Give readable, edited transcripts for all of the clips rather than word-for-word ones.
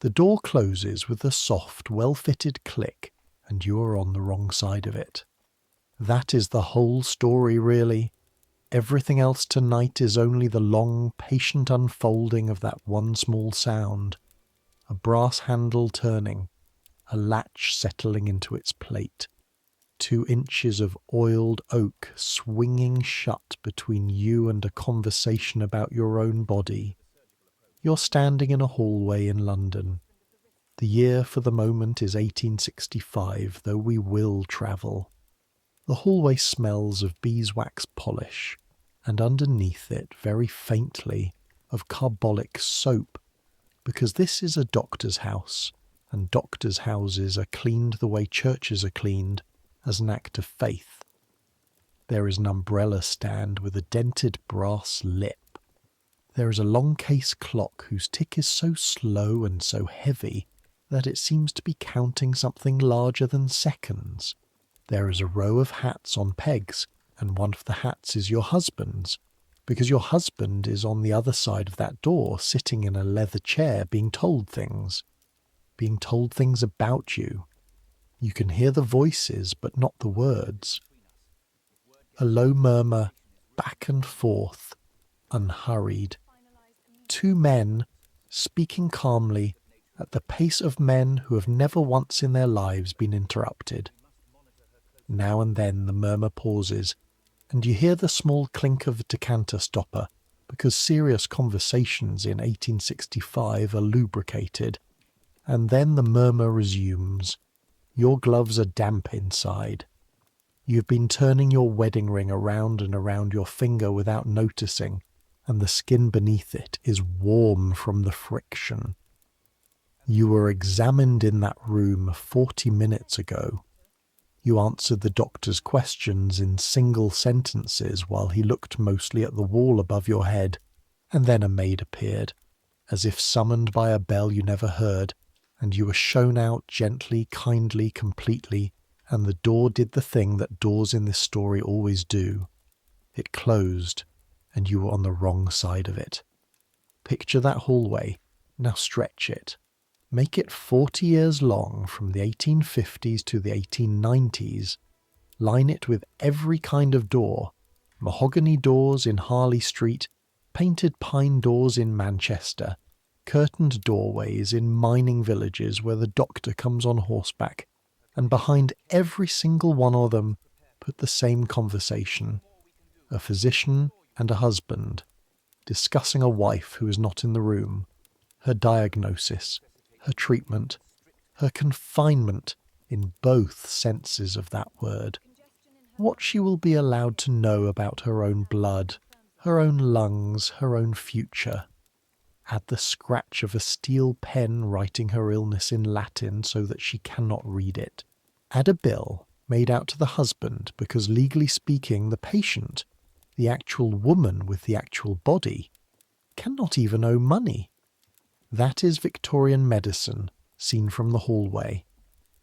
The door closes with a soft, well-fitted click, and you are on the wrong side of it. That is the whole story, really. Everything else tonight is only the long, patient unfolding of that one small sound. A brass handle turning, a latch settling into its plate, 2 inches of oiled oak swinging shut between you and a conversation about your own body. You're standing in a hallway in London. The year for the moment is 1865, though we will travel. The hallway smells of beeswax polish, and underneath it, very faintly, of carbolic soap, because this is a doctor's house, and doctors' houses are cleaned the way churches are cleaned, as an act of faith. There is an umbrella stand with a dented brass lip. There is a long case clock whose tick is so slow and so heavy that it seems to be counting something larger than seconds. There is a row of hats on pegs, and one of the hats is your husband's, because your husband is on the other side of that door, sitting in a leather chair, being told things about you. You can hear the voices, but not the words. A low murmur, back and forth, unhurried. 2 men, speaking calmly, at the pace of men who have never once in their lives been interrupted. Now and then the murmur pauses, and you hear the small clink of a decanter stopper, because serious conversations in 1865 are lubricated, and then the murmur resumes. Your gloves are damp inside. You've been turning your wedding ring around and around your finger without noticing, and the skin beneath it is warm from the friction. You were examined in that room 40 minutes ago. You answered the doctor's questions in single sentences while he looked mostly at the wall above your head, and then a maid appeared, as if summoned by a bell you never heard, and you were shown out gently, kindly, completely, and the door did the thing that doors in this story always do. It closed, and you were on the wrong side of it. Picture that hallway. Now stretch it. Make it 40 years long, from the 1850s to the 1890s. Line it with every kind of door. Mahogany doors in Harley Street, painted pine doors in Manchester, curtained doorways in mining villages where the doctor comes on horseback, and behind every single one of them put the same conversation. A physician and a husband, discussing a wife who is not in the room, her diagnosis, her treatment, her confinement in both senses of that word, what she will be allowed to know about her own blood, her own lungs, her own future. Add the scratch of a steel pen writing her illness in Latin so that she cannot read it. Add a bill made out to the husband because, legally speaking, the patient, the actual woman with the actual body, cannot even owe money. That is Victorian medicine, seen from the hallway.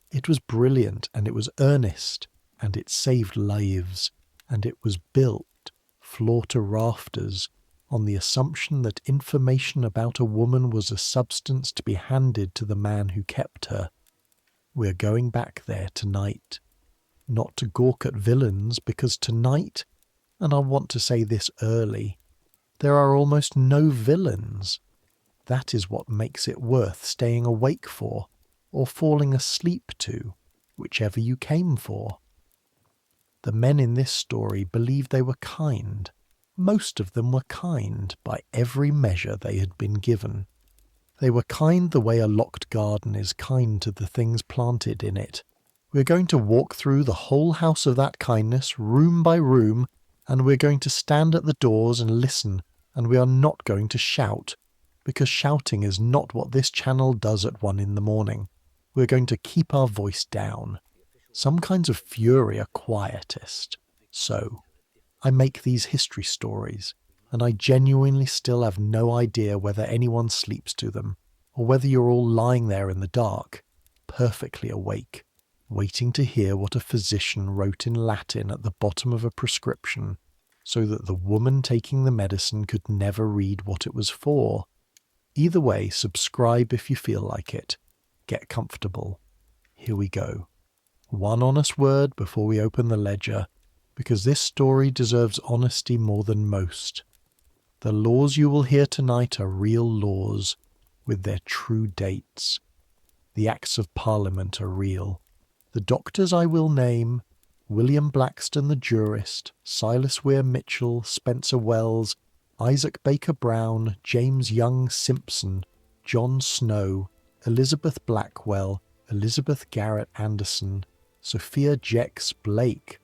It was brilliant, and it was earnest, and it saved lives, and it was built, floor to rafters, on the assumption that information about a woman was a substance to be handed to the man who kept her. We're going back there tonight. Not to gawk at villains, because tonight, and I want to say this early, there are almost no villains. That is what makes it worth staying awake for, or falling asleep to, whichever you came for. The men in this story believed they were kind. Most of them were kind by every measure they had been given. They were kind the way a locked garden is kind to the things planted in it. We're going to walk through the whole house of that kindness, room by room, and we're going to stand at the doors and listen, and we are not going to shout, because shouting is not what this channel does at 1 a.m. We're going to keep our voice down. Some kinds of fury are quietest. So, I make these history stories, and I genuinely still have no idea whether anyone sleeps to them, or whether you're all lying there in the dark, perfectly awake, waiting to hear what a physician wrote in Latin at the bottom of a prescription, so that the woman taking the medicine could never read what it was for. Either way, subscribe if you feel like it. Get comfortable. Here we go. One honest word before we open the ledger, because this story deserves honesty more than most. The laws you will hear tonight are real laws, with their true dates. The Acts of Parliament are real. The doctors I will name: William Blackstone the jurist, Silas Weir Mitchell, Spencer Wells, Isaac Baker Brown, James Young Simpson, John Snow, Elizabeth Blackwell, Elizabeth Garrett Anderson, Sophia Jex-Blake,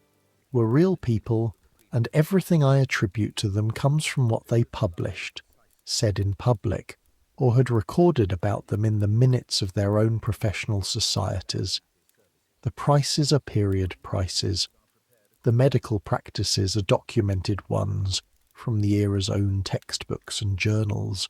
were real people, and everything I attribute to them comes from what they published, said in public, or had recorded about them in the minutes of their own professional societies. The prices are period prices. The medical practices are documented ones from the era's own textbooks and journals.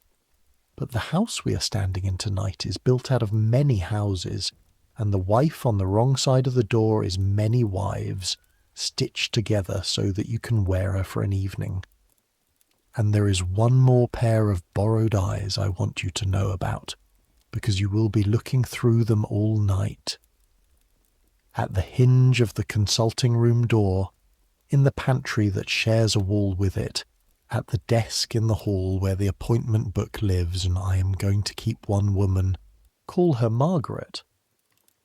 But the house we are standing in tonight is built out of many houses, and the wife on the wrong side of the door is many wives, stitched together so that you can wear her for an evening. And there is one more pair of borrowed eyes I want you to know about, because you will be looking through them all night. At the hinge of the consulting room door, in the pantry that shares a wall with it, at the desk in the hall where the appointment book lives and I am going to keep one woman, call her Margaret.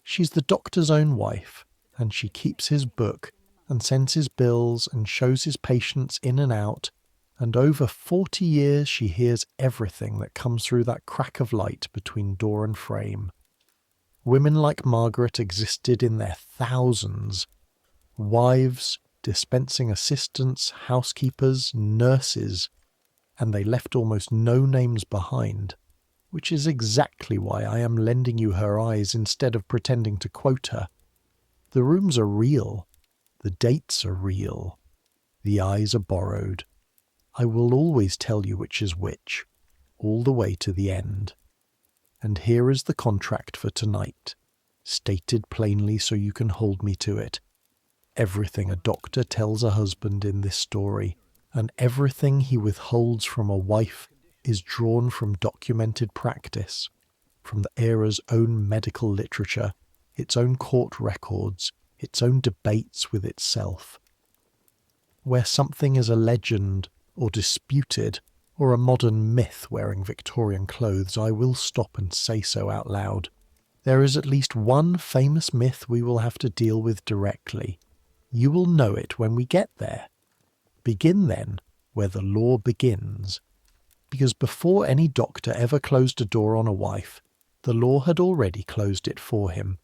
She's the doctor's own wife, and she keeps his book and sends his bills and shows his patients in and out, and over 40 years she hears everything that comes through that crack of light between door and frame. Women like Margaret existed in their thousands. Wives, dispensing assistants, housekeepers, nurses, and they left almost no names behind, which is exactly why I am lending you her eyes instead of pretending to quote her. The rooms are real. The dates are real. The eyes are borrowed. I will always tell you which is which, all the way to the end. And here is the contract for tonight, stated plainly so you can hold me to it. Everything a doctor tells a husband in this story, and everything he withholds from a wife, is drawn from documented practice, from the era's own medical literature, its own court records, its own debates with itself. Where something is a legend, or disputed, or a modern myth wearing Victorian clothes, I will stop and say so out loud. There is at least one famous myth we will have to deal with directly. You will know it when we get there. Begin then where the law begins. Because before any doctor ever closed a door on a wife, the law had already closed it for him.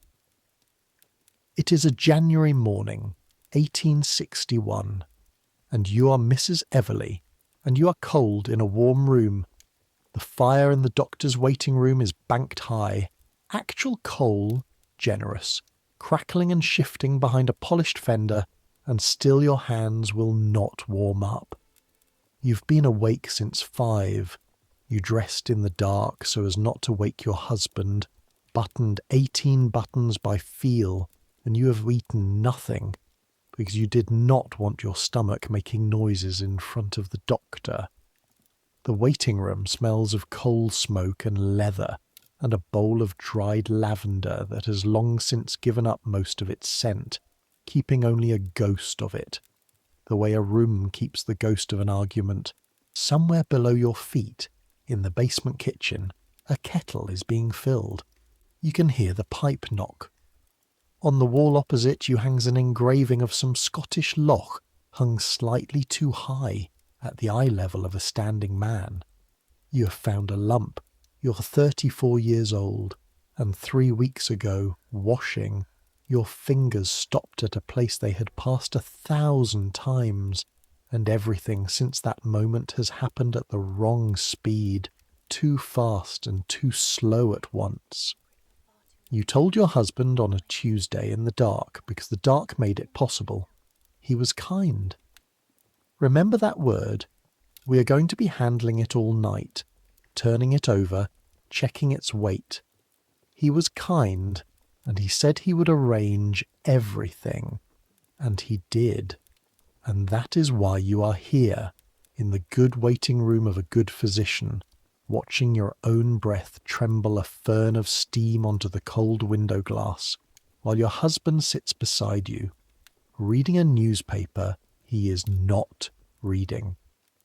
It is a January morning, 1861, and you are Mrs. Everleigh, and you are cold in a warm room. The fire in the doctor's waiting room is banked high, actual coal, generous, crackling and shifting behind a polished fender, and still your hands will not warm up. You've been awake since 5. You dressed in the dark so as not to wake your husband, buttoned 18 buttons by feel, and you have eaten nothing, because you did not want your stomach making noises in front of the doctor. The waiting room smells of coal smoke and leather, and a bowl of dried lavender that has long since given up most of its scent, keeping only a ghost of it, the way a room keeps the ghost of an argument. Somewhere below your feet, in the basement kitchen, a kettle is being filled. You can hear the pipe knock. On the wall opposite you hangs an engraving of some Scottish loch hung slightly too high at the eye level of a standing man. You have found a lump. You're 34 years old, and 3 weeks ago, washing, your fingers stopped at a place they had passed 1,000 times, and everything since that moment has happened at the wrong speed, too fast and too slow at once. You told your husband on a Tuesday in the dark because the dark made it possible. He was kind. Remember that word. We are going to be handling it all night, turning it over, checking its weight. He was kind, and he said he would arrange everything. And he did. And that is why you are here, in the good waiting room of a good physician, watching your own breath tremble a fern of steam onto the cold window glass, while your husband sits beside you, reading a newspaper he is not reading.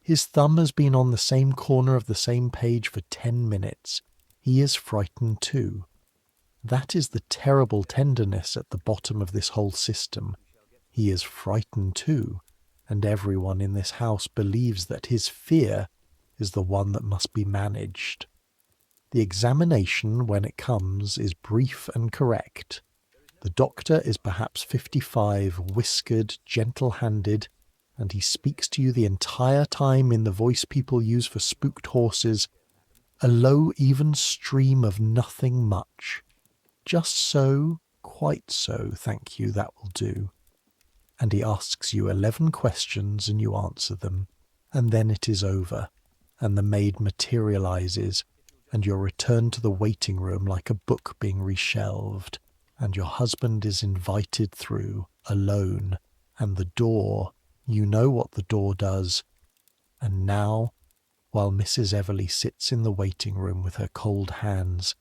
His thumb has been on the same corner of the same page for 10 minutes. He is frightened too. That is the terrible tenderness at the bottom of this whole system. He is frightened too, and everyone in this house believes that his fear is the one that must be managed. The examination, when it comes, is brief and correct. The doctor is perhaps 55, whiskered, gentle-handed, and he speaks to you the entire time in the voice people use for spooked horses, a low, even stream of nothing much. Just so, quite so, thank you, that will do. And he asks you 11 questions and you answer them, and then it is over, and the maid materializes, and you're returned to the waiting room like a book being reshelved, and your husband is invited through, alone, and the door, you know what the door does. And now, while Mrs. Everleigh sits in the waiting room with her cold hands,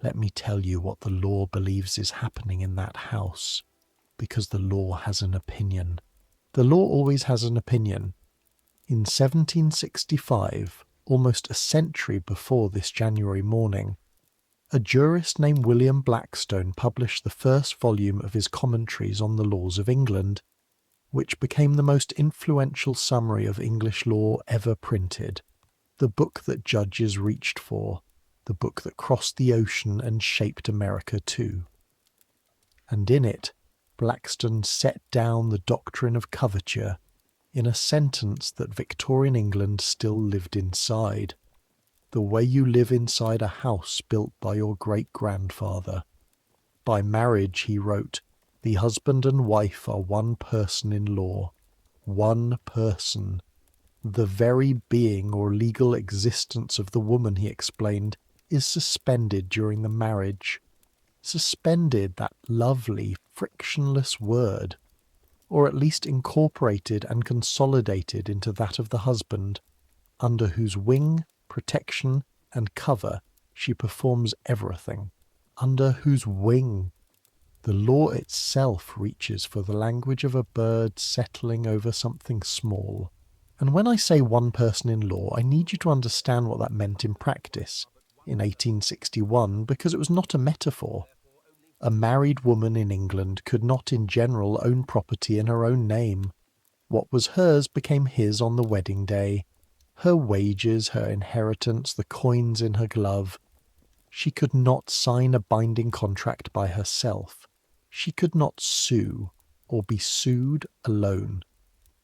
let me tell you what the law believes is happening in that house, because the law has an opinion. The law always has an opinion. In 1765, almost a century before this January morning, a jurist named William Blackstone published the first volume of his commentaries on the laws of England, which became the most influential summary of English law ever printed, the book that judges reached for, the book that crossed the ocean and shaped America too. And in it, Blackstone set down the doctrine of coverture in a sentence that Victorian England still lived inside, the way you live inside a house built by your great-grandfather. By marriage, he wrote, the husband and wife are one person in law, one person. The very being or legal existence of the woman, he explained, is suspended during the marriage. Suspended, that lovely, frictionless word, or at least incorporated and consolidated into that of the husband, under whose wing, protection, and cover she performs everything. Under whose wing? The law itself reaches for the language of a bird settling over something small. And when I say one person in law, I need you to understand what that meant in practice in 1861, because it was not a metaphor. A married woman in England could not in general own property in her own name. What was hers became his on the wedding day. Her wages, her inheritance, the coins in her glove. She could not sign a binding contract by herself. She could not sue, or be sued alone.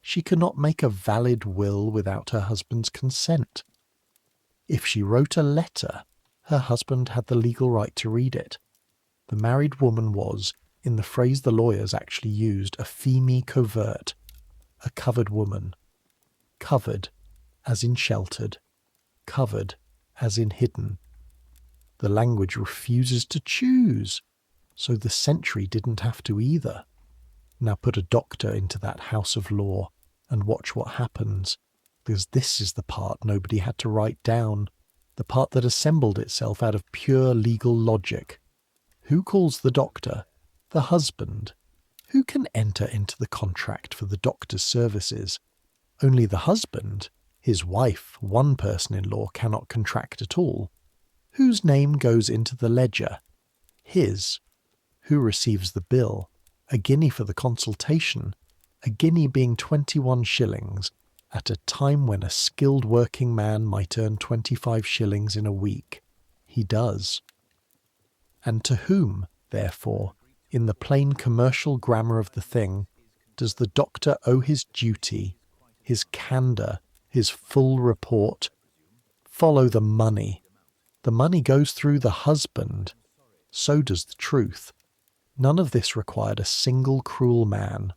She could not make a valid will without her husband's consent. If she wrote a letter, her husband had the legal right to read it. The married woman was, in the phrase the lawyers actually used, a feme covert, a covered woman. Covered, as in sheltered. Covered, as in hidden. The language refuses to choose, so the century didn't have to either. Now put a doctor into that house of law and watch what happens, because this is the part nobody had to write down, the part that assembled itself out of pure legal logic. Who calls the doctor? The husband. Who can enter into the contract for the doctor's services? Only the husband. His wife, one person in law, cannot contract at all. Whose name goes into the ledger? His. Who receives the bill? A guinea for the consultation, a guinea being 21 shillings, at a time when a skilled working man might earn 25 shillings in a week. He does. And to whom, therefore, in the plain commercial grammar of the thing, does the doctor owe his duty, his candour, his full report? Follow the money. The money goes through the husband. So does the truth. None of this required a single cruel man.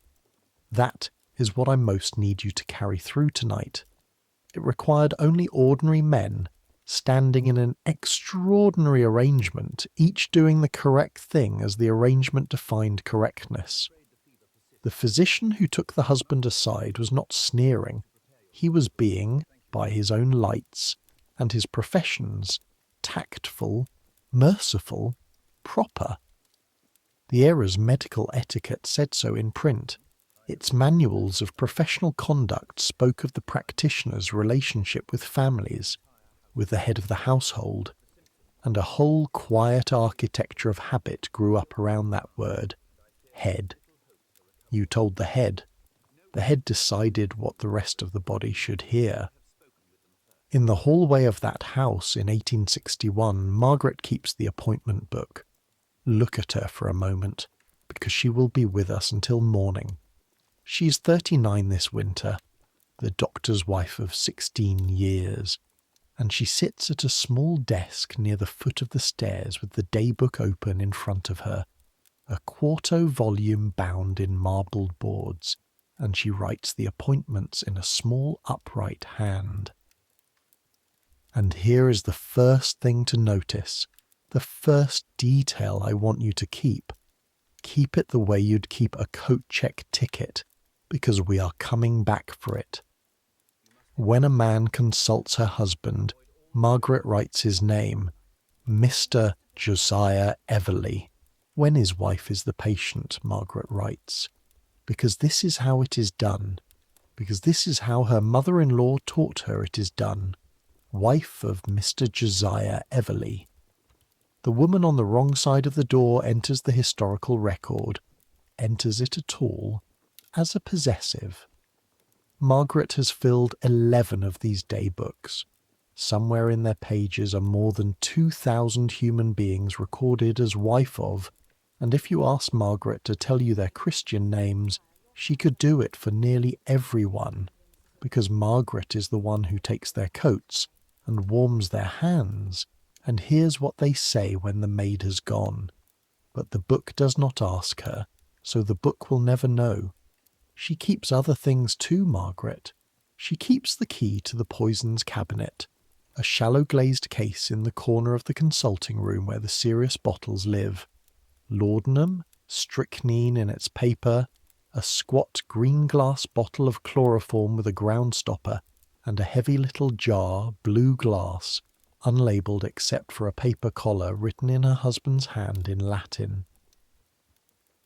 That is what I most need you to carry through tonight. It required only ordinary men, standing in an extraordinary arrangement, each doing the correct thing as the arrangement defined correctness. The physician who took the husband aside was not sneering. He was being, by his own lights, and his professions tactful, merciful, proper. The era's medical etiquette said so in print. Its manuals of professional conduct spoke of the practitioner's relationship with families, with the head of the household, and a whole quiet architecture of habit grew up around that word, head. You told the head. The head decided what the rest of the body should hear. In the hallway of that house in 1861, Margaret keeps the appointment book. Look at her for a moment, because she will be with us until morning. She's 39 this winter, the doctor's wife of 16 years, and she sits at a small desk near the foot of the stairs with the daybook open in front of her, a quarto volume bound in marbled boards, and she writes the appointments in a small upright hand. And here is the first thing to notice, the first detail I want you to keep. Keep it the way you'd keep a coat check ticket, because we are coming back for it. When a man consults her husband, Margaret writes his name, Mr. Josiah Everley. When his wife is the patient, Margaret writes, because this is how it is done, because this is how her mother-in-law taught her it is done. Wife of Mr. Josiah Everley. The woman on the wrong side of the door enters the historical record, enters it at all, as a possessive. Margaret has filled 11 of these daybooks. Somewhere in their pages are more than 2,000 human beings recorded as wife of, and if you ask Margaret to tell you their Christian names, she could do it for nearly everyone, because Margaret is the one who takes their coats and warms their hands, and hears what they say when the maid has gone. But the book does not ask her, so the book will never know. She keeps other things too, Margaret. She keeps the key to the poisons cabinet, a shallow glazed case in the corner of the consulting room where the serious bottles live. Laudanum, strychnine in its paper, a squat green glass bottle of chloroform with a ground stopper, and a heavy little jar, blue glass, unlabelled except for a paper collar written in her husband's hand in Latin.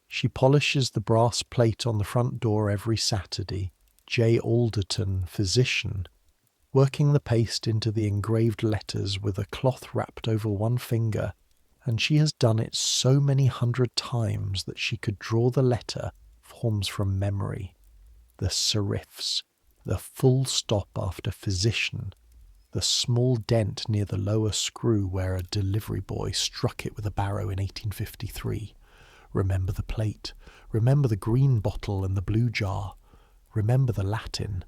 She polishes the brass plate on the front door every Saturday, J. Alderton, physician, working the paste into the engraved letters with a cloth wrapped over one finger, and she has done it so many 100 times that she could draw the letter forms from memory, the serifs, the full stop after physician, the small dent near the lower screw where a delivery boy struck it with a barrow in 1853. Remember the plate. Remember the green bottle and the blue jar. Remember the Latin.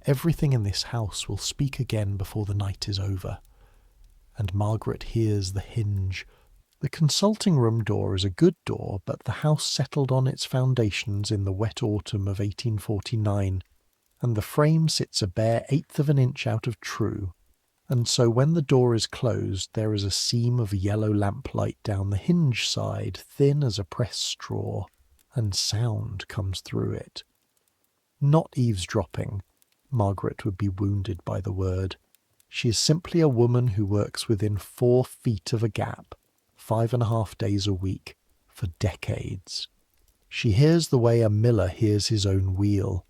Everything in this house will speak again before the night is over. And Margaret hears the hinge. The consulting room door is a good door, but the house settled on its foundations in the wet autumn of 1849, and the frame sits a bare 1/8 of an inch out of true, and so when the door is closed there is a seam of yellow lamplight down the hinge side, thin as a pressed straw, and sound comes through it. Not eavesdropping. Margaret would be wounded by the word. She is simply a woman who works within 4 feet of a gap, 5.5 days a week, for decades. She hears the way a miller hears his own wheel,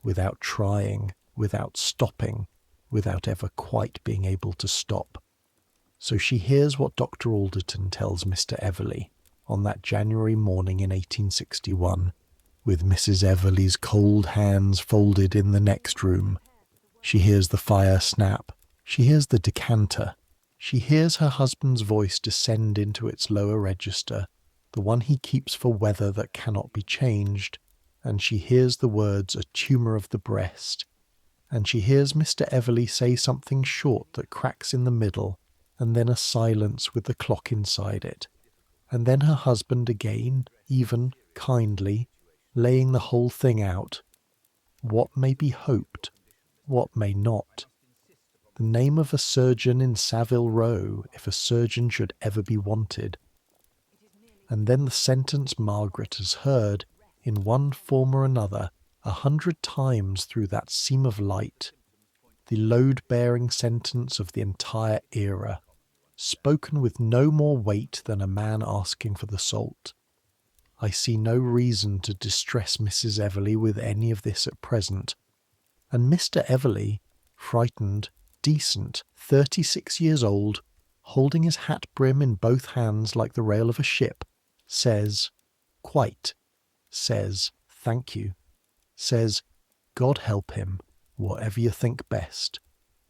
without trying, without stopping, without ever quite being able to stop. So she hears what Dr. Alderton tells Mr. Everley on that January morning in 1861, with Mrs. Everley's cold hands folded in the next room. She hears the fire snap. She hears the decanter. She hears her husband's voice descend into its lower register, the one he keeps for weather that cannot be changed, and she hears the words "a tumour of the breast," and she hears Mr. Everley say something short that cracks in the middle, and then a silence with the clock inside it, and then her husband again, even, kindly, laying the whole thing out. What may be hoped, what may not. The name of a surgeon in Savile Row, if a surgeon should ever be wanted. And then the sentence Margaret has heard, in one form or another, 100 times through that seam of light. the load-bearing sentence of the entire era, spoken with no more weight than a man asking for the salt. I see no reason to distress Mrs. Everleigh with any of this at present, and Mr. Everleigh, frightened, decent, 36 years old, holding his hat brim in both hands like the rail of a ship, says, quite, says, thank you, says, God help him, whatever you think best,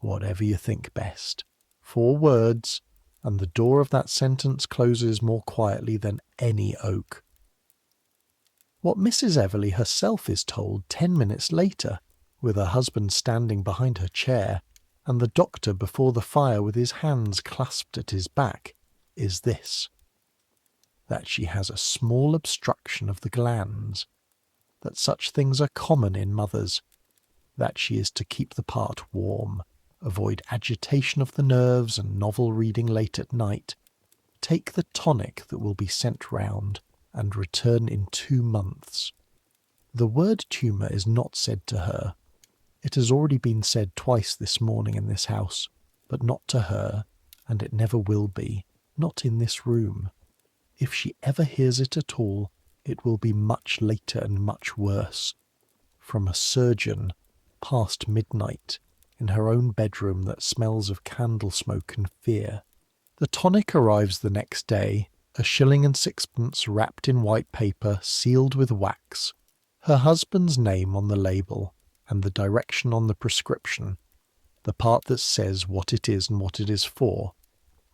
whatever you think best. 4 words, and the door of that sentence closes more quietly than any oak. What Mrs. Everleigh herself is told 10 minutes later, with her husband standing behind her chair, and the doctor before the fire with his hands clasped at his back, is this: that she has a small obstruction of the glands, that such things are common in mothers, that she is to keep the part warm, avoid agitation of the nerves and novel reading late at night, take the tonic that will be sent round, and return in 2 months. The word tumour is not said to her. It has already been said twice this morning in this house, but not to her, and it never will be, not in this room. If she ever hears it at all, it will be much later and much worse. From a surgeon, past midnight, in her own bedroom that smells of candle smoke and fear. The tonic arrives the next day, a 1 6 wrapped in white paper, sealed with wax, her husband's name on the label, and the direction on the prescription, the part that says what it is and what it is for,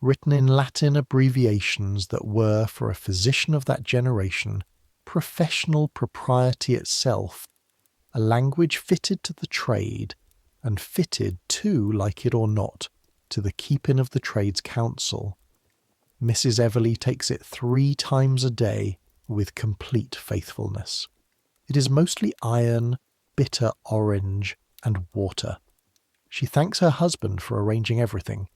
written in Latin abbreviations that were, for a physician of that generation, professional propriety itself, a language fitted to the trade, and fitted too, like it or not, to the keeping of the Trades Council. Mrs. Everleigh takes it 3 times a day with complete faithfulness. It is mostly iron, bitter orange, and water. She thanks her husband for arranging everything.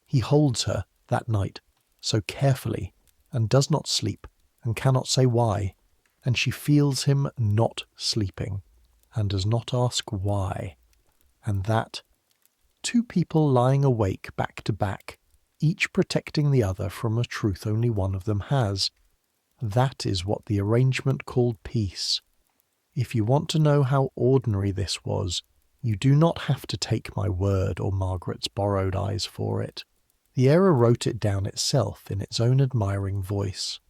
He holds her, that night, so carefully, and does not sleep, and cannot say why, and she feels him not sleeping, and does not ask why, and that 2 people lying awake back to back, each protecting the other from a truth only one of them has. That is what the arrangement called peace. If you want to know how ordinary this was, you do not have to take my word or Margaret's borrowed eyes for it. The era wrote it down itself in its own admiring voice.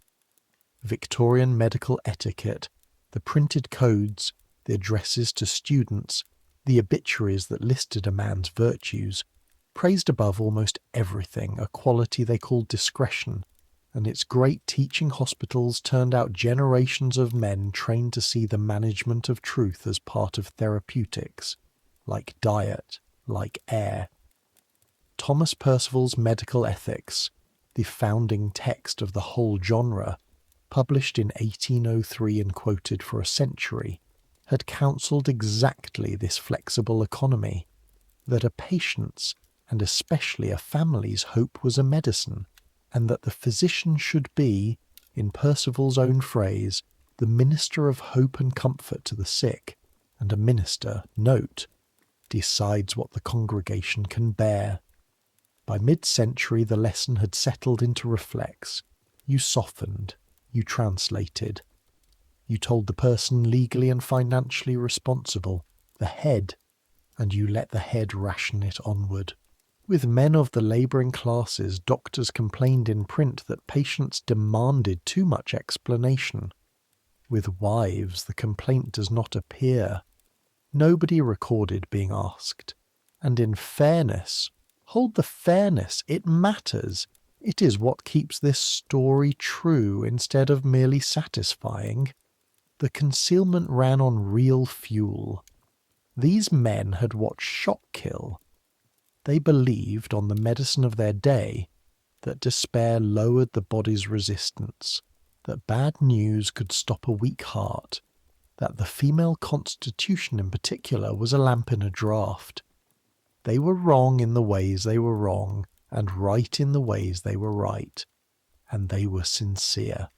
Victorian medical etiquette, the printed codes, the addresses to students, the obituaries that listed a man's virtues, praised above almost everything a quality they called discretion, and its great teaching hospitals turned out generations of men trained to see the management of truth as part of therapeutics, like diet, like air. Thomas Percival's Medical Ethics, the founding text of the whole genre, published in 1803 and quoted for a century, had counselled exactly this flexible economy, that a patient's, and especially a family's, hope was a medicine, and that the physician should be, in Percival's own phrase, the minister of hope and comfort to the sick, and a minister, note, decides what the congregation can bear. By mid-century the lesson had settled into reflex. You softened, you translated. You told the person legally and financially responsible, the head, and you let the head ration it onward. With men of the labouring classes, doctors complained in print that patients demanded too much explanation. With wives, the complaint does not appear. Nobody recorded being asked. And in fairness, hold the fairness, it matters. It is what keeps this story true instead of merely satisfying. The concealment ran on real fuel. These men had watched shock kill. They believed, on the medicine of their day, that despair lowered the body's resistance, that bad news could stop a weak heart, that the female constitution in particular was a lamp in a draught. They were wrong in the ways they were wrong, and right in the ways they were right, and they were sincere.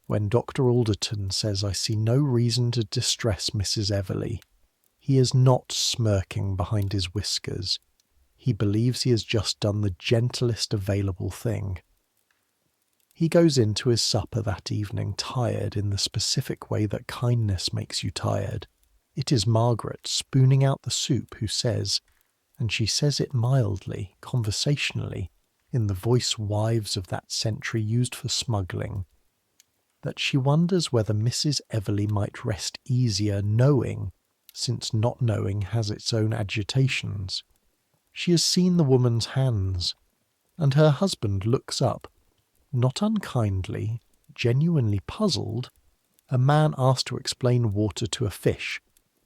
When Dr. Alderton says I see no reason to distress Mrs. Everleigh, He is not smirking behind his whiskers. He believes he has just done the gentlest available thing. He goes into his supper that evening tired in the specific way that kindness makes you tired. It is Margaret spooning out the soup who says, and she says it mildly, conversationally, in the voice wives of that century used for smuggling, that she wonders whether Mrs. Everleigh might rest easier knowing, since not knowing has its own agitations. She has seen the woman's hands, and her husband looks up, not unkindly, genuinely puzzled. A man asks to explain water to a fish,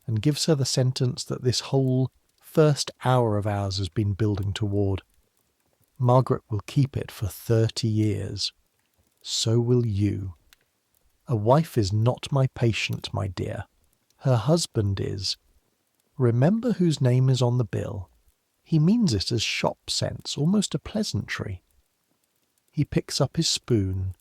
and gives her the sentence that this whole first hour of ours has been building toward. Margaret will keep it for 30 years. So will you. A wife is not my patient, my dear. Her husband is. Remember whose name is on the bill. He means it as shop sense, almost a pleasantry. He picks up his spoon.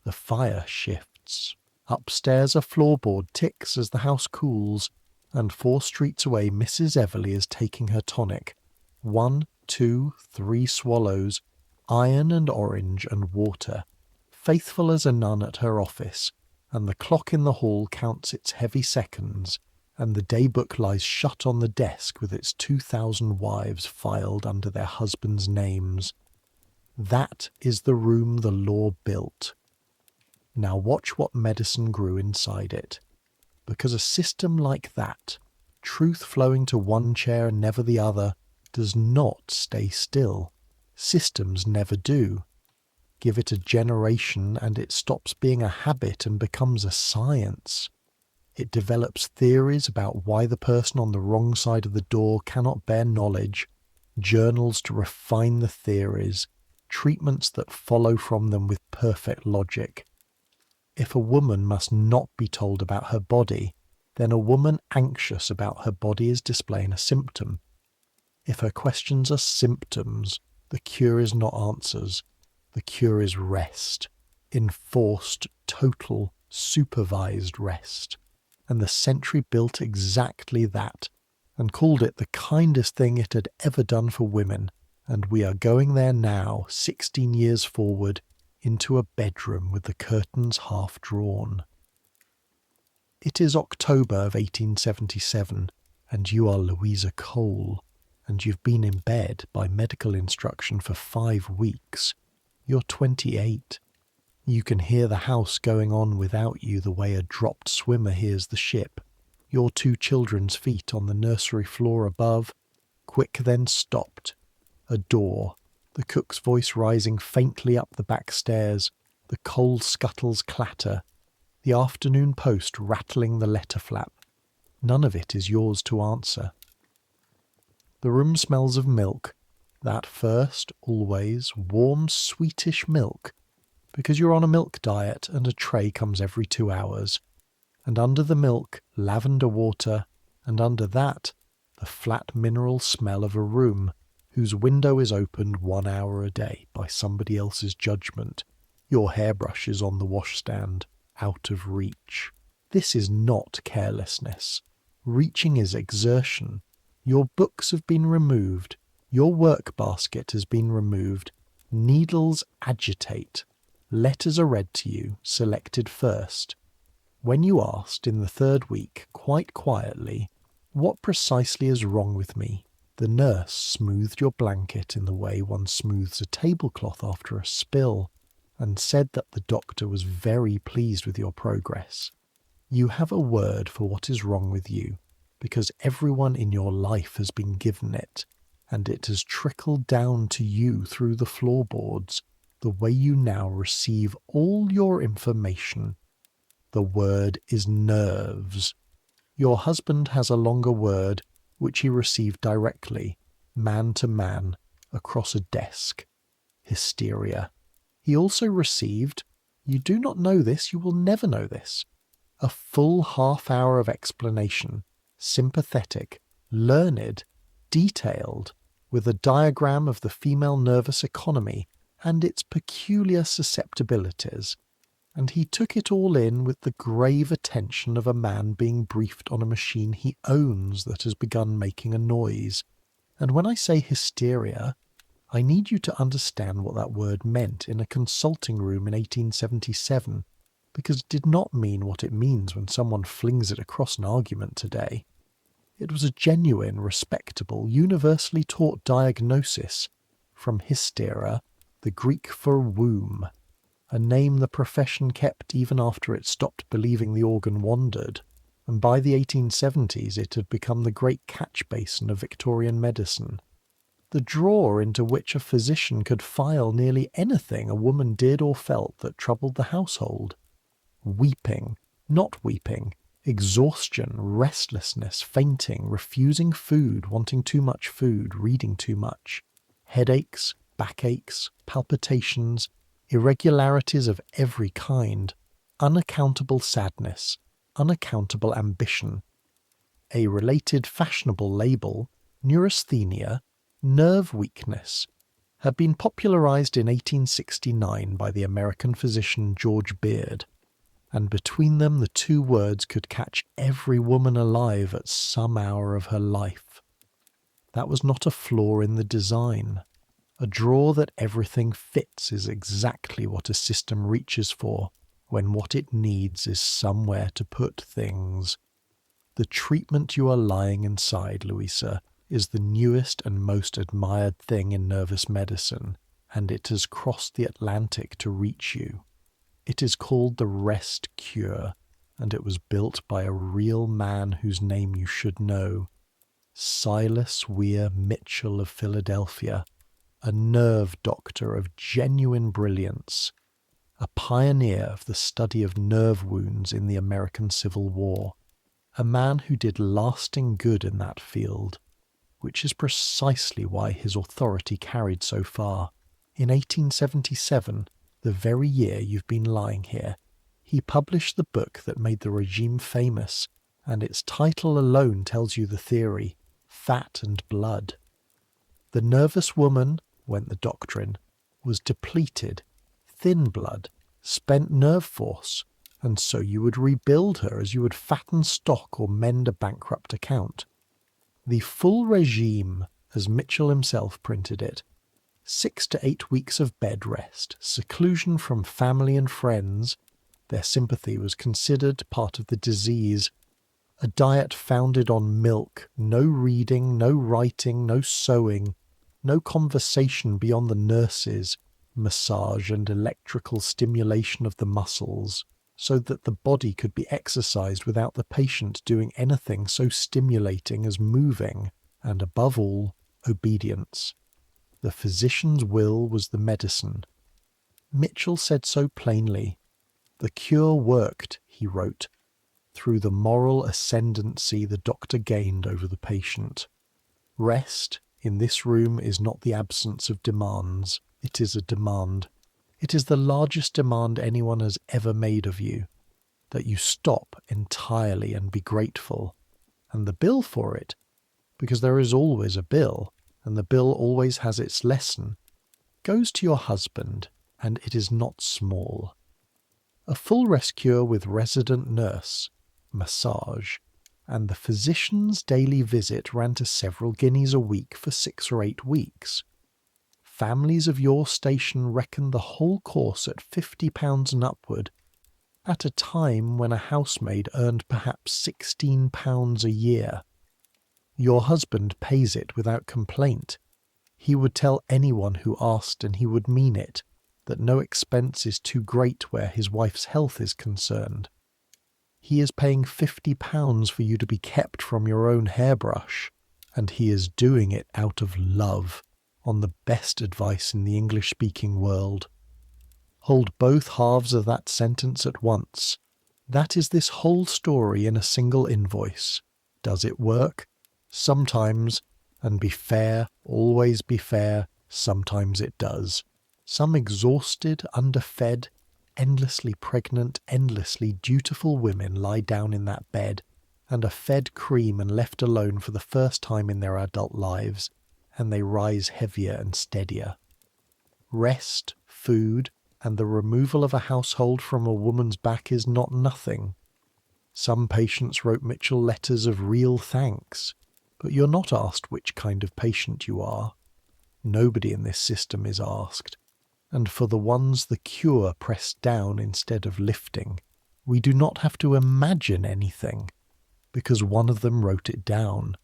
The fire shifts. Upstairs a floorboard ticks as the house cools, and 4 streets away Mrs. Everleigh is taking her tonic. 1, 2, 3 swallows, iron and orange and water, faithful as a nun at her office, and the clock in the hall counts its heavy seconds, and the daybook lies shut on the desk with its 2,000 wives filed under their husbands' names. That is the room the law built. Now watch what medicine grew inside it. Because a system like that, truth flowing to one chair and never the other, does not stay still. Systems never do. Give it a generation and it stops being a habit and becomes a science. It develops theories about why the person on the wrong side of the door cannot bear knowledge, journals to refine the theories, treatments that follow from them with perfect logic. If a woman must not be told about her body, then a woman anxious about her body is displaying a symptom. If her questions are symptoms, the cure is not answers. The cure is rest. Enforced, total, supervised rest. And the century built exactly that, and called it the kindest thing it had ever done for women, and we are going there now, 16 years forward, into a bedroom with the curtains half drawn. It is October of 1877, and you are Louisa Cole, and you've been in bed by medical instruction for 5 weeks. You're 28. You can hear the house going on without you the way a dropped swimmer hears the ship. Your 2 children's feet on the nursery floor above, quick then stopped. A door, the cook's voice rising faintly up the back stairs, the coal scuttles clatter, the afternoon post rattling the letter flap. None of it is yours to answer. The room smells of milk, that first, always, warm, sweetish milk, because you're on a milk diet and a tray comes every 2 hours. And under the milk, lavender water, and under that, the flat mineral smell of a room whose window is opened 1 hour a day by somebody else's judgment. Your hairbrush is on the washstand, out of reach. This is not carelessness. Reaching is exertion. Your books have been removed. Your work basket has been removed. Needles agitate. Letters are read to you, selected first. When you asked in the 3rd week, quite quietly, what precisely is wrong with me, the nurse smoothed your blanket in the way one smooths a tablecloth after a spill, and said that the doctor was very pleased with your progress. You have a word for what is wrong with you, because everyone in your life has been given it, and it has trickled down to you through the floorboards, the way you now receive all your information. The word is nerves. Your husband has a longer word, which he received directly, man to man, across a desk. Hysteria. He also received, you do not know this, you will never know this, a full half-hour of explanation, sympathetic, learned, detailed, with a diagram of the female nervous economy and its peculiar susceptibilities. and he took it all in with the grave attention of a man being briefed on a machine he owns that has begun making a noise. And when I say hysteria, I need you to understand what that word meant in a consulting room in 1877, because it did not mean what it means when someone flings it across an argument today. It was a genuine, respectable, universally taught diagnosis from hystera, the Greek for womb, a name the profession kept even after it stopped believing the organ wandered, and by the 1870s it had become the great catch basin of Victorian medicine, the drawer into which a physician could file nearly anything a woman did or felt that troubled the household. Weeping, not weeping, exhaustion, restlessness, fainting, refusing food, wanting too much food, reading too much, headaches, backaches, palpitations, irregularities of every kind, unaccountable sadness, unaccountable ambition. A related fashionable label, neurasthenia, nerve weakness, had been popularized in 1869 by the American physician George Beard, and between them the two words could catch every woman alive at some hour of her life. That was not a flaw in the design. A drawer that everything fits is exactly what a system reaches for when what it needs is somewhere to put things. The treatment you are lying inside, Louisa, is the newest and most admired thing in nervous medicine, and it has crossed the Atlantic to reach you. It is called the Rest Cure, and it was built by a real man whose name you should know, Silas Weir Mitchell of Philadelphia, a nerve doctor of genuine brilliance, a pioneer of the study of nerve wounds in the American Civil War, a man who did lasting good in that field, which is precisely why his authority carried so far. In 1877, the very year you've been lying here, he published the book that made the regime famous, and its title alone tells you the theory, Fat and Blood. The nervous woman, went the doctrine, was depleted, thin blood, spent nerve force, and so you would rebuild her as you would fatten stock or mend a bankrupt account. The full regime, as Mitchell himself printed it, 6 to 8 weeks of bed rest, seclusion from family and friends, their sympathy was considered part of the disease, a diet founded on milk, no reading, no writing, no sewing, no conversation beyond the nurses, massage and electrical stimulation of the muscles, so that the body could be exercised without the patient doing anything so stimulating as moving, and above all, obedience. The physician's will was the medicine. Mitchell said so plainly. The cure worked, he wrote, through the moral ascendancy the doctor gained over the patient. Rest, in this room, is not the absence of demands. It is a demand. It is the largest demand anyone has ever made of you, that you stop entirely and be grateful. And the bill for it, because there is always a bill, and the bill always has its lesson, goes to your husband, and it is not small. A full rest cure with resident nurse, massage, and the physician's daily visit ran to several guineas a week for 6 or 8 weeks. Families of your station reckoned the whole course at £50 and upward, at a time when a housemaid earned perhaps £16 a year. Your husband pays it without complaint. He would tell anyone who asked, and he would mean it, that no expense is too great where his wife's health is concerned. He is paying £50 for you to be kept from your own hairbrush, and he is doing it out of love, on the best advice in the English-speaking world. Hold both halves of that sentence at once. That is this whole story in a single invoice. Does it work? Sometimes, and be fair, always be fair, sometimes it does. Some exhausted, underfed, endlessly pregnant, endlessly dutiful women lie down in that bed, and are fed cream and left alone for the first time in their adult lives, and they rise heavier and steadier. Rest, food, and the removal of a household from a woman's back is not nothing. Some patients wrote Mitchell letters of real thanks, but you're not asked which kind of patient you are. Nobody in this system is asked, and for the ones the cure pressed down instead of lifting, we do not have to imagine anything, because one of them wrote it down,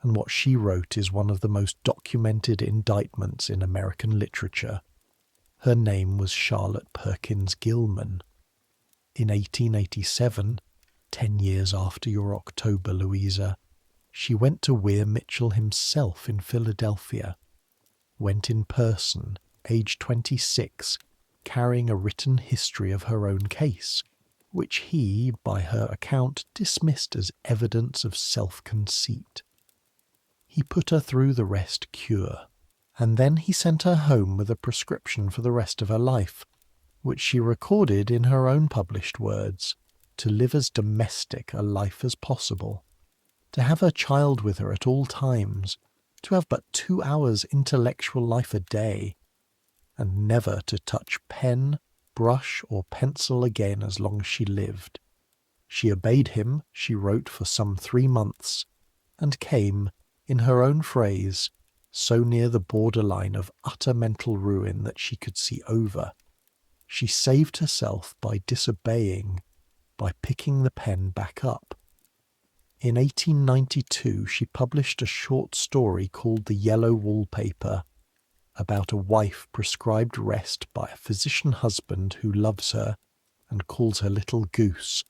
and what she wrote is one of the most documented indictments in American literature. Her name was Charlotte Perkins Gilman. In 1887, 10 years after your October, Louisa, she went to Weir Mitchell himself in Philadelphia, went in person, aged 26, carrying a written history of her own case, which he, by her account, dismissed as evidence of self-conceit. He put her through the rest cure, and then he sent her home with a prescription for the rest of her life, which she recorded in her own published words, to live as domestic a life as possible, to have her child with her at all times, to have but 2 hours intellectual life a day, and never to touch pen, brush, or pencil again as long as she lived. She obeyed him, she wrote, for some 3 months, and came, in her own phrase, so near the borderline of utter mental ruin that she could see over. She saved herself by disobeying, by picking the pen back up. In 1892 she published a short story called The Yellow Wallpaper, about a wife prescribed rest by a physician husband who loves her and calls her little goose,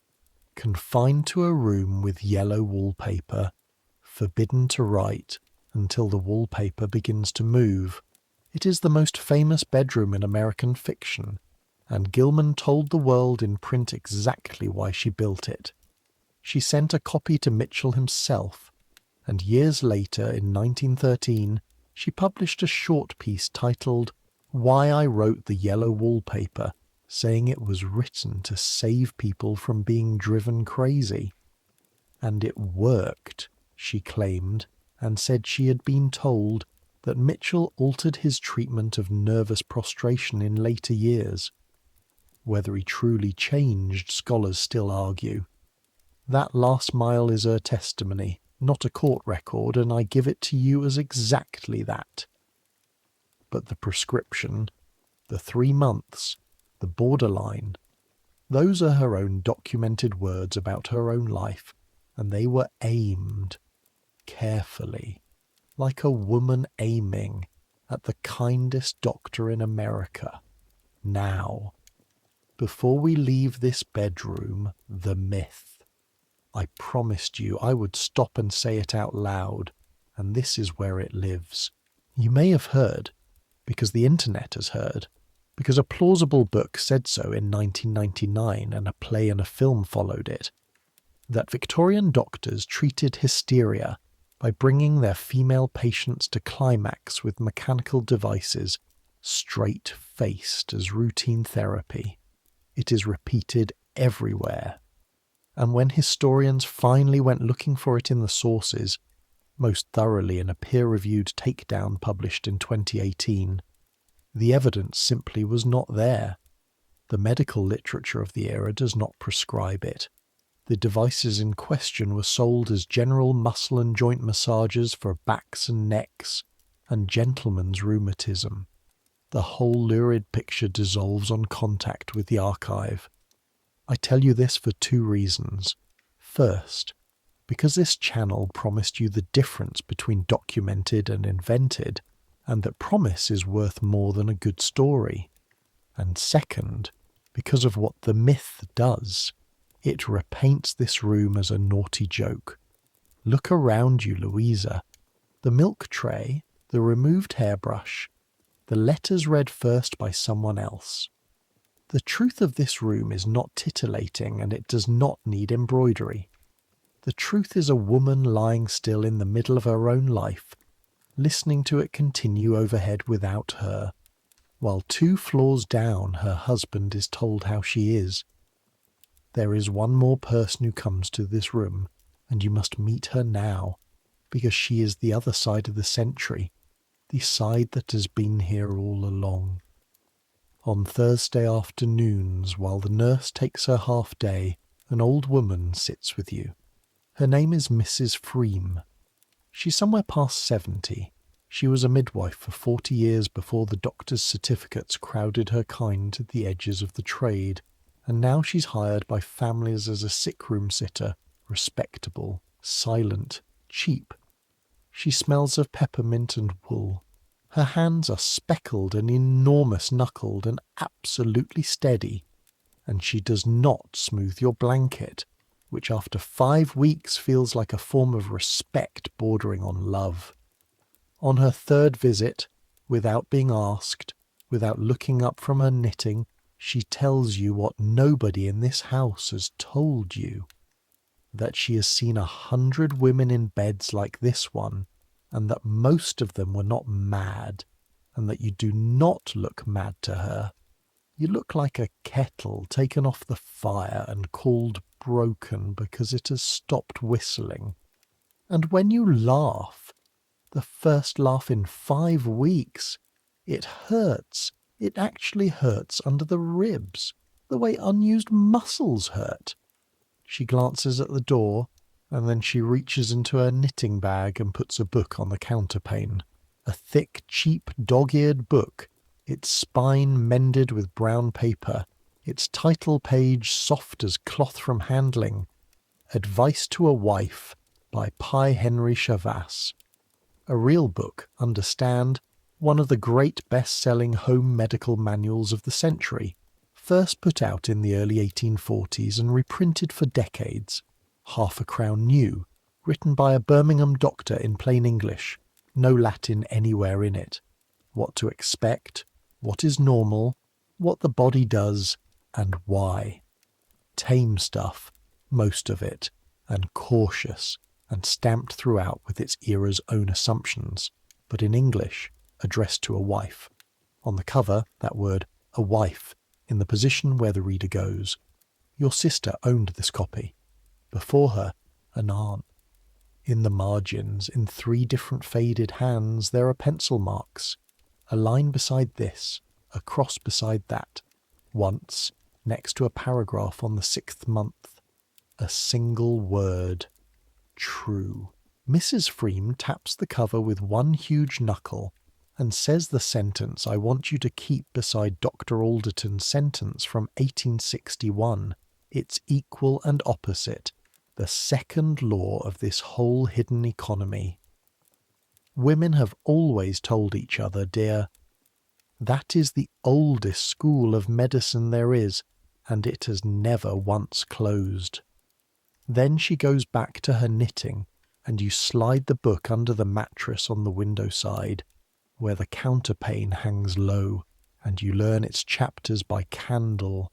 confined to a room with yellow wallpaper, forbidden to write until the wallpaper begins to move. It is the most famous bedroom in American fiction, and Gilman told the world in print exactly why she built it. She sent a copy to Mitchell himself, and years later, in 1913, she published a short piece titled Why I Wrote the Yellow Wallpaper, saying it was written to save people from being driven crazy. And it worked, she claimed, and said she had been told that Mitchell altered his treatment of nervous prostration in later years. Whether he truly changed, scholars still argue. That last mile is her testimony, not a court record, and I give it to you as exactly that. But the prescription, the 3 months, the borderline, those are her own documented words about her own life, and they were aimed, carefully, like a woman aiming at the kindest doctor in America. Now, before we leave this bedroom, the myth. I promised you I would stop and say it out loud, and this is where it lives. You may have heard, because the internet has heard, because a plausible book said so in 1999 and a play and a film followed it, that Victorian doctors treated hysteria by bringing their female patients to climax with mechanical devices straight-faced as routine therapy. It is repeated everywhere. And when historians finally went looking for it in the sources, most thoroughly in a peer-reviewed takedown published in 2018, the evidence simply was not there. The medical literature of the era does not prescribe it. The devices in question were sold as general muscle and joint massages for backs and necks, and gentlemen's rheumatism. The whole lurid picture dissolves on contact with the archive. I tell you this for 2 reasons. First, because this channel promised you the difference between documented and invented, and that promise is worth more than a good story. And second, because of what the myth does. It repaints this room as a naughty joke. Look around you, Louisa. The milk tray, the removed hairbrush, the letters read first by someone else. The truth of this room is not titillating, and it does not need embroidery. The truth is a woman lying still in the middle of her own life, listening to it continue overhead without her, while 2 floors down her husband is told how she is. There is one more person who comes to this room, and you must meet her now, because she is the other side of the century, the side that has been here all along. On Thursday afternoons, while the nurse takes her half-day, an old woman sits with you. Her name is Mrs. Freem. She's somewhere past 70. She was a midwife for 40 years before the doctor's certificates crowded her kind to the edges of the trade, and now she's hired by families as a sick-room sitter, respectable, silent, cheap. She smells of peppermint and wool. Her hands are speckled and enormous-knuckled and absolutely steady, and she does not smooth your blanket, which after 5 weeks feels like a form of respect bordering on love. On her third visit, without being asked, without looking up from her knitting, she tells you what nobody in this house has told you, that she has seen 100 women in beds like this one, and that most of them were not mad, and that you do not look mad to her. You look like a kettle taken off the fire and called broken because it has stopped whistling. And when you laugh, the first laugh in 5 weeks, it hurts. It actually hurts under the ribs, the way unused muscles hurt. She glances at the door, and then she reaches into her knitting bag and puts a book on the counterpane. A thick, cheap, dog-eared book, its spine mended with brown paper, its title page soft as cloth from handling. Advice to a Wife by Pi Henry Chavas. A real book, understand, one of the great best-selling home medical manuals of the century, first put out in the early 1840s and reprinted for decades. Half a crown new, written by a Birmingham doctor in plain English, no Latin anywhere in it. What to expect, what is normal, what the body does, and why. Tame stuff, most of it, and cautious, and stamped throughout with its era's own assumptions, but in English, addressed to a wife. On the cover, that word, a wife, in the position where the reader goes. Your sister owned this copy. Before her, an aunt. In the margins, in 3 different faded hands, there are pencil marks. A line beside this, a cross beside that. Once, next to a paragraph on the 6th month. A single word. True. Mrs. Freem taps the cover with one huge knuckle and says the sentence I want you to keep beside Dr. Alderton's sentence from 1861, its equal and opposite, the second law of this whole hidden economy. Women have always told each other, dear, that is the oldest school of medicine there is, and it has never once closed. Then she goes back to her knitting, and you slide the book under the mattress on the window side, where the counterpane hangs low, and you learn its chapters by candle.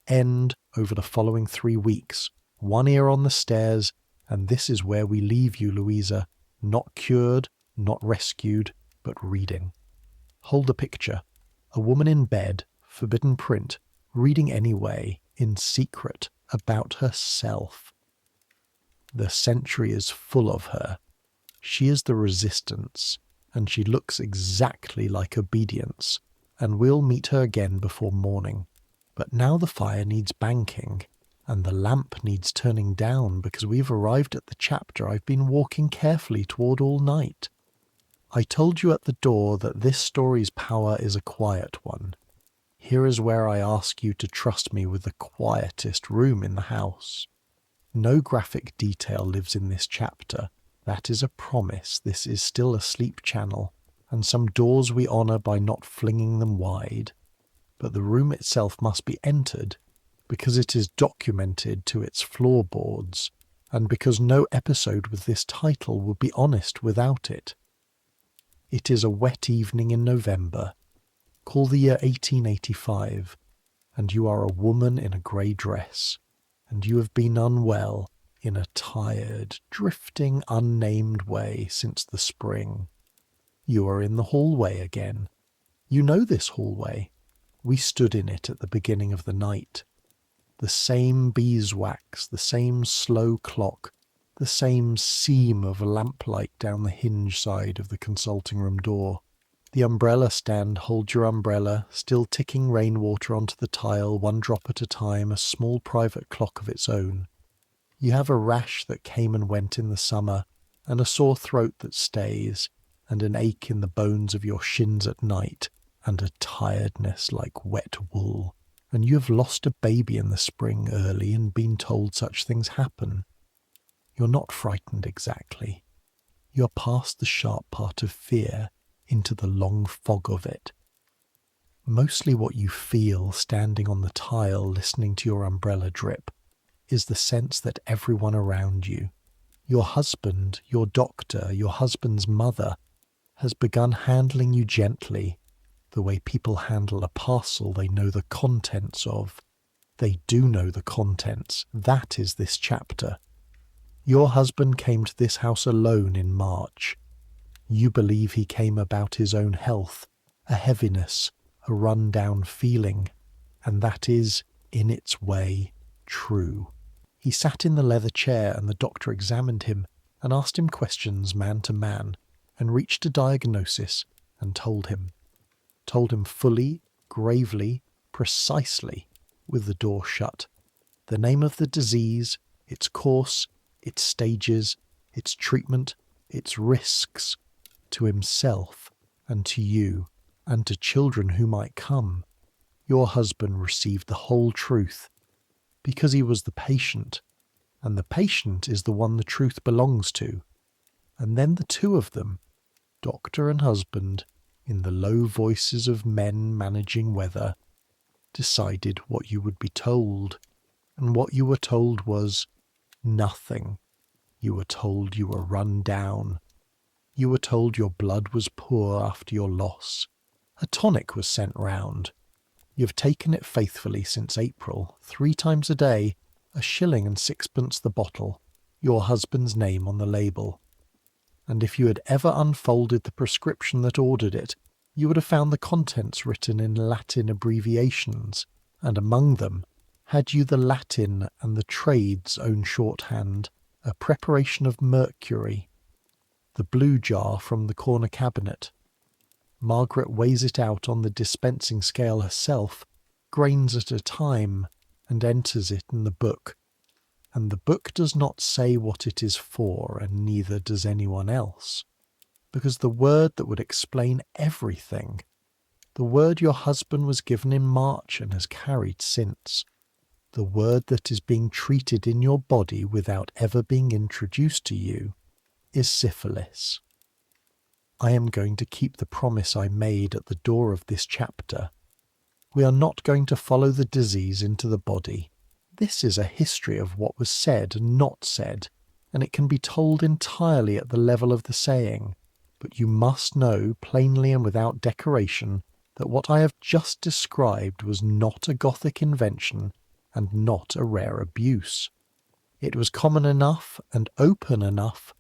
End over the following 3 weeks, 1 ear on the stairs, and this is where we leave you, Louisa, not cured, not rescued, but reading. Hold a picture. A woman in bed, forbidden print, reading anyway, in secret, about herself. The century is full of her. She is the resistance, and she looks exactly like obedience, and we'll meet her again before morning. But now the fire needs banking, and the lamp needs turning down because we've arrived at the chapter I've been walking carefully toward all night. I told you at the door that this story's power is a quiet one. Here is where I ask you to trust me with the quietest room in the house. No graphic detail lives in this chapter. That is a promise. This is still a sleep channel, and some doors we honour by not flinging them wide. But the room itself must be entered, because it is documented to its floorboards, and because no episode with this title would be honest without it. It is a wet evening in November. Call the year 1885, and you are a woman in a grey dress, and you have been unwell in a tired, drifting, unnamed way since the spring. You are in the hallway again. You know this hallway. We stood in it at the beginning of the night. The same beeswax, the same slow clock, the same seam of lamplight down the hinge side of the consulting room door. The umbrella stand holds your umbrella, still ticking rainwater onto the tile, one drop at a time, a small private clock of its own. You have a rash that came and went in the summer, and a sore throat that stays, and an ache in the bones of your shins at night, and a tiredness like wet wool. And you have lost a baby in the spring early and been told such things happen. You're not frightened exactly. You're past the sharp part of fear, into the long fog of it. Mostly what you feel standing on the tile listening to your umbrella drip is the sense that everyone around you, your husband, your doctor, your husband's mother, has begun handling you gently, the way people handle a parcel they know the contents of. They do know the contents. That is this chapter. Your husband came to this house alone in March. You believe he came about his own health, a heaviness, a run-down feeling, and that is, in its way, true. He sat in the leather chair and the doctor examined him and asked him questions man to man and reached a diagnosis and told him. Told him fully, gravely, precisely, with the door shut. The name of the disease, its course, its stages, its treatment, its risks, to himself and to you and to children who might come. Your husband received the whole truth because he was the patient, and the patient is the one the truth belongs to. And then the two of them, doctor and husband, in the low voices of men managing weather, decided what you would be told, and what you were told was nothing. You were told you were run down. You were told your blood was poor after your loss. A tonic was sent round. You've taken it faithfully since April, 3 times a day, 1 shilling and 6pence the bottle, your husband's name on the label. And if you had ever unfolded the prescription that ordered it, you would have found the contents written in Latin abbreviations, and among them, had you the Latin and the trade's own shorthand, a preparation of mercury, the blue jar from the corner cabinet. Margaret weighs it out on the dispensing scale herself, grains at a time, and enters it in the book. And the book does not say what it is for, and neither does anyone else. Because the word that would explain everything, the word your husband was given in March and has carried since, the word that is being treated in your body without ever being introduced to you, is syphilis. I am going to keep the promise I made at the door of this chapter. We are not going to follow the disease into the body. This is a history of what was said and not said, and it can be told entirely at the level of the saying. But you must know, plainly and without decoration, that what I have just described was not a Gothic invention and not a rare abuse. It was common enough and open enough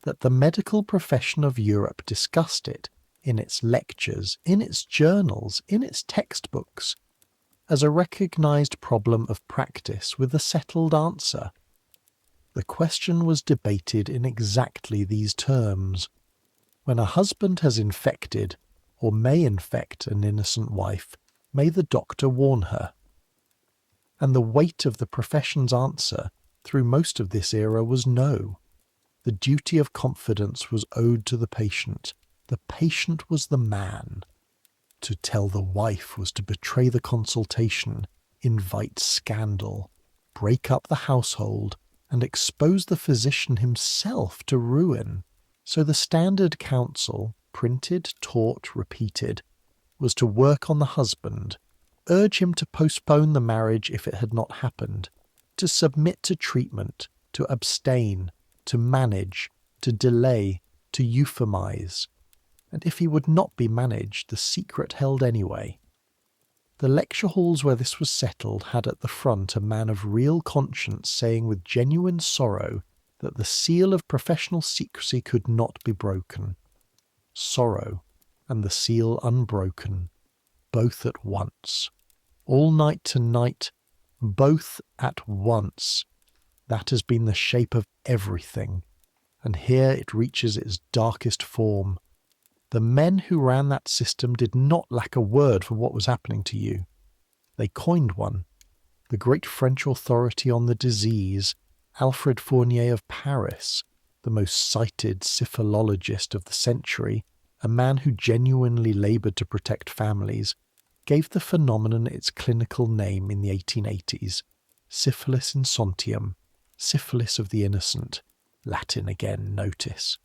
that the medical profession of Europe discussed it in its lectures, in its journals, in its textbooks, as a recognized problem of practice with a settled answer. The question was debated in exactly these terms. When a husband has infected, or may infect an innocent wife, may the doctor warn her? And the weight of the profession's answer through most of this era was no. The duty of confidence was owed to the patient. The patient was the man. To tell the wife was to betray the consultation, invite scandal, break up the household, and expose the physician himself to ruin. So the standard counsel, printed, taught, repeated, was to work on the husband, urge him to postpone the marriage if it had not happened, to submit to treatment, to abstain, to manage, to delay, to euphemize, and if he would not be managed, the secret held anyway. The lecture halls where this was settled had at the front a man of real conscience saying with genuine sorrow that the seal of professional secrecy could not be broken. Sorrow and the seal unbroken, both at once. All night to night, both at once. That has been the shape of everything, and here it reaches its darkest form. The men who ran that system did not lack a word for what was happening to you. They coined one. The great French authority on the disease, Alfred Fournier of Paris, the most cited syphilologist of the century, a man who genuinely laboured to protect families, gave the phenomenon its clinical name in the 1880s, syphilis insontium, syphilis of the innocent, Latin again, notice.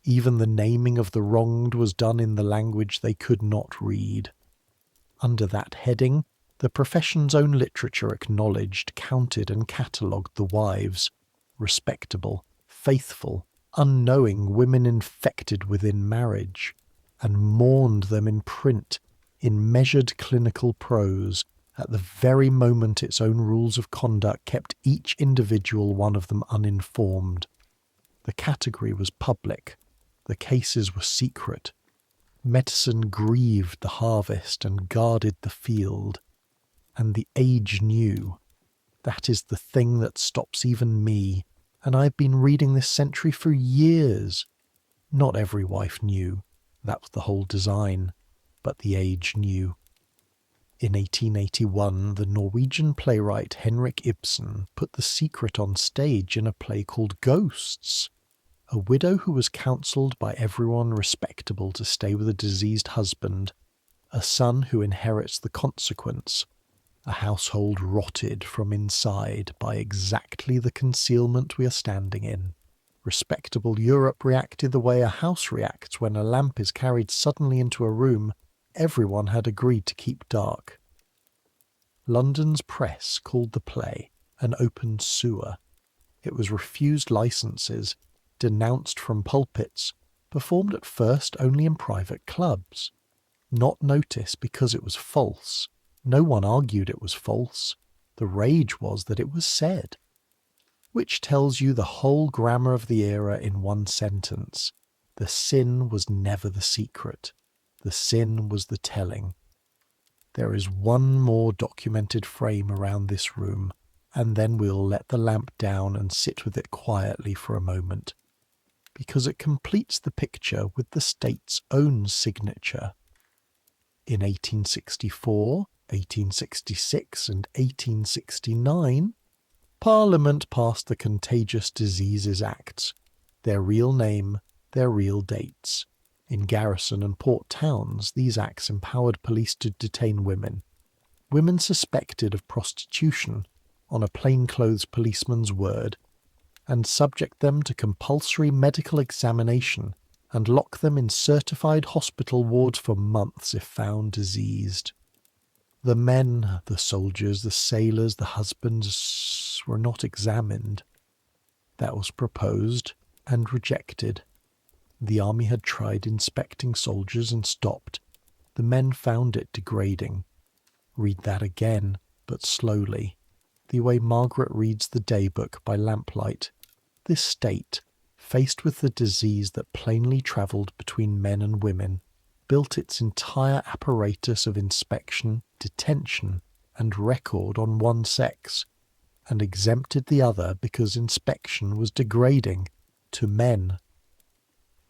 Even the naming of the wronged was done in the language they could not read. Under that heading, the profession's own literature acknowledged, counted and catalogued the wives, respectable, faithful, unknowing women infected within marriage, and mourned them in print, in measured clinical prose, at the very moment its own rules of conduct kept each individual one of them uninformed. The category was public, the cases were secret. Medicine grieved the harvest and guarded the field. And the age knew. That is the thing that stops even me, and I've been reading this century for years. Not every wife knew. That was the whole design. But the age knew. In 1881, the Norwegian playwright Henrik Ibsen put the secret on stage in a play called Ghosts. A widow who was counselled by everyone respectable to stay with a diseased husband, a son who inherits the consequence, a household rotted from inside by exactly the concealment we are standing in. Respectable Europe reacted the way a house reacts when a lamp is carried suddenly into a room everyone had agreed to keep dark. London's press called the play an open sewer. It was refused licences, denounced from pulpits, performed at first only in private clubs. Not noticed because it was false. No one argued it was false. The rage was that it was said. Which tells you the whole grammar of the era in one sentence. The sin was never the secret. The sin was the telling. There is one more documented frame around this room, and then we'll let the lamp down and sit with it quietly for a moment, because it completes the picture with the state's own signature. In 1864, 1866 and 1869, Parliament passed the Contagious Diseases Acts, their real name, their real dates. In garrison and port towns, these acts empowered police to detain women. Women suspected of prostitution, on a plainclothes policeman's word, and subject them to compulsory medical examination and lock them in certified hospital wards for months if found diseased. The men, the soldiers, the sailors, the husbands were not examined. That was proposed and rejected. The army had tried inspecting soldiers and stopped. The men found it degrading. Read that again, but slowly, the way Margaret reads the daybook by lamplight. This state, faced with the disease that plainly travelled between men and women, built its entire apparatus of inspection, detention, and record on one sex, and exempted the other because inspection was degrading to men.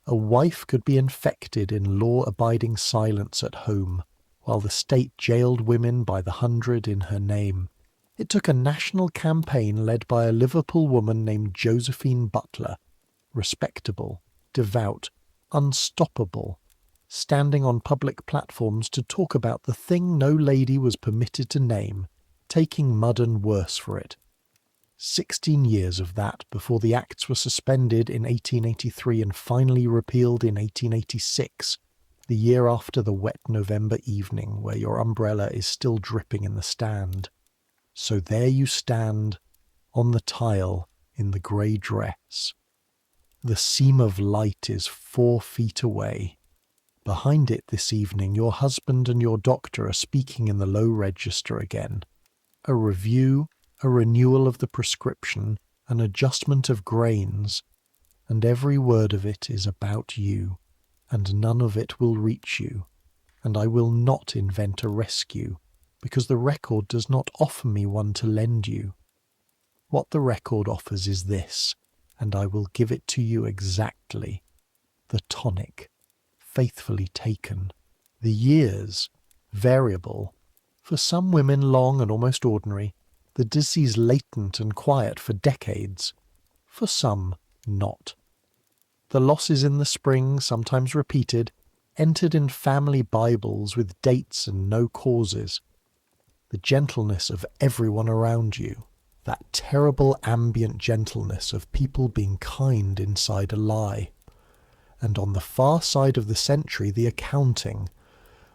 A wife could be infected in law-abiding silence at home, while the state jailed women by the hundred in her name. It took a national campaign led by a Liverpool woman named Josephine Butler, respectable, devout, unstoppable, standing on public platforms to talk about the thing no lady was permitted to name, taking mud and worse for it. 16 years of that before the acts were suspended in 1883 and finally repealed in 1886, the year after the wet November evening where your umbrella is still dripping in the stand. So there you stand, on the tile, in the grey dress. The seam of light is 4 feet away. Behind it this evening your husband and your doctor are speaking in the low register again. A review, a renewal of the prescription, an adjustment of grains, and every word of it is about you, and none of it will reach you, and I will not invent a rescue, because the record does not offer me one to lend you. What the record offers is this, and I will give it to you exactly, the tonic, faithfully taken. The years, variable, for some women long and almost ordinary, the disease latent and quiet for decades, for some not. The losses in the spring, sometimes repeated, entered in family Bibles with dates and no causes. The gentleness of everyone around you, that terrible ambient gentleness of people being kind inside a lie. And on the far side of the century, the accounting,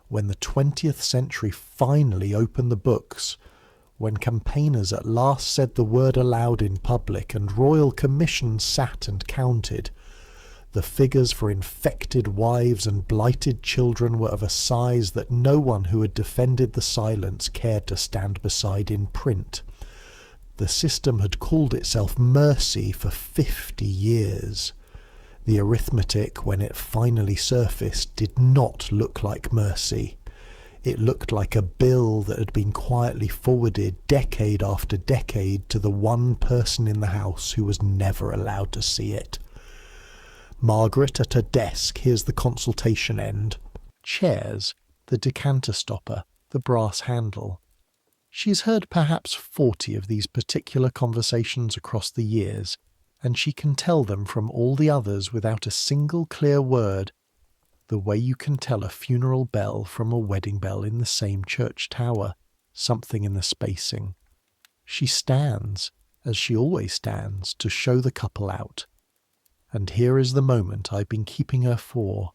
when the 20th century finally opened the books, when campaigners at last said the word aloud in public and royal commissions sat and counted, the figures for infected wives and blighted children were of a size that no one who had defended the silence cared to stand beside in print. The system had called itself mercy for 50 years. The arithmetic, when it finally surfaced, did not look like mercy. It looked like a bill that had been quietly forwarded decade after decade to the one person in the house who was never allowed to see it. Margaret at her desk hears the consultation end. Chairs, the decanter stopper, the brass handle. She's heard perhaps 40 of these particular conversations across the years, and she can tell them from all the others without a single clear word, the way you can tell a funeral bell from a wedding bell in the same church tower, something in the spacing. She stands, as she always stands, to show the couple out. And here is the moment I've been keeping her for,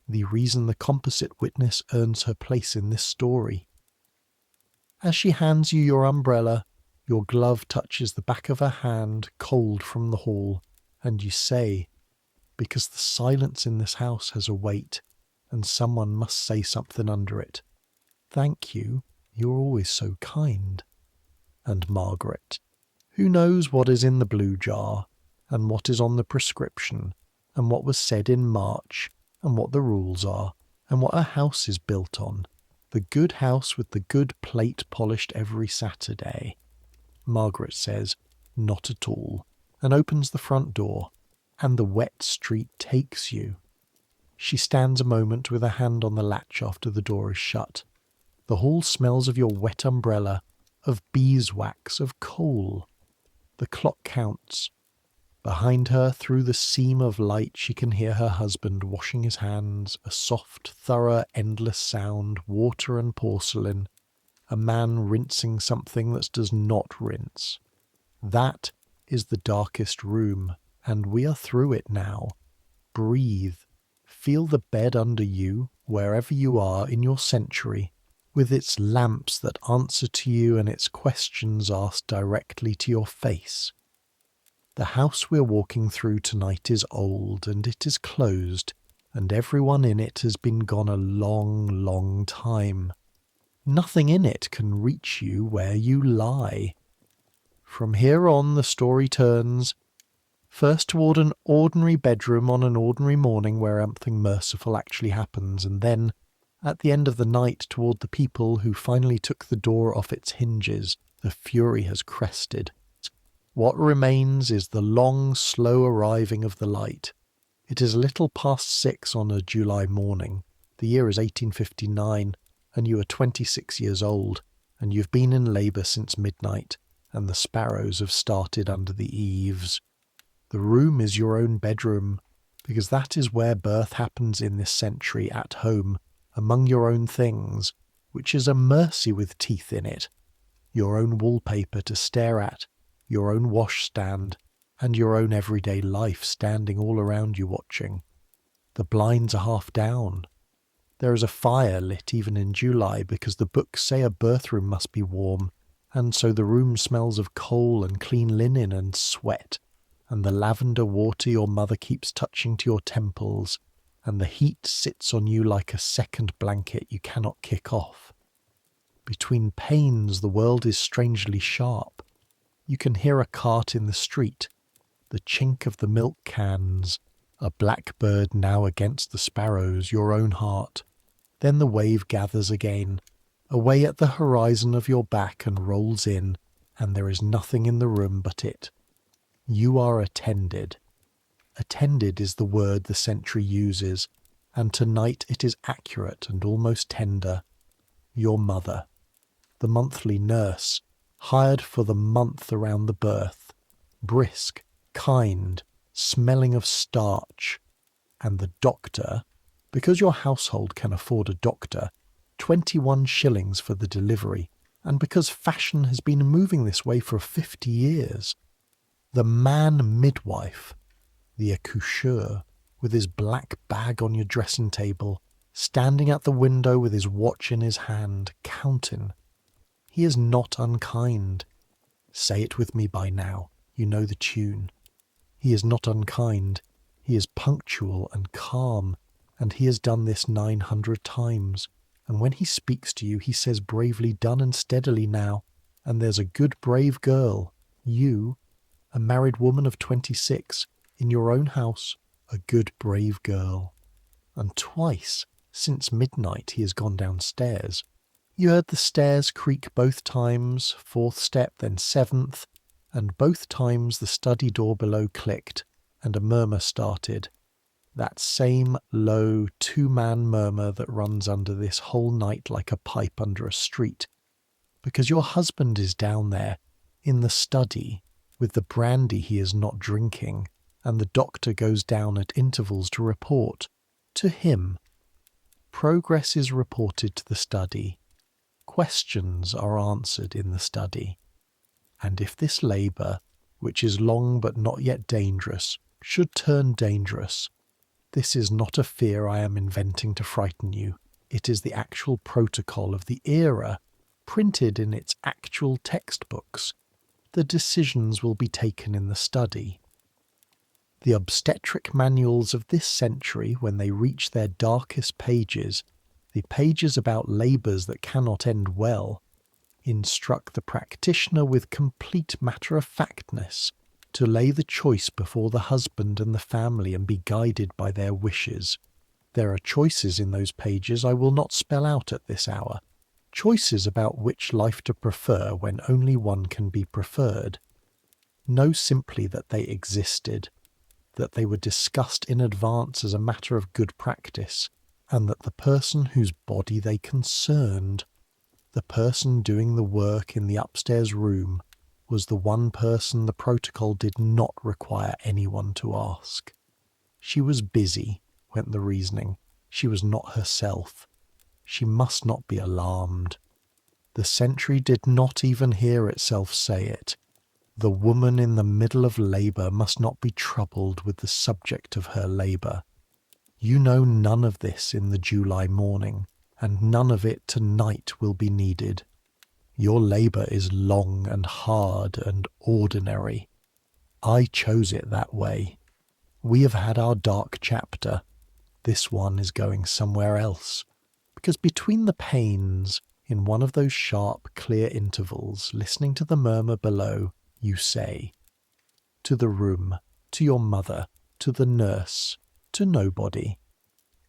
the reason the composite witness earns her place in this story. As she hands you your umbrella, your glove touches the back of her hand, cold from the hall, and you say, because the silence in this house has a weight, and someone must say something under it, "Thank you, you're always so kind." And Margaret, who knows what is in the blue jar, and what is on the prescription, and what was said in March, and what the rules are, and what a house is built on, the good house with the good plate polished every Saturday. Margaret says, "Not at all," and opens the front door, and the wet street takes you. She stands a moment with her hand on the latch after the door is shut. The hall smells of your wet umbrella, of beeswax, of coal. The clock counts. Behind her, through the seam of light, she can hear her husband washing his hands, a soft, thorough, endless sound, water and porcelain, a man rinsing something that does not rinse. That is the darkest room, and we are through it now. Breathe. Feel the bed under you, wherever you are in your century, with its lamps that answer to you and its questions asked directly to your face. The house we're walking through tonight is old, and it is closed, and everyone in it has been gone a long, long time. Nothing in it can reach you where you lie. From here on the story turns, first toward an ordinary bedroom on an ordinary morning where something merciful actually happens, and then, at the end of the night, toward the people who finally took the door off its hinges. The fury has crested. What remains is the long, slow arriving of the light. It is a little past 6 on a July morning. The year is 1859, and you are 26 years old, and you've been in labour since midnight, and the sparrows have started under the eaves. The room is your own bedroom, because that is where birth happens in this century, at home, among your own things, which is a mercy with teeth in it. Your own wallpaper to stare at, your own washstand, and your own everyday life standing all around you watching. The blinds are half down. There is a fire lit even in July because the books say a birthroom must be warm, and so the room smells of coal and clean linen and sweat, and the lavender water your mother keeps touching to your temples, and the heat sits on you like a second blanket you cannot kick off. Between pains the world is strangely sharp. You can hear a cart in the street, the chink of the milk cans, a blackbird now against the sparrows, your own heart. Then the wave gathers again, away at the horizon of your back and rolls in, and there is nothing in the room but it. You are attended. Attended is the word the century uses, and tonight it is accurate and almost tender. Your mother, the monthly nurse, hired for the month around the birth, brisk, kind, smelling of starch, and the doctor, because your household can afford a doctor, 21 shillings for the delivery, and because fashion has been moving this way for 50 years. The man midwife, the accoucheur, with his black bag on your dressing table, standing at the window with his watch in his hand, counting. He is not unkind. Say it with me by now, you know the tune. He is not unkind. He is punctual and calm, and he has done this 900 times. And when he speaks to you, he says bravely done and steadily now. And there's a good brave girl, you, a married woman of 26, in your own house, a good brave girl. And twice since midnight he has gone downstairs. You heard the stairs creak both times, 4th step, then 7th, and both times the study door below clicked, and a murmur started. That same low, two-man murmur that runs under this whole night like a pipe under a street. Because your husband is down there, in the study, with the brandy he is not drinking, and the doctor goes down at intervals to report. To him. Progress is reported to the study. Questions are answered in the study. And if this labour, which is long but not yet dangerous, should turn dangerous, this is not a fear I am inventing to frighten you. It is the actual protocol of the era, printed in its actual textbooks. The decisions will be taken in the study. The obstetric manuals of this century, when they reach their darkest pages, the pages about labours that cannot end well, instruct the practitioner with complete matter-of-factness to lay the choice before the husband and the family and be guided by their wishes. There are choices in those pages I will not spell out at this hour, choices about which life to prefer when only one can be preferred. Know simply that they existed, that they were discussed in advance as a matter of good practice, and that the person whose body they concerned, the person doing the work in the upstairs room, was the one person the protocol did not require anyone to ask. She was busy, went the reasoning. She was not herself. She must not be alarmed. The century did not even hear itself say it. The woman in the middle of labour must not be troubled with the subject of her labour. You know none of this in the July morning, and none of it tonight will be needed. Your labour is long and hard and ordinary. I chose it that way. We have had our dark chapter. This one is going somewhere else. Because between the panes, in one of those sharp, clear intervals, listening to the murmur below, you say, to the room, to your mother, to the nurse, to nobody,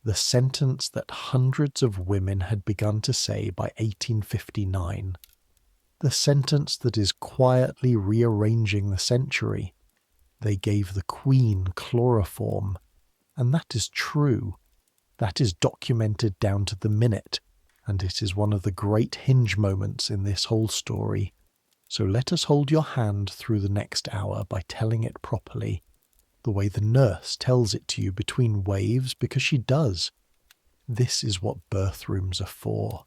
the sentence that hundreds of women had begun to say by 1859, the sentence that is quietly rearranging the century. They gave the Queen chloroform, and that is true. That is documented down to the minute, and it is one of the great hinge moments in this whole story. So let us hold your hand through the next hour by telling it properly, the way the nurse tells it to you between waves, because she does. This is what birth rooms are for.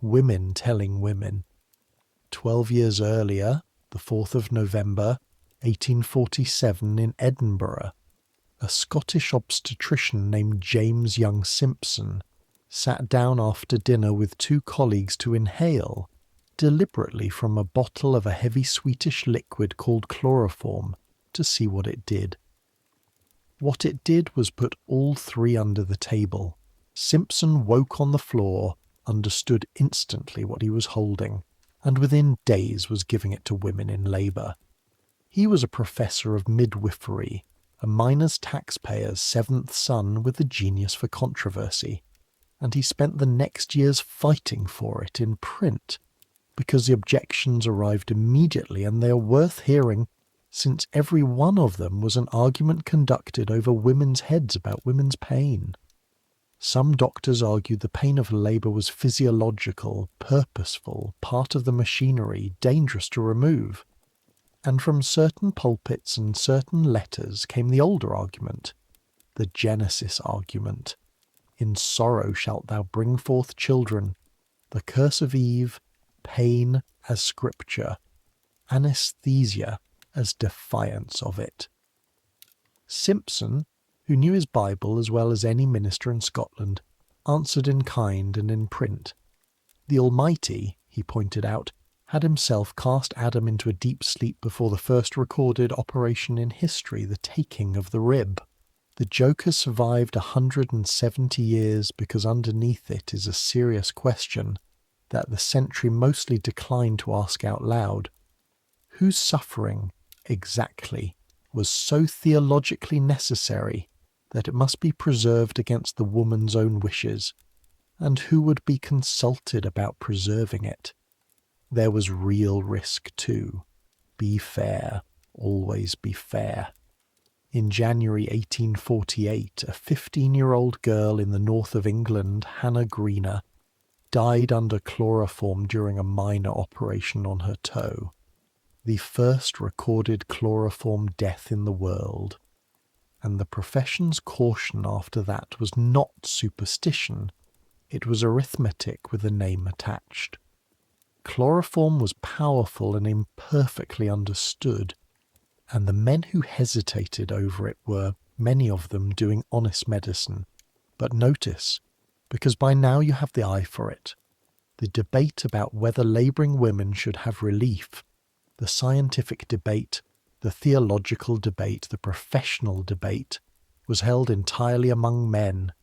Women telling women. 12 years earlier, the 4th of November, 1847, in Edinburgh, a Scottish obstetrician named James Young Simpson sat down after dinner with 2 colleagues to inhale, deliberately from a bottle of a heavy sweetish liquid called chloroform, to see what it did. What it did was put all 3 under the table. Simpson woke on the floor, understood instantly what he was holding, and within days was giving it to women in labour. He was a professor of midwifery, a miner's taxpayer's 7th son with a genius for controversy, and he spent the next years fighting for it in print, because the objections arrived immediately, and they are worth hearing, since every one of them was an argument conducted over women's heads about women's pain. Some doctors argued the pain of labour was physiological, purposeful, part of the machinery, dangerous to remove. And from certain pulpits and certain letters came the older argument, the Genesis argument. In sorrow shalt thou bring forth children, the curse of Eve, pain as scripture, anesthesia as defiance of it. Simpson, who knew his Bible as well as any minister in Scotland, answered in kind and in print. The Almighty, he pointed out, had himself cast Adam into a deep sleep before the first recorded operation in history, the taking of the rib. The joke has survived 170 years because underneath it is a serious question that the century mostly declined to ask out loud. Whose suffering, exactly, was so theologically necessary that it must be preserved against the woman's own wishes, and who would be consulted about preserving it? There was real risk too. Be fair, always be fair. In January 1848, a 15-year-old girl in the north of England, Hannah Greener, died under chloroform during a minor operation on her toe. The first recorded chloroform death in the world. And the profession's caution after that was not superstition, it was arithmetic with a name attached. Chloroform was powerful and imperfectly understood, and the men who hesitated over it were, many of them, doing honest medicine. But notice, because by now you have the eye for it, the debate about whether labouring women should have relief, the scientific debate, the theological debate, the professional debate, was held entirely among men.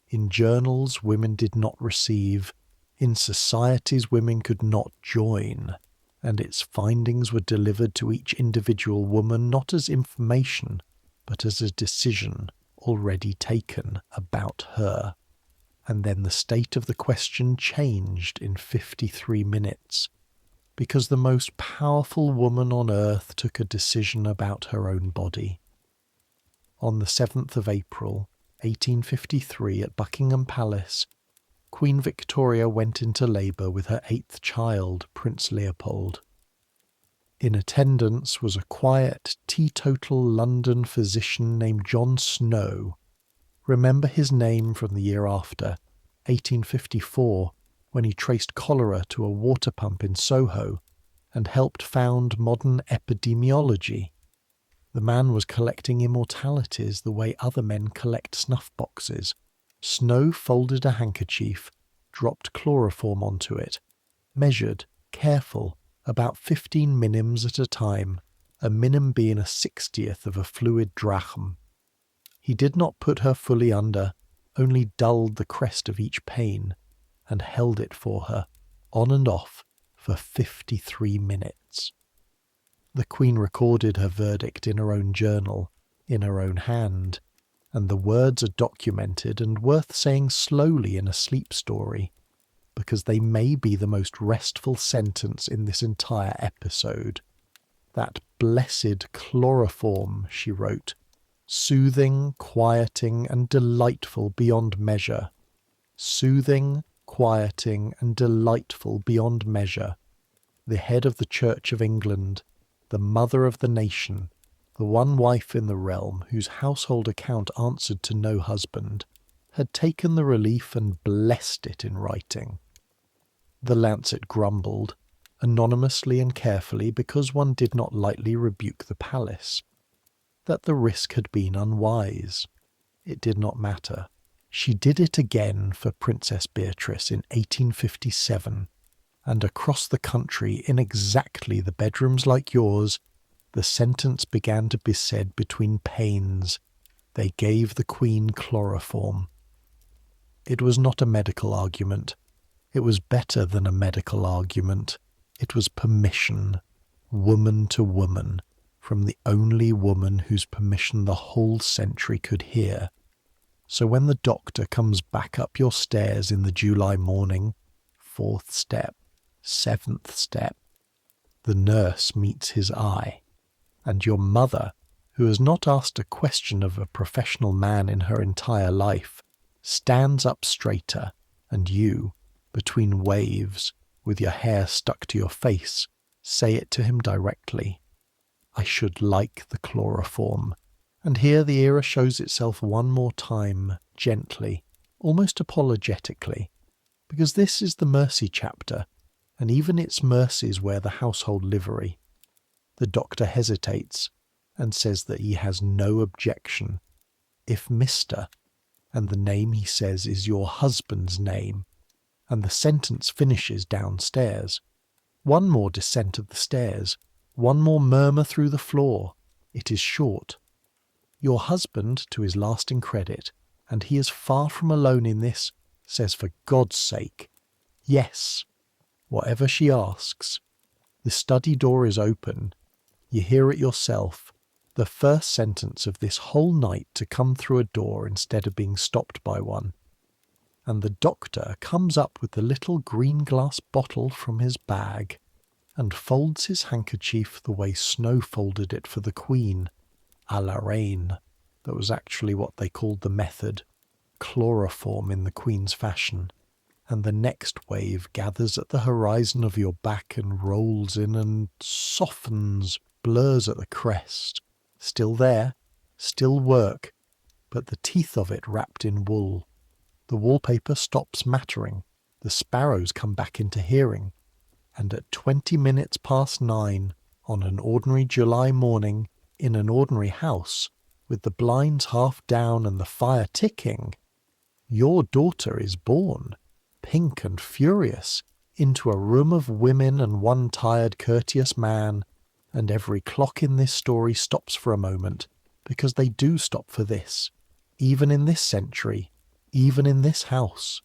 In journals women did not receive, in societies women could not join, and its findings were delivered to each individual woman not as information, but as a decision already taken about her. And then the state of the question changed in 53 minutes, because the most powerful woman on earth took a decision about her own body. On the 7th of April, 1853, at Buckingham Palace, Queen Victoria went into labour with her 8th child, Prince Leopold. In attendance was a quiet, teetotal London physician named John Snow. Remember his name from the year after, 1854, when he traced cholera to a water pump in Soho and helped found modern epidemiology. The man was collecting immortalities the way other men collect snuff boxes. Snow folded a handkerchief, dropped chloroform onto it, measured, careful, about 15 minims at a time, a minim being a 60th of a fluid drachm. He did not put her fully under, only dulled the crest of each pain, and held it for her, on and off, for 53 minutes. The Queen recorded her verdict in her own journal, in her own hand, and the words are documented and worth saying slowly in a sleep story, because they may be the most restful sentence in this entire episode. That blessed chloroform, she wrote, soothing, quieting, and delightful beyond measure. Soothing, quieting, and delightful beyond measure. The head of the Church of England, the mother of the nation, the one wife in the realm whose household account answered to no husband, had taken the relief and blessed it in writing. The Lancet grumbled, anonymously and carefully, because one did not lightly rebuke the palace, that the risk had been unwise. It did not matter. She did it again for Princess Beatrice in 1857, and across the country, in exactly the bedrooms like yours, the sentence began to be said between pains. They gave the Queen chloroform. It was not a medical argument. It was better than a medical argument. It was permission, woman to woman, from the only woman whose permission the whole century could hear. So when the doctor comes back up your stairs in the July morning, 4th step, 7th step, the nurse meets his eye, and your mother, who has not asked a question of a professional man in her entire life, stands up straighter, and you, between waves, with your hair stuck to your face, say it to him directly. I should like the chloroform. And here the era shows itself one more time, gently, almost apologetically, because this is the mercy chapter, and even its mercies wear the household livery. The doctor hesitates and says that he has no objection. If Mr., and the name he says is your husband's name, and the sentence finishes downstairs. One more descent of the stairs, one more murmur through the floor. It is short. Your husband, to his lasting credit, and he is far from alone in this, says for God's sake, yes, whatever she asks. The study door is open. You hear it yourself, the first sentence of this whole night to come through a door instead of being stopped by one. And the doctor comes up with the little green glass bottle from his bag and folds his handkerchief the way Snow folded it for the Queen, à la reine. That was actually what they called the method, chloroform in the Queen's fashion. And the next wave gathers at the horizon of your back and rolls in and softens, blurs at the crest. Still there, still work, but the teeth of it wrapped in wool. The wallpaper stops mattering, the sparrows come back into hearing, and at 20 minutes past 9, on an ordinary July morning, in an ordinary house, with the blinds half down and the fire ticking, your daughter is born, pink and furious, into a room of women and one tired, courteous man, and every clock in this story stops for a moment, because they do stop for this, even in this century, even in this house.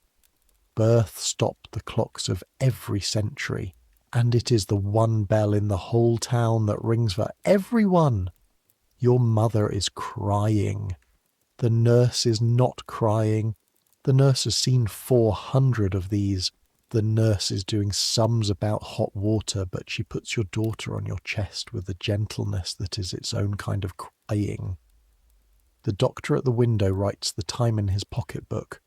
Birth stopped the clocks of every century, and it is the one bell in the whole town that rings for everyone. Your mother is crying. The nurse is not crying. The nurse has seen 400 of these. The nurse is doing sums about hot water, but she puts your daughter on your chest with a gentleness that is its own kind of crying. The doctor at the window writes the time in his pocketbook.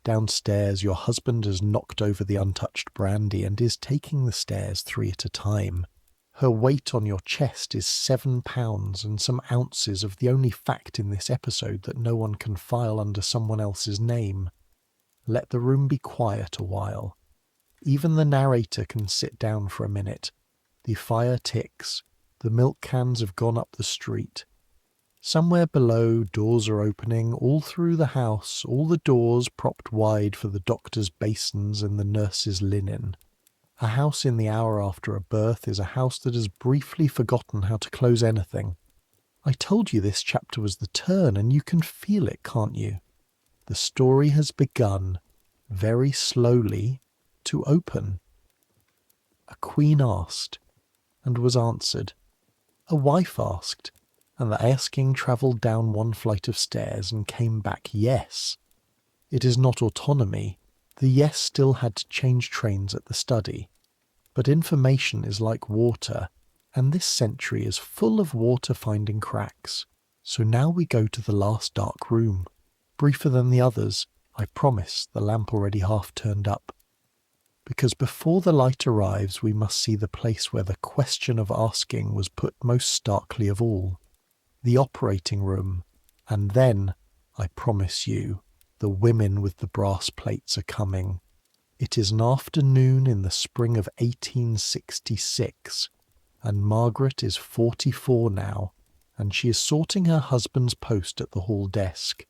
Downstairs, your husband has knocked over the untouched brandy and is taking the stairs 3 at a time. Her weight on your chest is 7 pounds and some ounces of the only fact in this episode that no one can file under someone else's name. Let the room be quiet a while. Even the narrator can sit down for a minute. The fire ticks. The milk cans have gone up the street. Somewhere below, doors are opening all through the house, all the doors propped wide for the doctor's basins and the nurse's linen. A house in the hour after a birth is a house that has briefly forgotten how to close anything. I told you this chapter was the turn, and you can feel it, can't you? The story has begun, very slowly, to open. A queen asked, and was answered. A wife asked, and the asking travelled down one flight of stairs and came back yes. It is not autonomy. The yes still had to change trains at the study. But information is like water, and this century is full of water finding cracks. So now we go to the last dark room. Briefer than the others, I promise, the lamp already half turned up. Because before the light arrives, we must see the place where the question of asking was put most starkly of all. The operating room, and then, I promise you, the women with the brass plates are coming. It is an afternoon in the spring of 1866, and Margaret is 44 now, and she is sorting her husband's post at the hall desk,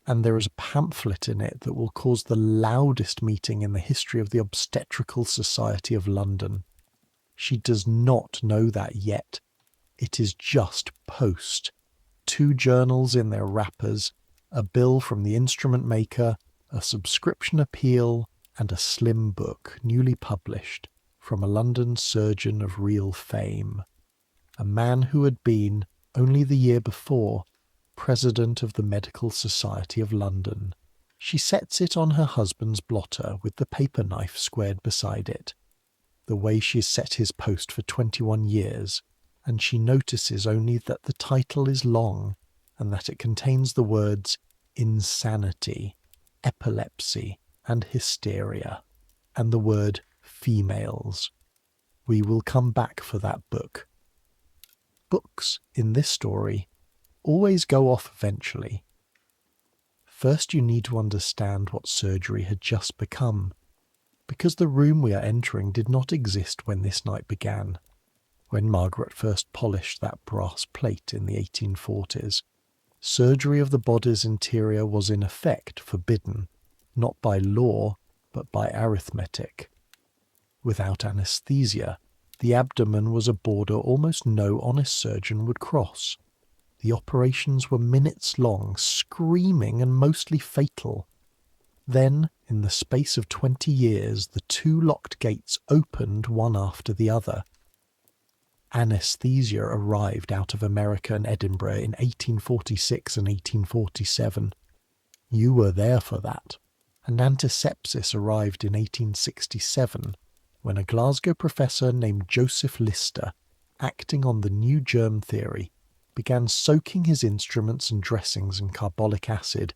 and there is a pamphlet in it that will cause the loudest meeting in the history of the Obstetrical Society of London. She does not know that yet. It is just post. 2 journals in their wrappers, a bill from the instrument maker, a subscription appeal, and a slim book, newly published, from a London surgeon of real fame. A man who had been, only the year before, President of the Medical Society of London. She sets it on her husband's blotter with the paper knife squared beside it, the way she's set his post for 21 years, and she notices only that the title is long and that it contains the words insanity, epilepsy and hysteria, and the word females. We will come back for that book. Books, in this story, always go off eventually. First you need to understand what surgery had just become, because the room we are entering did not exist when this night began, when Margaret first polished that brass plate in the 1840s. Surgery of the body's interior was in effect forbidden, not by law, but by arithmetic. Without anaesthesia, the abdomen was a border almost no honest surgeon would cross. The operations were minutes long, screaming and mostly fatal. Then, in the space of 20 years, the two locked gates opened one after the other. Anaesthesia arrived out of America and Edinburgh in 1846 and 1847. You were there for that. And antisepsis arrived in 1867, when a Glasgow professor named Joseph Lister, acting on the new germ theory, began soaking his instruments and dressings in carbolic acid,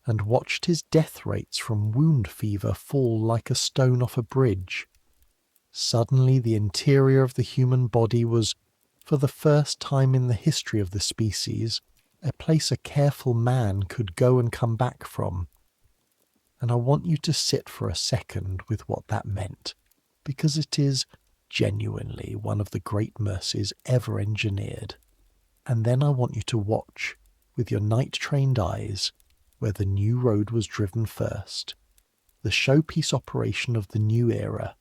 and watched his death rates from wound fever fall like a stone off a bridge. Suddenly the interior of the human body was, for the first time in the history of the species, a place a careful man could go and come back from. And I want you to sit for a second with what that meant, because it is genuinely one of the great mercies ever engineered. And then I want you to watch, with your night-trained eyes, where the new road was driven first. The showpiece operation of the new era,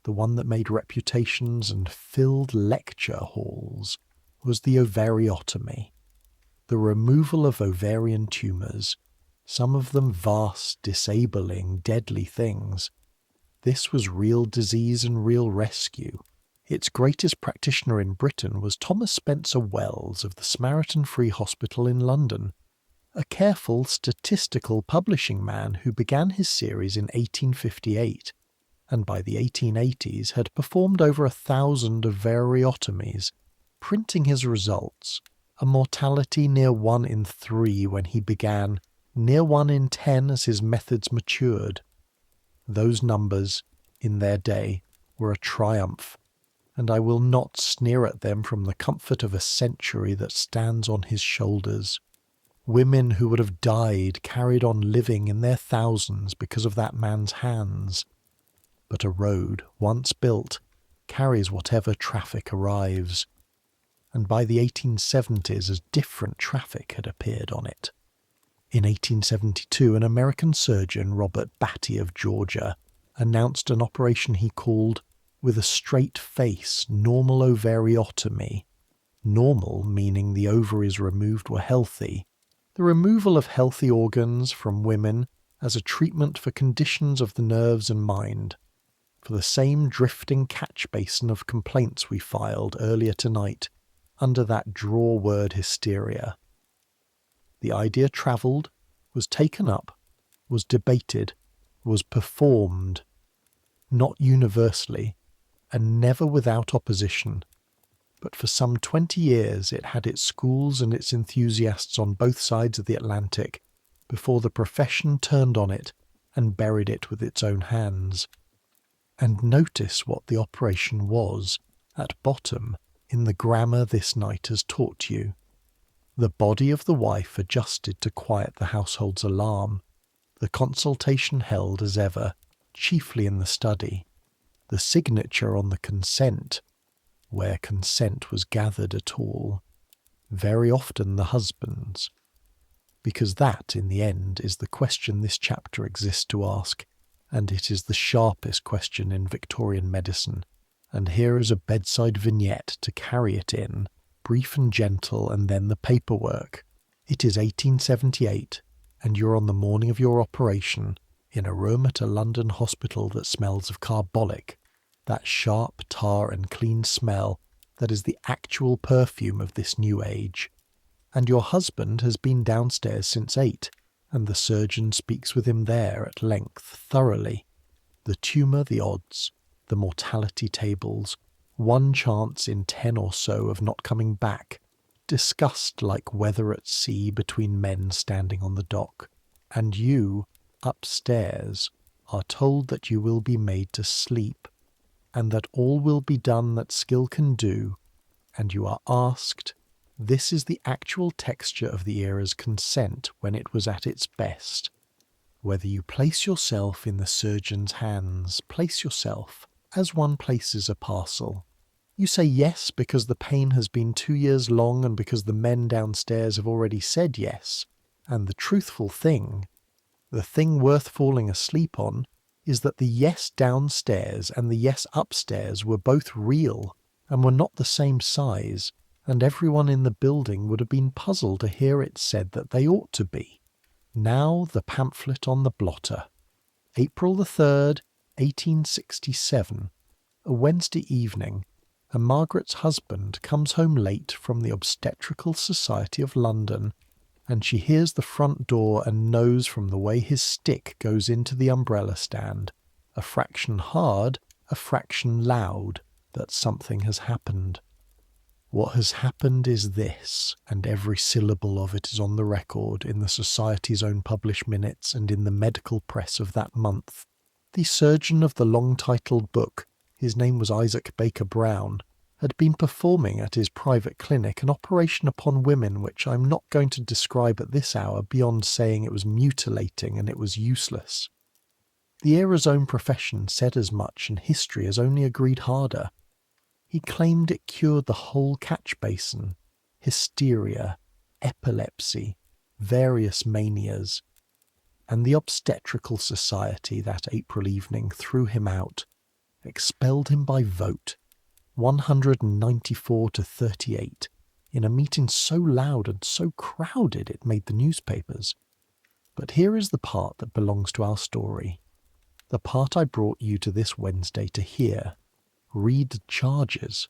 the one that made reputations and filled lecture halls, was the ovariotomy. The removal of ovarian tumours, some of them vast, disabling, deadly things. This was real disease and real rescue. Its greatest practitioner in Britain was Thomas Spencer Wells of the Samaritan Free Hospital in London, a careful statistical publishing man who began his series in 1858, and by the 1880s had performed over 1,000 ovariotomies, printing his results, a mortality near 1 in 3 when he began, near 1 in 10 as his methods matured. Those numbers, in their day, were a triumph, and I will not sneer at them from the comfort of a century that stands on his shoulders. Women who would have died carried on living in their thousands because of that man's hands. But a road, once built, carries whatever traffic arrives, and by the 1870s a different traffic had appeared on it. In 1872, an American surgeon, Robert Batty of Georgia, announced an operation he called, with a straight face, normal ovariotomy. Normal meaning the ovaries removed were healthy. The removal of healthy organs from women as a treatment for conditions of the nerves and mind, for the same drifting catch basin of complaints we filed earlier tonight under that drawer word hysteria. The idea travelled, was taken up, was debated, was performed, not universally, and never without opposition. But for some 20 years it had its schools and its enthusiasts on both sides of the Atlantic before the profession turned on it and buried it with its own hands. And notice what the operation was, at bottom, in the grammar this night has taught you. The body of the wife adjusted to quiet the household's alarm, the consultation held as ever, chiefly in the study, the signature on the consent, where consent was gathered at all, very often the husband's, because that, in the end, is the question this chapter exists to ask, and it is the sharpest question in Victorian medicine, and here is a bedside vignette to carry it in, brief and gentle, and then the paperwork. It is 1878, and you're on the morning of your operation, in a room at a London hospital that smells of carbolic, that sharp tar and clean smell that is the actual perfume of this new age. And your husband has been downstairs since 8, and the surgeon speaks with him there at length, thoroughly. The tumour, the odds, the mortality tables, 1 chance in 10 or so of not coming back, discussed like weather at sea between men standing on the dock. And you, upstairs are told that you will be made to sleep, and that all will be done that skill can do, and you are asked, this is the actual texture of the era's consent when it was at its best, whether you place yourself in the surgeon's hands, place yourself as one places a parcel. You say yes because the pain has been 2 years long and because the men downstairs have already said yes, and the truthful thing, the thing worth falling asleep on, is that the yes downstairs and the yes upstairs were both real and were not the same size, and everyone in the building would have been puzzled to hear it said that they ought to be. Now the pamphlet on the blotter. April the 3rd, 1867, a Wednesday evening, and Margaret's husband comes home late from the Obstetrical Society of London, and she hears the front door and knows from the way his stick goes into the umbrella stand, a fraction hard, a fraction loud, that something has happened. What has happened is this, and every syllable of it is on the record in the Society's own published minutes and in the medical press of that month. The surgeon of the long-titled book, his name was Isaac Baker Brown, had been performing at his private clinic an operation upon women which I am not going to describe at this hour beyond saying it was mutilating and it was useless. The era's own profession said as much, and history has only agreed harder. He claimed it cured the whole catch basin, hysteria, epilepsy, various manias, and the Obstetrical Society that April evening threw him out, expelled him by vote, 194 to 38, in a meeting so loud and so crowded it made the newspapers. But here is the part that belongs to our story, the part I brought you to this Wednesday to hear. Read the charges.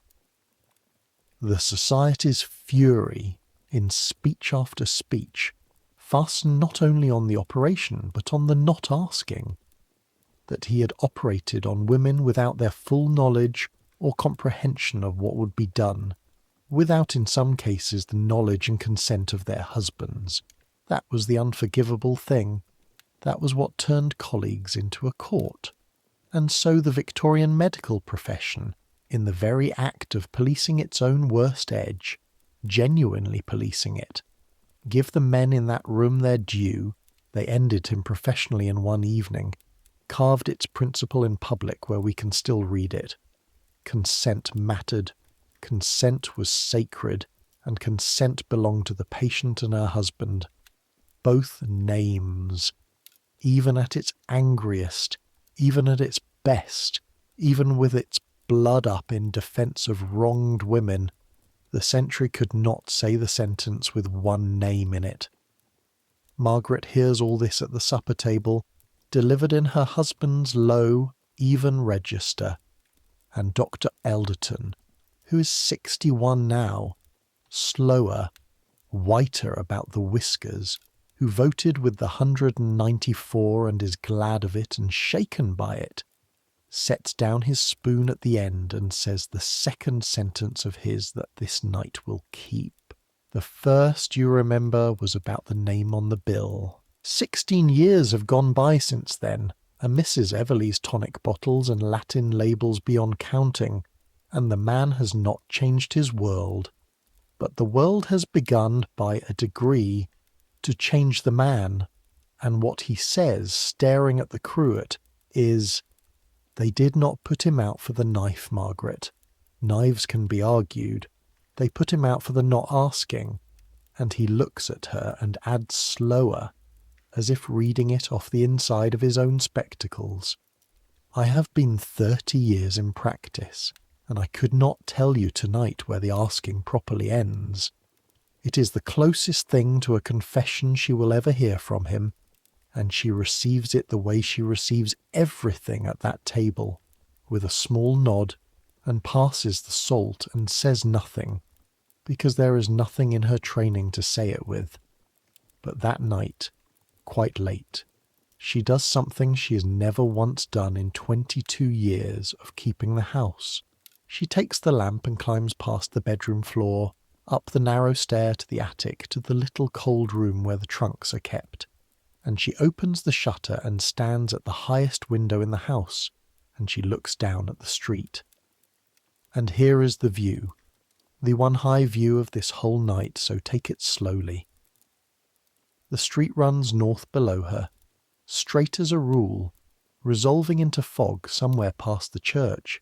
The Society's fury, in speech after speech, fastened not only on the operation but on the not asking, that he had operated on women without their full knowledge or comprehension of what would be done, without in some cases the knowledge and consent of their husbands. That was the unforgivable thing. That was what turned colleagues into a court. And so the Victorian medical profession, in the very act of policing its own worst edge, genuinely policing it, give the men in that room their due, they ended him professionally in one evening, carved its principle in public where we can still read it. Consent mattered, consent was sacred, and consent belonged to the patient and her husband. Both names, even at its angriest, even at its best, even with its blood up in defence of wronged women, the century could not say the sentence with one name in it. Margaret hears all this at the supper table, delivered in her husband's low, even register, and Dr. Elderton, who is 61 now, slower, whiter about the whiskers, who voted with the 194 and is glad of it and shaken by it, sets down his spoon at the end and says the second sentence of his that this night will keep. The first, you remember, was about the name on the bill. 16 years have gone by since then, and Mrs. Everleigh's tonic bottles and Latin labels beyond counting, and the man has not changed his world. But the world has begun, by a degree, to change the man, and what he says, staring at the cruet, is, "They did not put him out for the knife, Margaret. Knives can be argued. They put him out for the not asking." And he looks at her and adds slower, as if reading it off the inside of his own spectacles. "I have been 30 years in practice, and I could not tell you tonight where the asking properly ends. It is the closest thing to a confession she will ever hear from him, and she receives it the way she receives everything at that table, with a small nod, and passes the salt and says nothing, because there is nothing in her training to say it with. But that night, quite late, she does something she has never once done in 22 years of keeping the house. She takes the lamp and climbs past the bedroom floor, up the narrow stair to the attic, to the little cold room where the trunks are kept. and she opens the shutter and stands at the highest window in the house, and she looks down at the street. And here is the view, the one high view of this whole night, so take it slowly. The street runs north below her, straight as a rule, resolving into fog somewhere past the church.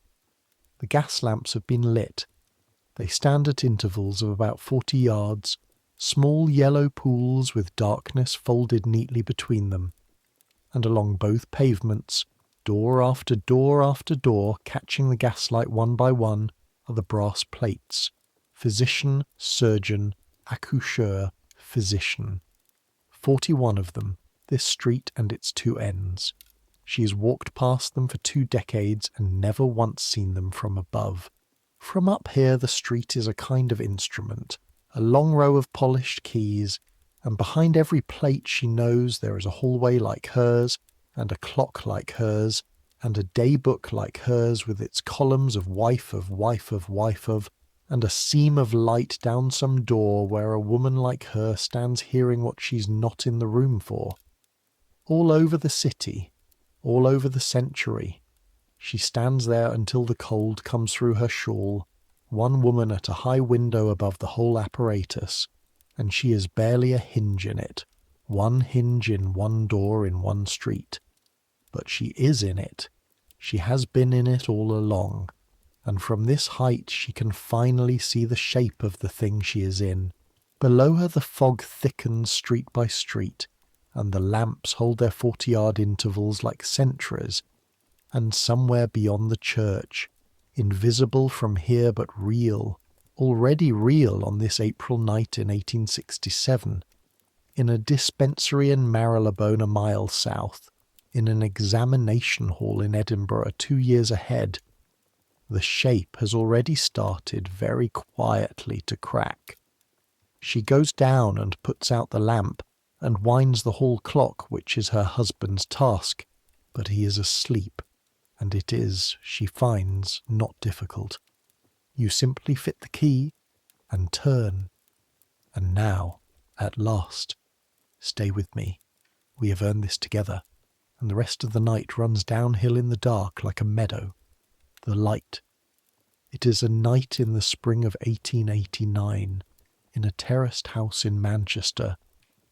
The gas lamps have been lit. They stand at intervals of about 40 yards, small yellow pools with darkness folded neatly between them. And along both pavements, door after door after door, catching the gaslight one by one, are the brass plates. Physician, surgeon, accoucheur, physician. 41 of them, this street and its two ends. She has walked past them for 2 decades and never once seen them from above. From up here the street is a kind of instrument, a long row of polished keys, and behind every plate she knows there is a hallway like hers, and a clock like hers, and a day book like hers with its columns of wife of wife of wife of, and a seam of light down some door where a woman like her stands hearing what she's not in the room for. All over the city, all over the century, she stands there until the cold comes through her shawl, one woman at a high window above the whole apparatus, and she is barely a hinge in it, one hinge in one door in one street. But she is in it. She has been in it all along, and from this height she can finally see the shape of the thing she is in. Below her the fog thickens street by street, and the lamps hold their 40-yard intervals like sentries, and somewhere beyond the church, invisible from here but real, already real on this April night in 1867, in a dispensary in Marylebone a mile south, in an examination hall in Edinburgh 2 years ahead, the shape has already started very quietly to crack. She goes down and puts out the lamp and winds the hall clock, which is her husband's task, but he is asleep, and it is, she finds, not difficult. You simply fit the key and turn. And now, at last, stay with me. We have earned this together, and the rest of the night runs downhill in the dark like a meadow. The light. It is a night in the spring of 1889, in a terraced house in Manchester,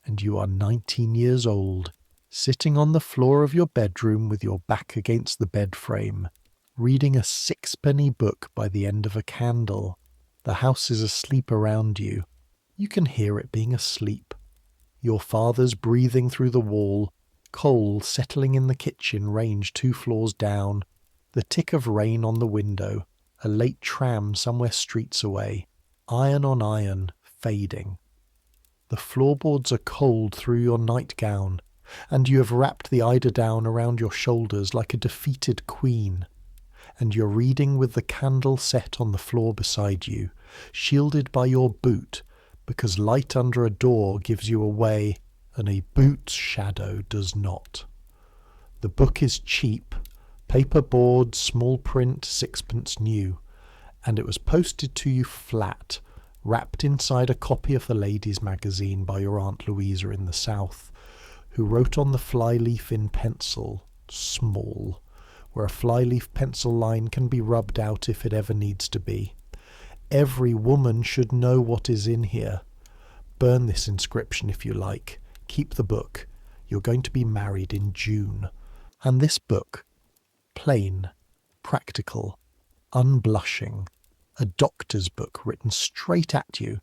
and you are 19 years old, sitting on the floor of your bedroom with your back against the bed frame, reading a 6-penny book by the end of a candle. The house is asleep around you. You can hear it being asleep. Your father's breathing through the wall, coal settling in the kitchen range 2 floors down, the tick of rain on the window, a late tram somewhere streets away, iron on iron, fading. The floorboards are cold through your nightgown, and you have wrapped the eiderdown around your shoulders like a defeated queen, and you're reading with the candle set on the floor beside you, shielded by your boot, because light under a door gives you away, and a boot's shadow does not. The book is cheap, paper board, small print, 6pence new, and it was posted to you flat, wrapped inside a copy of the Ladies' Magazine by your Aunt Louisa in the South, who wrote on the flyleaf in pencil, small, where a flyleaf pencil line can be rubbed out if it ever needs to be. Every woman should know what is in here. Burn this inscription if you like. Keep the book. You're going to be married in June. And this book, plain, practical, unblushing, a doctor's book written straight at you,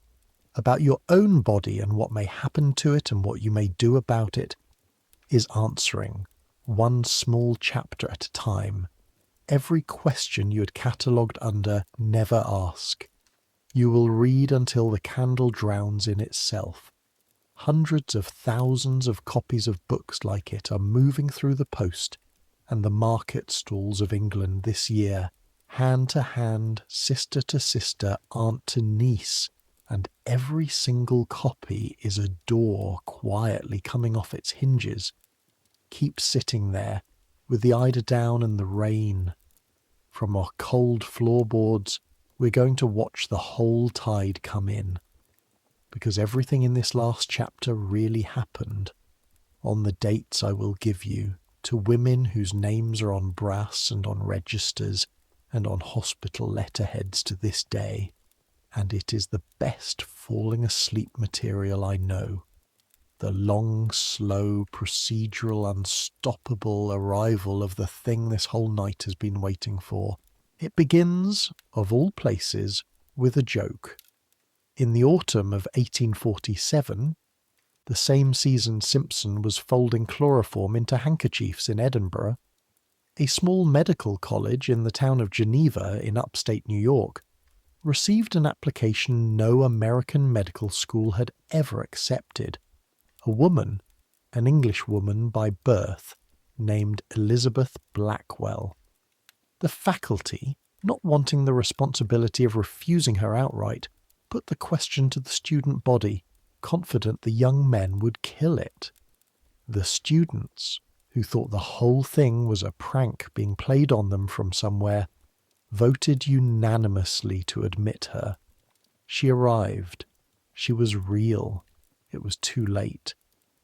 about your own body and what may happen to it and what you may do about it, is answering, one small chapter at a time, every question you had catalogued under never ask. You will read until the candle drowns in itself. Hundreds of thousands of copies of books like it are moving through the post and the market stalls of England this year, hand to hand, sister to sister, aunt to niece, and every single copy is a door quietly coming off its hinges. Keep sitting there, with the eiderdown and the rain. From our cold floorboards, we're going to watch the whole tide come in, because everything in this last chapter really happened, on the dates I will give you to women whose names are on brass and on registers and on hospital letterheads to this day, and it is the best falling asleep material I know. The long, slow, procedural, unstoppable arrival of the thing this whole night has been waiting for. It begins, of all places, with a joke. In the autumn of 1847, the same season Simpson was folding chloroform into handkerchiefs in Edinburgh, a small medical college in the town of Geneva in upstate New York received an application no American medical school had ever accepted. A woman, an Englishwoman by birth, named Elizabeth Blackwell. The faculty, not wanting the responsibility of refusing her outright, put the question to the student body, confident the young men would kill it. The students, who thought the whole thing was a prank being played on them from somewhere, voted unanimously to admit her. She arrived. She was real. It was too late.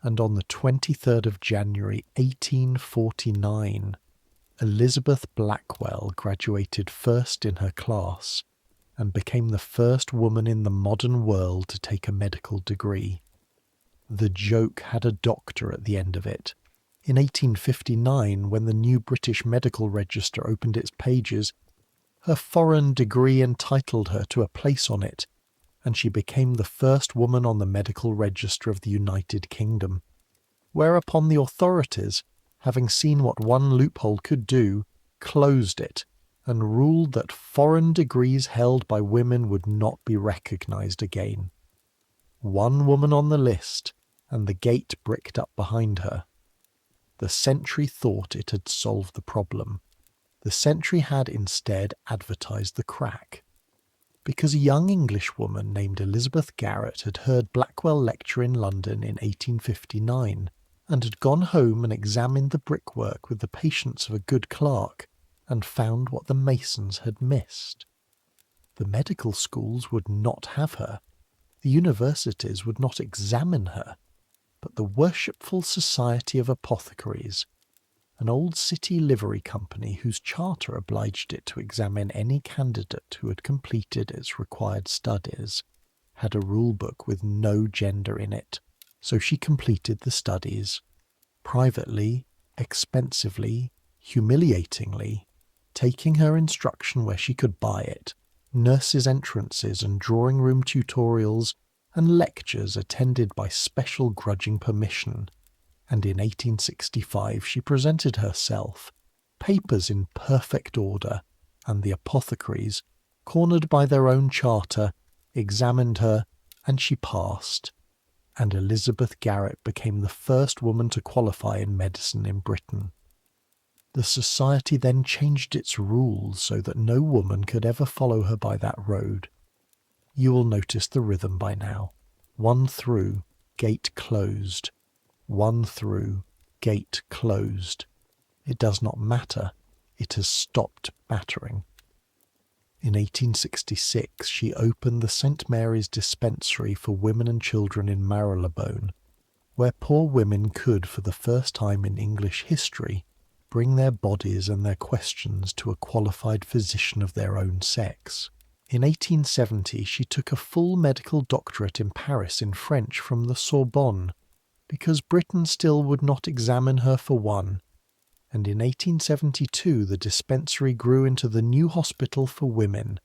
And on the 23rd of January 1849, Elizabeth Blackwell graduated first in her class and became the first woman in the modern world to take a medical degree. The joke had a doctor at the end of it. In 1859, when the new British Medical Register opened its pages, her foreign degree entitled her to a place on it, and she became the first woman on the medical register of the United Kingdom. Whereupon the authorities, having seen what one loophole could do, closed it and ruled that foreign degrees held by women would not be recognised again. One woman on the list, and the gate bricked up behind her. The Century thought it had solved the problem. The Century had instead advertised the crack. Because a young Englishwoman named Elizabeth Garrett had heard Blackwell lecture in London in 1859, and had gone home and examined the brickwork with the patience of a good clerk, and found what the masons had missed. The medical schools would not have her. The universities would not examine her. But the Worshipful Society of Apothecaries, an old city livery company whose charter obliged it to examine any candidate who had completed its required studies, had a rule book with no gender in it, so she completed the studies, privately, expensively, humiliatingly, taking her instruction where she could buy it, nurses' entrances and drawing-room tutorials, and lectures attended by special grudging permission, and in 1865 she presented herself, papers in perfect order, and the apothecaries, cornered by their own charter, examined her, and she passed, and Elizabeth Garrett became the first woman to qualify in medicine in Britain. The society then changed its rules so that no woman could ever follow her by that road. You will notice the rhythm by now. 1 through, gate closed. 1 through, gate closed. It does not matter. It has stopped mattering. In 1866, she opened the St. Mary's Dispensary for women and children in Marylebone, where poor women could, for the first time in English history, bring their bodies and their questions to a qualified physician of their own sex. In 1870, she took a full medical doctorate in Paris in French from the Sorbonne, because Britain still would not examine her for one, and in 1872 the dispensary grew into the new hospital for women,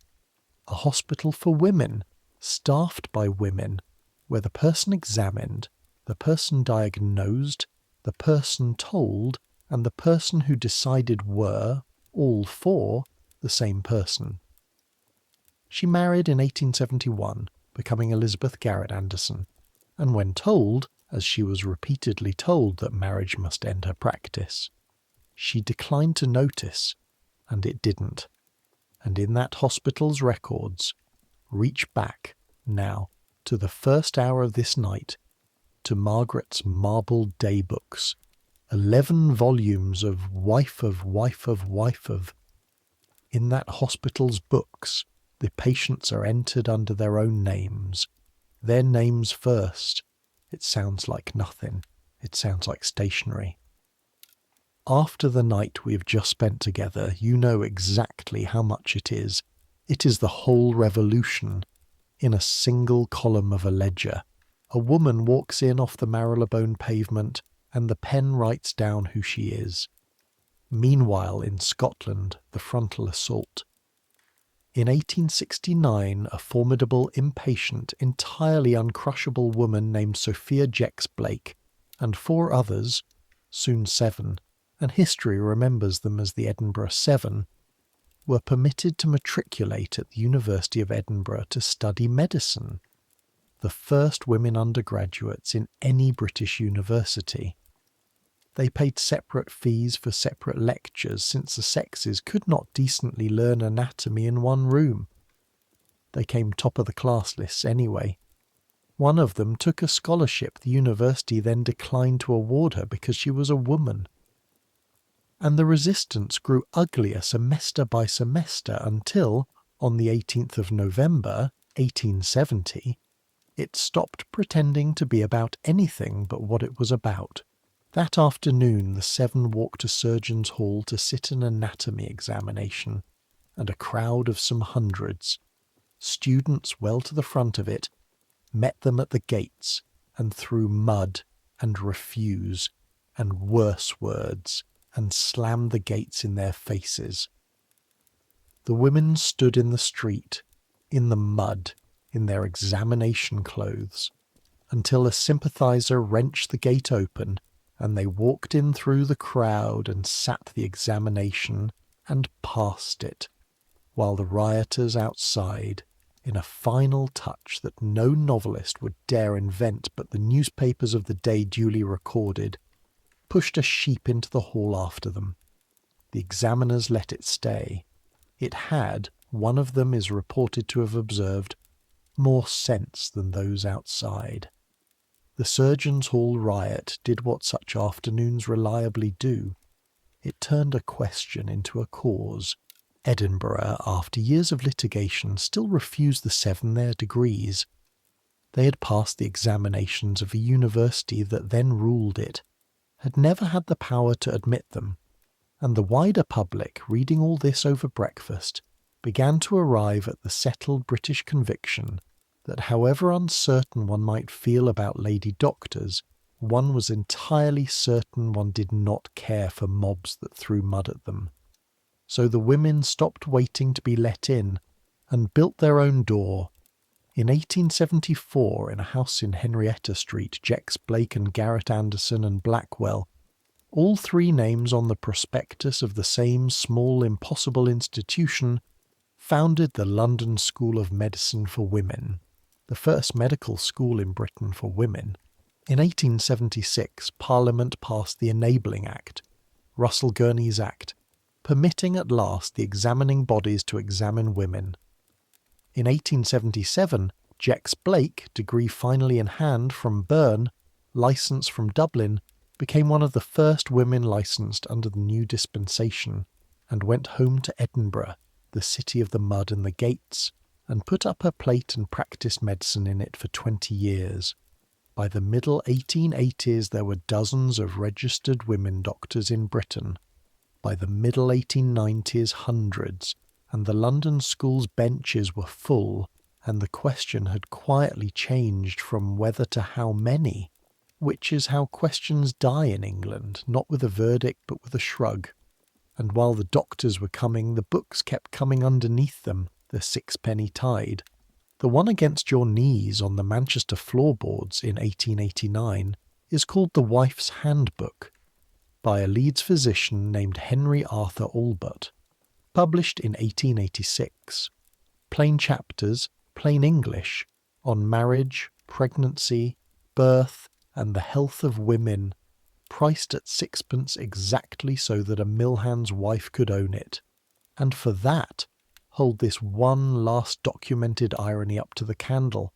a hospital for women, staffed by women, where the person examined, the person diagnosed, the person told, and the person who decided were, all four, the same person. She married in 1871, becoming Elizabeth Garrett Anderson, and when told, as she was repeatedly told, that marriage must end her practice, she declined to notice, and it didn't. And in that hospital's records, reach back, now, to the first hour of this night, to Margaret's marble daybooks, 11 volumes of wife of wife of wife of. In that hospital's books, the patients are entered under their own names. Their names first. It sounds like nothing. It sounds like stationery. After the night we have just spent together, you know exactly how much it is. It is the whole revolution. In a single column of a ledger, a woman walks in off the Marylebone pavement, and the pen writes down who she is. Meanwhile, in Scotland, the frontal assault. In 1869, a formidable, impatient, entirely uncrushable woman named Sophia Jex-Blake, and 4 others, soon 7, and history remembers them as the Edinburgh Seven, were permitted to matriculate at the University of Edinburgh to study medicine, the first women undergraduates in any British university. They paid separate fees for separate lectures since the sexes could not decently learn anatomy in one room. They came top of the class lists anyway. One of them took a scholarship the university then declined to award her because she was a woman. And the resistance grew uglier semester by semester until, on the 18th of November, 1870, it stopped pretending to be about anything but what it was about. That afternoon the 7 walked to Surgeons' Hall to sit an anatomy examination, and a crowd of some hundreds, students well to the front of it, met them at the gates and threw mud and refuse and worse words and slammed the gates in their faces. The women stood in the street, in the mud, in their examination clothes, until a sympathizer wrenched the gate open and they walked in through the crowd and sat the examination and passed it, while the rioters outside, in a final touch that no novelist would dare invent but the newspapers of the day duly recorded, pushed a sheep into the hall after them. The examiners let it stay. It had, one of them is reported to have observed, more sense than those outside. The Surgeons' Hall riot did what such afternoons reliably do. It turned a question into a cause. Edinburgh, after years of litigation, still refused the 7 their degrees. They had passed the examinations of a university that then ruled it, had never had the power to admit them, and the wider public, reading all this over breakfast, began to arrive at the settled British conviction that however uncertain one might feel about lady doctors, one was entirely certain one did not care for mobs that threw mud at them. So the women stopped waiting to be let in and built their own door. In 1874, in a house in Henrietta Street, Jex-Blake and Garrett Anderson and Blackwell, all 3 names on the prospectus of the same small impossible institution, founded the London School of Medicine for Women, the first medical school in Britain for women. In 1876, Parliament passed the Enabling Act, Russell Gurney's Act, permitting at last the examining bodies to examine women. In 1877, Jex-Blake, degree finally in hand from Bern, licence from Dublin, became one of the first women licensed under the new dispensation, and went home to Edinburgh, the city of the mud and the gates, and put up her plate and practised medicine in it for 20 years. By the middle 1880s there were dozens of registered women doctors in Britain. By the middle 1890s hundreds, and the London school's benches were full, and the question had quietly changed from whether to how many, which is how questions die in England, not with a verdict but with a shrug. And while the doctors were coming, the books kept coming underneath them, the 6-penny tide. The one against your knees on the Manchester floorboards in 1889 is called The Wife's Handbook, by a Leeds physician named Henry Arthur Allbutt, published in 1886. Plain chapters, plain English, on marriage, pregnancy, birth, and the health of women, priced at 6pence exactly so that a millhand's wife could own it. And for that, hold this one last documented irony up to the candle,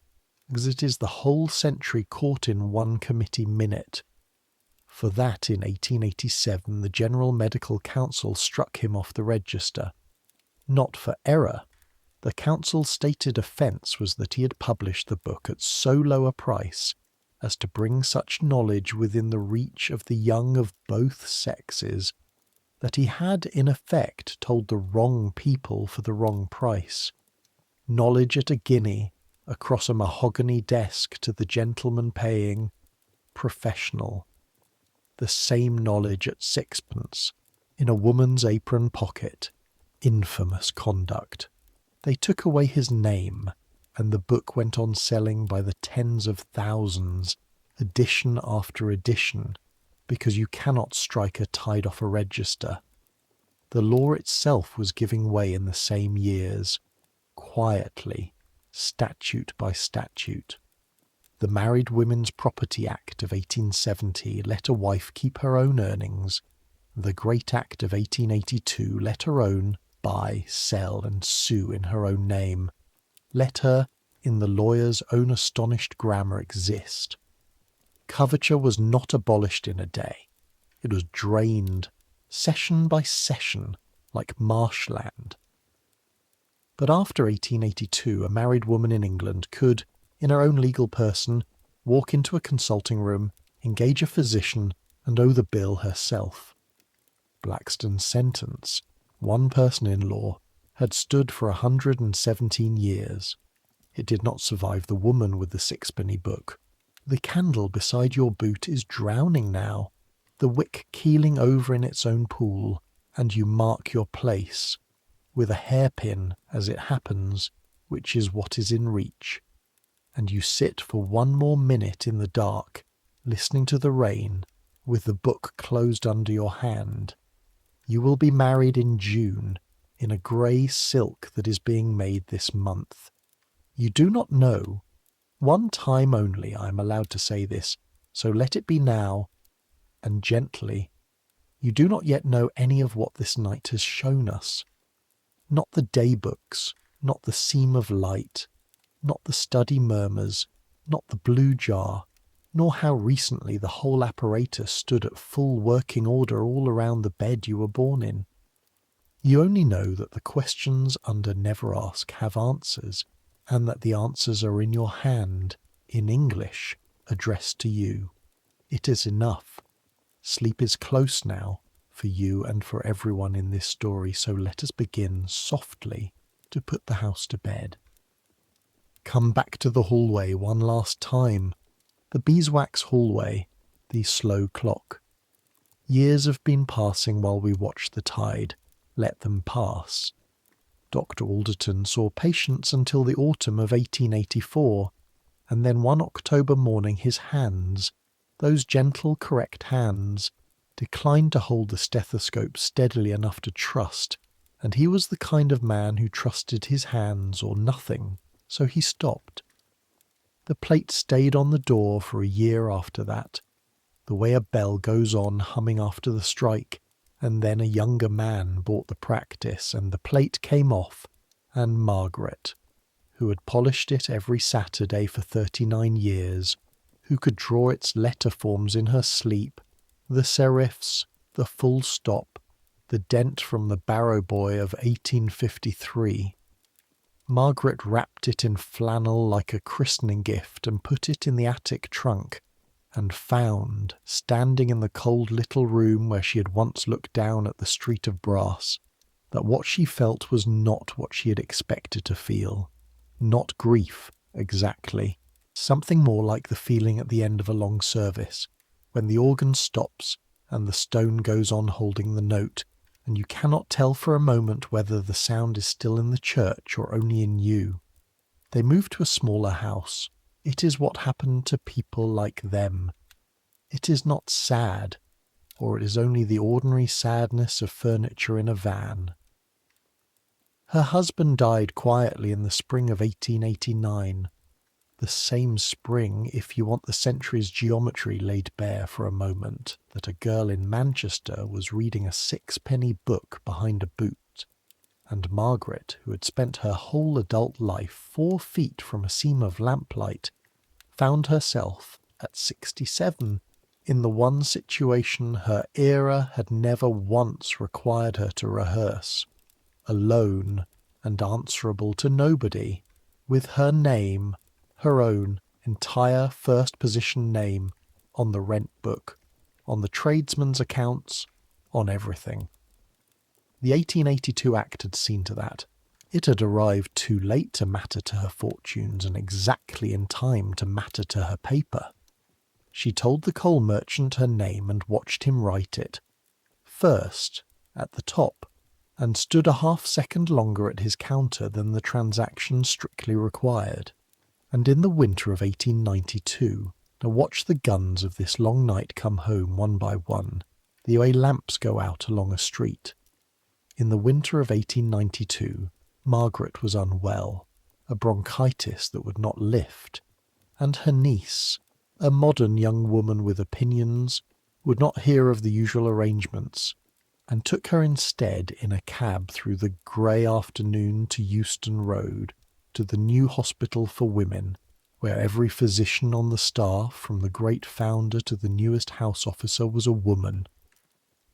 because it is the whole century caught in one committee minute. For that, in 1887, the General Medical Council struck him off the register. Not for error. The council's stated offence was that he had published the book at so low a price as to bring such knowledge within the reach of the young of both sexes, that he had in effect told the wrong people for the wrong price. Knowledge at a guinea across a mahogany desk to the gentleman paying professional. The same knowledge at sixpence in a woman's apron pocket. Infamous conduct. They took away his name, and the book went on selling by the tens of thousands, edition after edition, because you cannot strike a tide off a register. The law itself was giving way in the same years, quietly, statute by statute. The Married Women's Property Act of 1870 let a wife keep her own earnings. The Great Act of 1882 let her own, buy, sell, and sue in her own name. Let her, in the lawyer's own astonished grammar, exist. Coverture was not abolished in a day. It was drained, session by session, like marshland. But after 1882, a married woman in England could, in her own legal person, walk into a consulting room, engage a physician, and owe the bill herself. Blackstone's sentence, one person in law, had stood for 117 years. It did not survive the woman with the sixpenny book. The candle beside your boot is drowning now, the wick keeling over in its own pool, and you mark your place, with a hairpin, as it happens, which is what is in reach, and you sit for one more minute in the dark, listening to the rain, with the book closed under your hand. You will be married in June, in a grey silk that is being made this month. You do not know. One time only I am allowed to say this, so let it be now, and gently. You do not yet know any of what this night has shown us. Not the day books, not the seam of light, not the study murmurs, not the blue jar, nor how recently the whole apparatus stood at full working order all around the bed you were born in. You only know that the questions under Never Ask have answers, and that the answers are in your hand, in English, addressed to you. It is enough. Sleep is close now, for you and for everyone in this story, so let us begin softly to put the house to bed. Come back to the hallway one last time. The beeswax hallway, the slow clock. Years have been passing while we watch the tide. Let them pass. Dr. Alderton saw patients until the autumn of 1884, and then one October morning his hands, those gentle, correct hands, declined to hold the stethoscope steadily enough to trust, and he was the kind of man who trusted his hands or nothing, so he stopped. The plate stayed on the door for a year after that, the way a bell goes on humming after the strike, and then a younger man bought the practice, and the plate came off, and Margaret, who had polished it every Saturday for 39 years, who could draw its letter forms in her sleep, the serifs, the full stop, the dent from the barrow boy of 1853. Margaret wrapped it in flannel like a christening gift and put it in the attic trunk, and found, standing in the cold little room where she had once looked down at the street of brass, that what she felt was not what she had expected to feel. Not grief, exactly. Something more like the feeling at the end of a long service, when the organ stops and the stone goes on holding the note, and you cannot tell for a moment whether the sound is still in the church or only in you. They moved to a smaller house. It is what happened to people like them. It is not sad, or it is only the ordinary sadness of furniture in a van. Her husband died quietly in the spring of 1889. The same spring, if you want the century's geometry laid bare for a moment, that a girl in Manchester was reading a sixpenny book behind a boot, and Margaret, who had spent her whole adult life 4 feet from a seam of lamplight, found herself, at 67, in the one situation her era had never once required her to rehearse, alone and answerable to nobody, with her name, her own, entire first-position name on the rent book, on the tradesman's accounts, on everything. The 1882 Act had seen to that. It had arrived too late to matter to her fortunes and exactly in time to matter to her paper. She told the coal merchant her name and watched him write it. First, at the top, and stood a half-second longer at his counter than the transaction strictly required. And in the winter of 1892, to watch the guns of this long night come home one by one, the way lamps go out along a street. In the winter of 1892, Margaret was unwell, a bronchitis that would not lift, and her niece, a modern young woman with opinions, would not hear of the usual arrangements, and took her instead in a cab through the grey afternoon to Euston Road, to the new hospital for women, where every physician on the staff, from the great founder to the newest house officer, was a woman.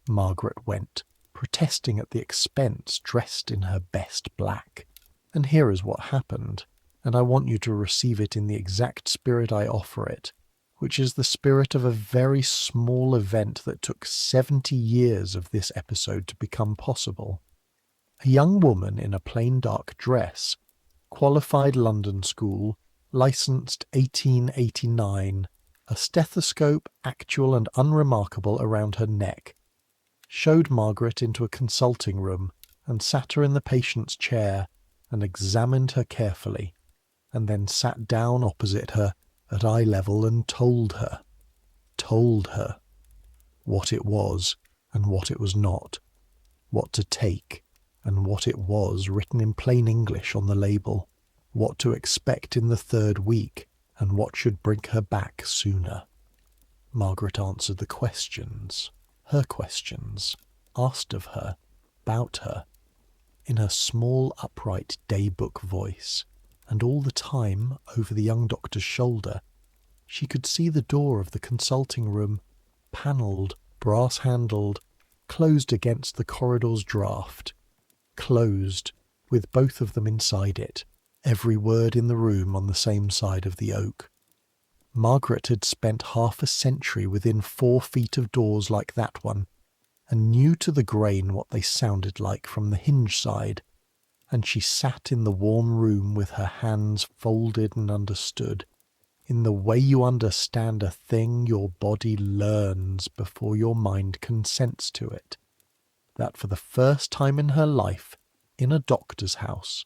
Margaret went, protesting at the expense, dressed in her best black. And here is what happened, and I want you to receive it in the exact spirit I offer it, which is the spirit of a very small event that took 70 years of this episode to become possible. A young woman in a plain dark dress, qualified London school, licensed 1889, a stethoscope actual and unremarkable around her neck, showed Margaret into a consulting room and sat her in the patient's chair and examined her carefully, and then sat down opposite her at eye level and told her what it was and what it was not, what to take and what it was written in plain English on the label, what to expect in the 3rd week and what should bring her back sooner. Margaret answered the questions, her questions, asked of her, about her, in her small upright day-book voice, and all the time, over the young doctor's shoulder, she could see the door of the consulting room, panelled, brass-handled, closed against the corridor's draught, closed, with both of them inside it, every word in the room on the same side of the oak. Margaret had spent half a century within 4 feet of doors like that one, and knew to the grain what they sounded like from the hinge side, and she sat in the warm room with her hands folded and understood, in the way you understand a thing your body learns before your mind consents to it, that for the first time in her life, in a doctor's house,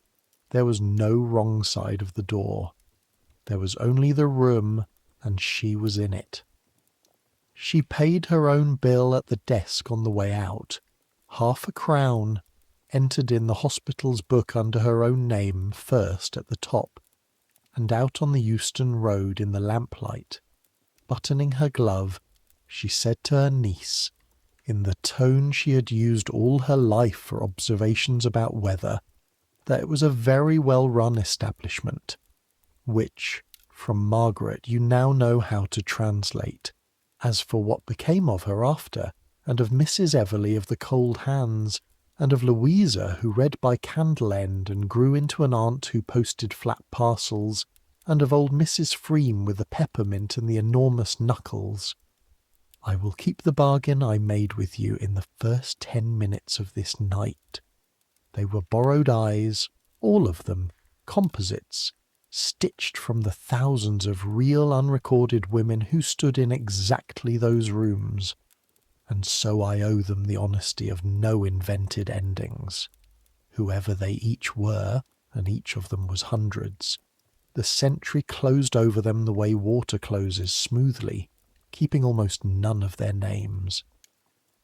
there was no wrong side of the door. There was only the room, and she was in it. She paid her own bill at the desk on the way out, £0.50, entered in the hospital's book under her own name first at the top, and out on the Euston Road in the lamplight, buttoning her glove, she said to her niece, in the tone she had used all her life for observations about weather, that it was a very well-run establishment, which, from Margaret, you now know how to translate. As for what became of her after, and of Mrs. Everleigh of the cold hands, and of Louisa, who read by candle-end and grew into an aunt who posted flat parcels, and of old Mrs. Freem with the peppermint and the enormous knuckles, I will keep the bargain I made with you in the first 10 minutes of this night. They were borrowed eyes, all of them, composites, stitched from the thousands of real unrecorded women who stood in exactly those rooms, and so I owe them the honesty of no invented endings. Whoever they each were, and each of them was hundreds, the century closed over them the way water closes smoothly, keeping almost none of their names.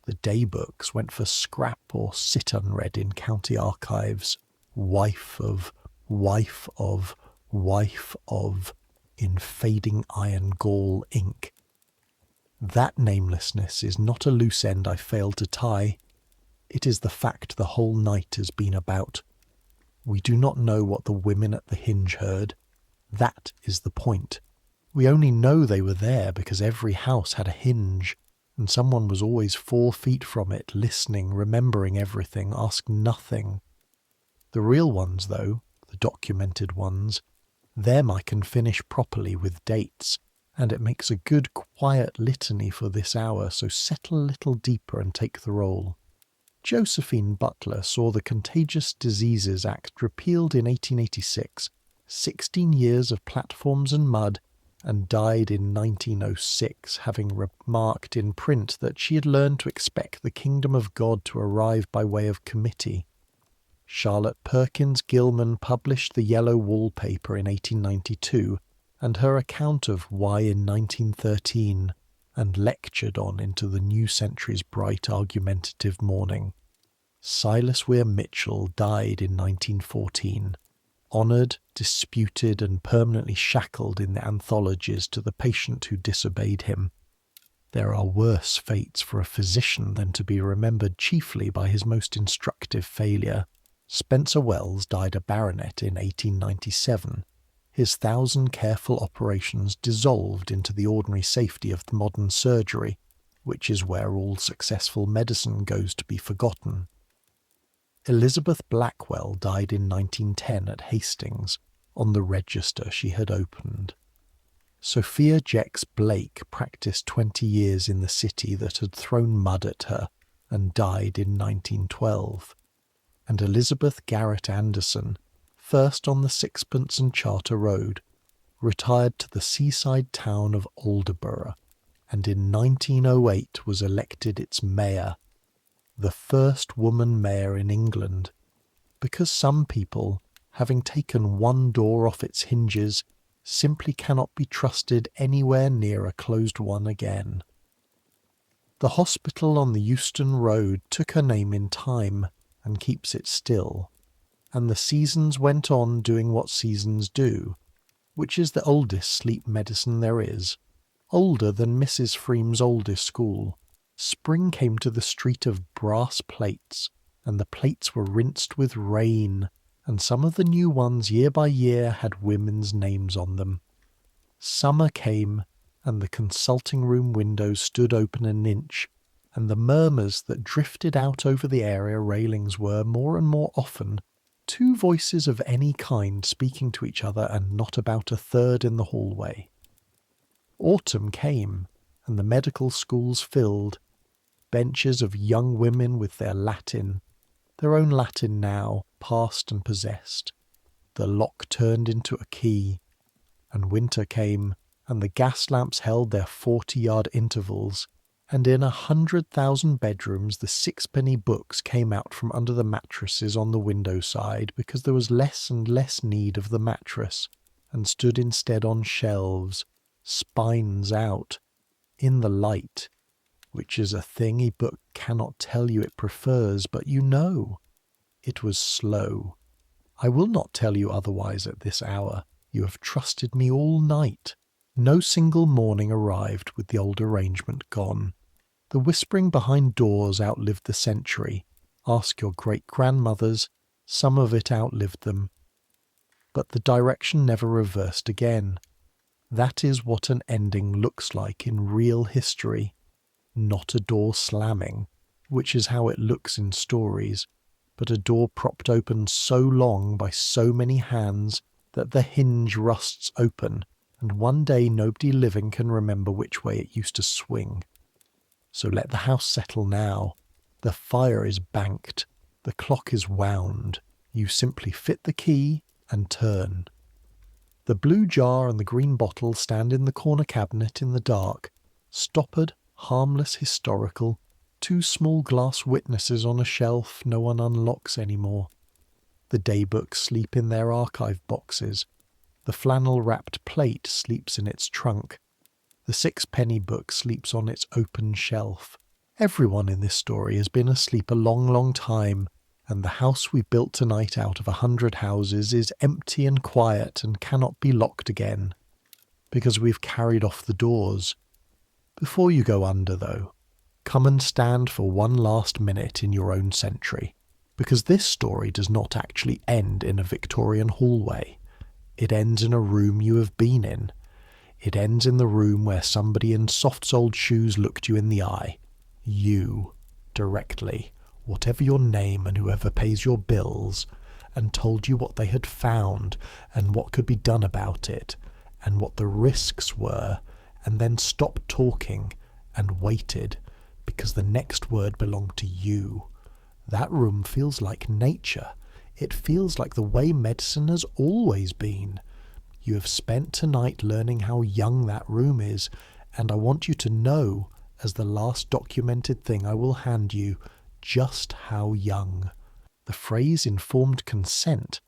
The day-books went for scrap or sit unread in county archives, wife of, wife of, wife of, in fading iron gall ink. That namelessness is not a loose end I failed to tie. It is the fact the whole night has been about. We do not know what the women at the hinge heard. That is the point. We only know they were there because every house had a hinge, and someone was always 4 feet from it, listening, remembering everything, asked nothing. The real ones, though, the documented ones, Them I can finish properly with dates, and it makes a good quiet litany for this hour, so settle a little deeper and take the roll. Josephine Butler saw the Contagious Diseases Act repealed in 1886, 16 years of platforms and mud, and died in 1906, having remarked in print that she had learned to expect the kingdom of God to arrive by way of committee. Charlotte Perkins Gilman published The Yellow Wallpaper in 1892, and her account of Why in 1913, and lectured on into the new century's bright argumentative morning. Silas Weir Mitchell died in 1914, honoured, disputed, and permanently shackled in the anthologies to the patient who disobeyed him. There are worse fates for a physician than to be remembered chiefly by his most instructive failure. Spencer Wells died a baronet in 1897. His 1,000 careful operations dissolved into the ordinary safety of the modern surgery, which is where all successful medicine goes to be forgotten. Elizabeth Blackwell died in 1910 at Hastings, on the register she had opened. Sophia Jex-Blake practiced 20 years in the city that had thrown mud at her and died in 1912. And Elizabeth Garrett Anderson, first on the Sixpence and Charter Road, retired to the seaside town of Aldeburgh, and in 1908 was elected its mayor, the first woman mayor in England, because some people, having taken one door off its hinges, simply cannot be trusted anywhere near a closed one again. The hospital on the Euston Road took her name in time, and keeps it still, and the seasons went on doing what seasons do, which is the oldest sleep medicine there is, older than Mrs. Freeme's oldest school. Spring came to the street of brass plates, and the plates were rinsed with rain, and some of the new ones year by year had women's names on them. Summer came, and the consulting room windows stood open an inch, and the murmurs that drifted out over the area railings were, more and more often, two voices of any kind speaking to each other and not about a third in the hallway. Autumn came, and the medical schools filled, benches of young women with their Latin, their own Latin now, past and possessed. The lock turned into a key, and winter came, and the gas lamps held their 40-yard intervals, and in 100,000 bedrooms the sixpenny books came out from under the mattresses on the window side because there was less and less need of the mattress, and stood instead on shelves, spines out, in the light, which is a thing a book cannot tell you it prefers, but you know. It was slow. I will not tell you otherwise at this hour. You have trusted me all night. No single morning arrived with the old arrangement gone. The whispering behind doors outlived the century. Ask your great-grandmothers, some of it outlived them. But the direction never reversed again. That is what an ending looks like in real history. Not a door slamming, which is how it looks in stories, but a door propped open so long by so many hands that the hinge rusts open, and one day nobody living can remember which way it used to swing. So let the house settle now. The fire is banked, the clock is wound. You simply fit the key and turn. The blue jar and the green bottle stand in the corner cabinet in the dark, stoppered, harmless, historical, two small glass witnesses on a shelf no one unlocks anymore. The daybooks sleep in their archive boxes. The flannel-wrapped plate sleeps in its trunk. The sixpenny book sleeps on its open shelf. Everyone in this story has been asleep a long, long time, and the house we built tonight out of 100 houses is empty and quiet and cannot be locked again, because we've carried off the doors. Before you go under, though, come and stand for one last minute in your own century, because this story does not actually end in a Victorian hallway. It ends in a room you have been in. It ends in the room where somebody in soft-soled shoes looked you in the eye. You, directly, whatever your name and whoever pays your bills, and told you what they had found and what could be done about it and what the risks were, and then stopped talking and waited because the next word belonged to you. That room feels like nature. It feels like the way medicine has always been. You have spent tonight learning how young that room is, and I want you to know, as the last documented thing I will hand you, just how young. The phrase informed consent,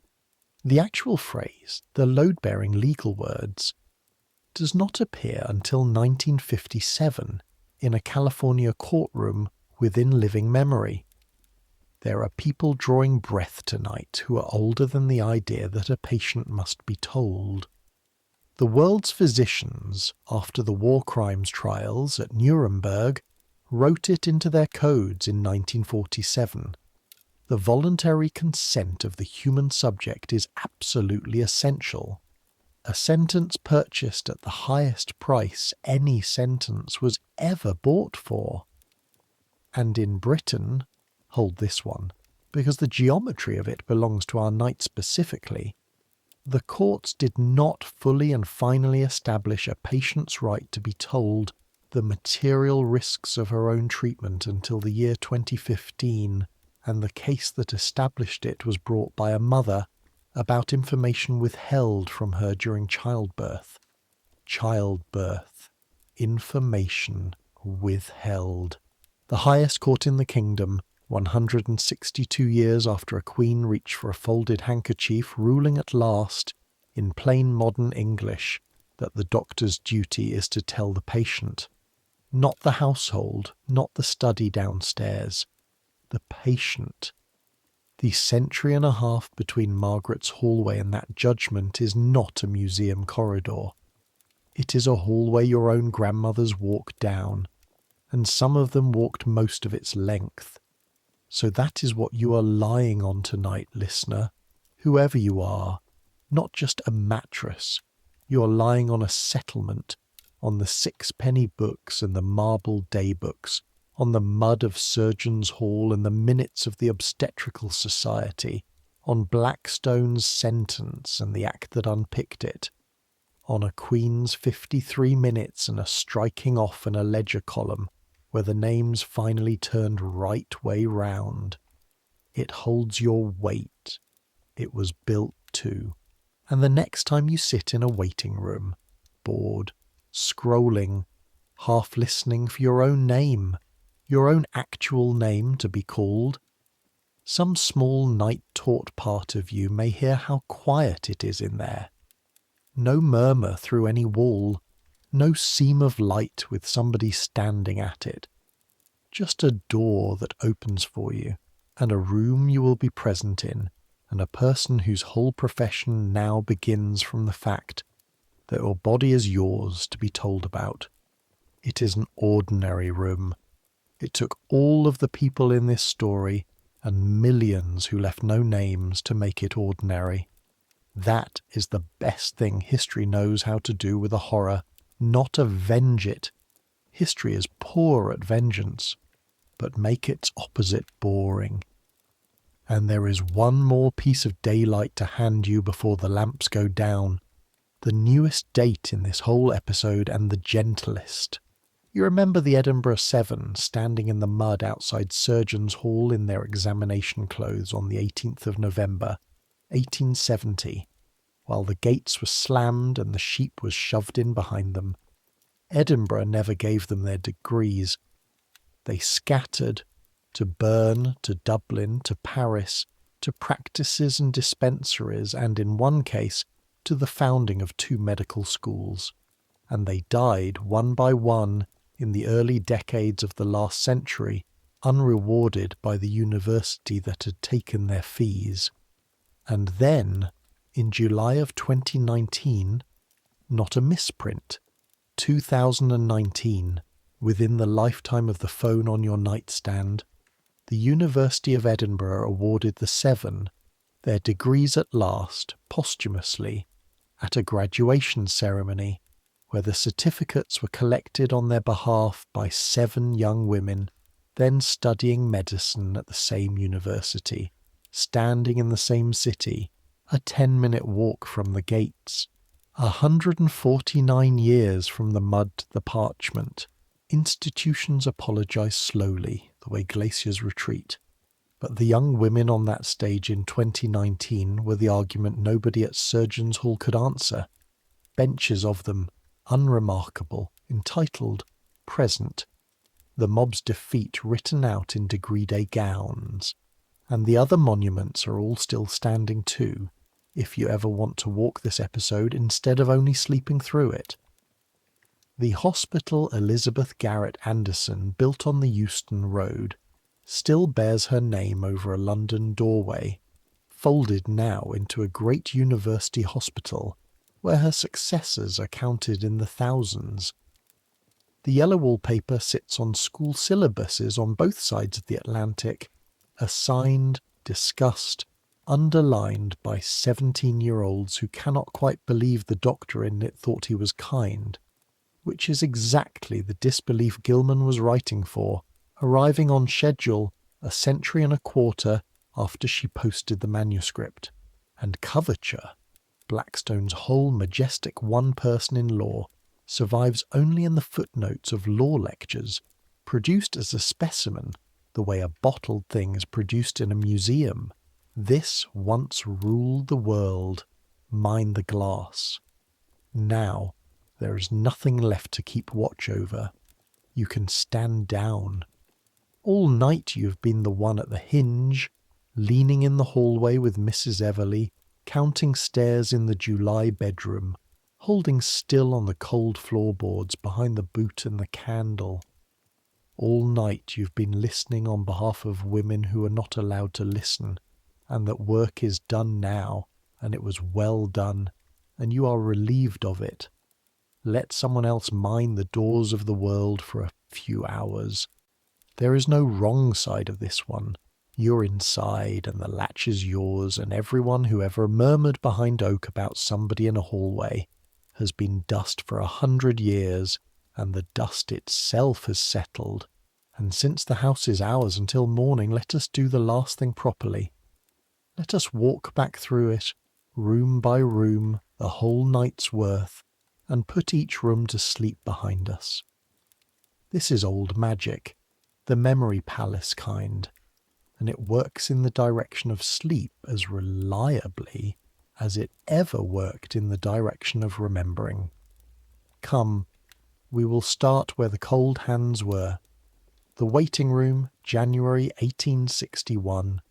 the actual phrase, the load-bearing legal words, does not appear until 1957 in a California courtroom within living memory. There are people drawing breath tonight who are older than the idea that a patient must be told. The world's physicians, after the war crimes trials at Nuremberg, wrote it into their codes in 1947. The voluntary consent of the human subject is absolutely essential. A sentence purchased at the highest price any sentence was ever bought for. And in Britain, hold this one, because the geometry of it belongs to our night specifically, the courts did not fully and finally establish a patient's right to be told the material risks of her own treatment until the year 2015, and the case that established it was brought by a mother about information withheld from her during childbirth. Childbirth. Information withheld. The highest court in the kingdom, 162 years after a queen reached for a folded handkerchief, ruling at last, in plain modern English, that the doctor's duty is to tell the patient. Not the household, not the study downstairs. The patient. The century and a half between Margaret's hallway and that judgment is not a museum corridor. It is a hallway your own grandmothers walked down, and some of them walked most of its length. So that is what you are lying on tonight, listener, whoever you are, not just a mattress. You are lying on a settlement, on the sixpenny books and the marble day books, on the mud of Surgeons' Hall and the minutes of the Obstetrical Society, on Blackstone's sentence and the act that unpicked it, on a Queen's 53 minutes and a striking off in a ledger column where the names finally turned right way round. It holds your weight. It was built to. And the next time you sit in a waiting room, bored, scrolling, half listening for your own name, your own actual name to be called, some small night-taught part of you may hear how quiet it is in there. No murmur through any wall, no seam of light with somebody standing at it. Just a door that opens for you, and a room you will be present in, and a person whose whole profession now begins from the fact that your body is yours to be told about. It is an ordinary room. It took all of the people in this story and millions who left no names to make it ordinary. That is the best thing history knows how to do with a horror, not avenge it. History is poor at vengeance, but make its opposite boring. And there is one more piece of daylight to hand you before the lamps go down. The newest date in this whole episode and the gentlest. You remember the Edinburgh Seven standing in the mud outside Surgeons' Hall in their examination clothes on the 18th of November, 1870, while the gates were slammed and the sheep was shoved in behind them. Edinburgh never gave them their degrees. They scattered, to Bern, to Dublin, to Paris, to practices and dispensaries, and in one case, to the founding of 2 medical schools. And they died one by one in the early decades of the last century, unrewarded by the university that had taken their fees. And then, in July of 2019, not a misprint, 2019, within the lifetime of the phone on your nightstand, the University of Edinburgh awarded the 7 their degrees at last, posthumously, at a graduation ceremony where the certificates were collected on their behalf by 7 young women then studying medicine at the same university, standing in the same city, a 10-minute walk from the gates, 149 years from the mud to the parchment. Institutions apologise slowly, the way glaciers retreat. But the young women on that stage in 2019 were the argument nobody at Surgeons' Hall could answer. Benches of them, unremarkable, entitled, present. The mob's defeat written out in degree-day gowns. And the other monuments are all still standing too, if you ever want to walk this episode instead of only sleeping through it. The hospital Elizabeth Garrett Anderson built on the Euston Road still bears her name over a London doorway, folded now into a great university hospital where her successors are counted in the thousands. The yellow wallpaper sits on school syllabuses on both sides of the Atlantic, assigned, discussed, underlined by 17-year-olds who cannot quite believe the doctor in it thought he was kind, which is exactly the disbelief Gilman was writing for, arriving on schedule a century and a quarter after she posted the manuscript. And coverture, Blackstone's whole majestic one person in law, survives only in the footnotes of law lectures, produced as a specimen, the way a bottled thing is produced in a museum. This once ruled the world, mind the glass. Now there is nothing left to keep watch over. You can stand down. All night you have been the one at the hinge, leaning in the hallway with Mrs. Everleigh, counting stairs in the July bedroom, holding still on the cold floorboards behind the boot and the candle. All night you've been listening on behalf of women who are not allowed to listen, and that work is done now, and it was well done, and you are relieved of it. Let someone else mind the doors of the world for a few hours. There is no wrong side of this one. You're inside, and the latch is yours, and everyone who ever murmured behind oak about somebody in a hallway has been dust for 100 years, and the dust itself has settled. And since the house is ours until morning, let us do the last thing properly. Let us walk back through it, room by room, the whole night's worth, and put each room to sleep behind us. This is old magic, the memory palace kind, and it works in the direction of sleep as reliably as it ever worked in the direction of remembering. Come, we will start where the cold hands were. The waiting room, January 1861.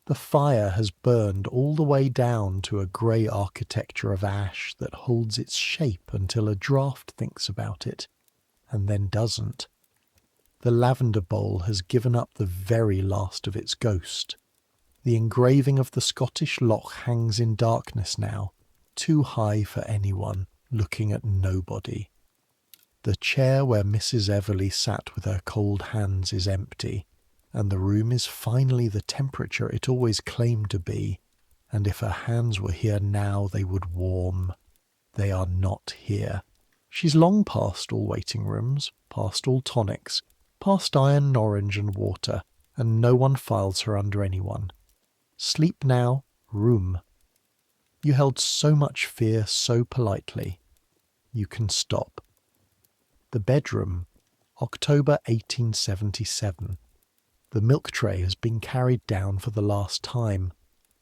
The fire has burned all the way down to a grey architecture of ash that holds its shape until a draught thinks about it, and then doesn't. The lavender bowl has given up the very last of its ghost. The engraving of the Scottish loch hangs in darkness now, too high for anyone, looking at nobody. The chair where Mrs. Everleigh sat with her cold hands is empty, and the room is finally the temperature it always claimed to be, and if her hands were here now they would warm. They are not here. She's long past all waiting rooms, past all tonics, past iron, orange and water, and no one files her under anyone. Sleep now, room. You held so much fear so politely. You can stop. The bedroom, October 1877. The milk tray has been carried down for the last time.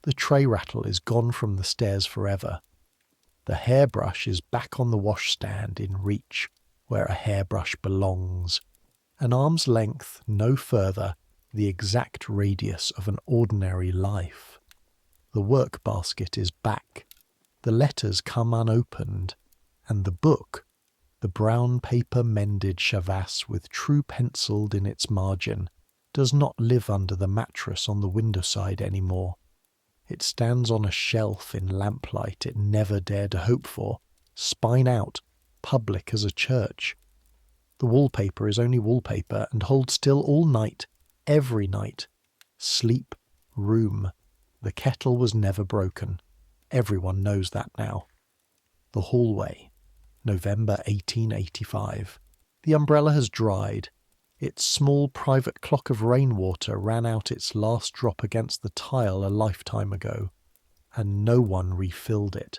The tray rattle is gone from the stairs forever. The hairbrush is back on the washstand in reach, where a hairbrush belongs. An arm's length, no further, the exact radius of an ordinary life. The work basket is back. The letters come unopened. And the book, the brown paper mended Chavas with true pencilled in its margin, does not live under the mattress on the window side any more. It stands on a shelf in lamplight it never dared to hope for, spine out, public as a church. The wallpaper is only wallpaper and holds still all night, every night. Sleep, room. The kettle was never broken. Everyone knows that now. The hallway, November 1885. The umbrella has dried. Its small private clock of rainwater ran out its last drop against the tile a lifetime ago, and no one refilled it.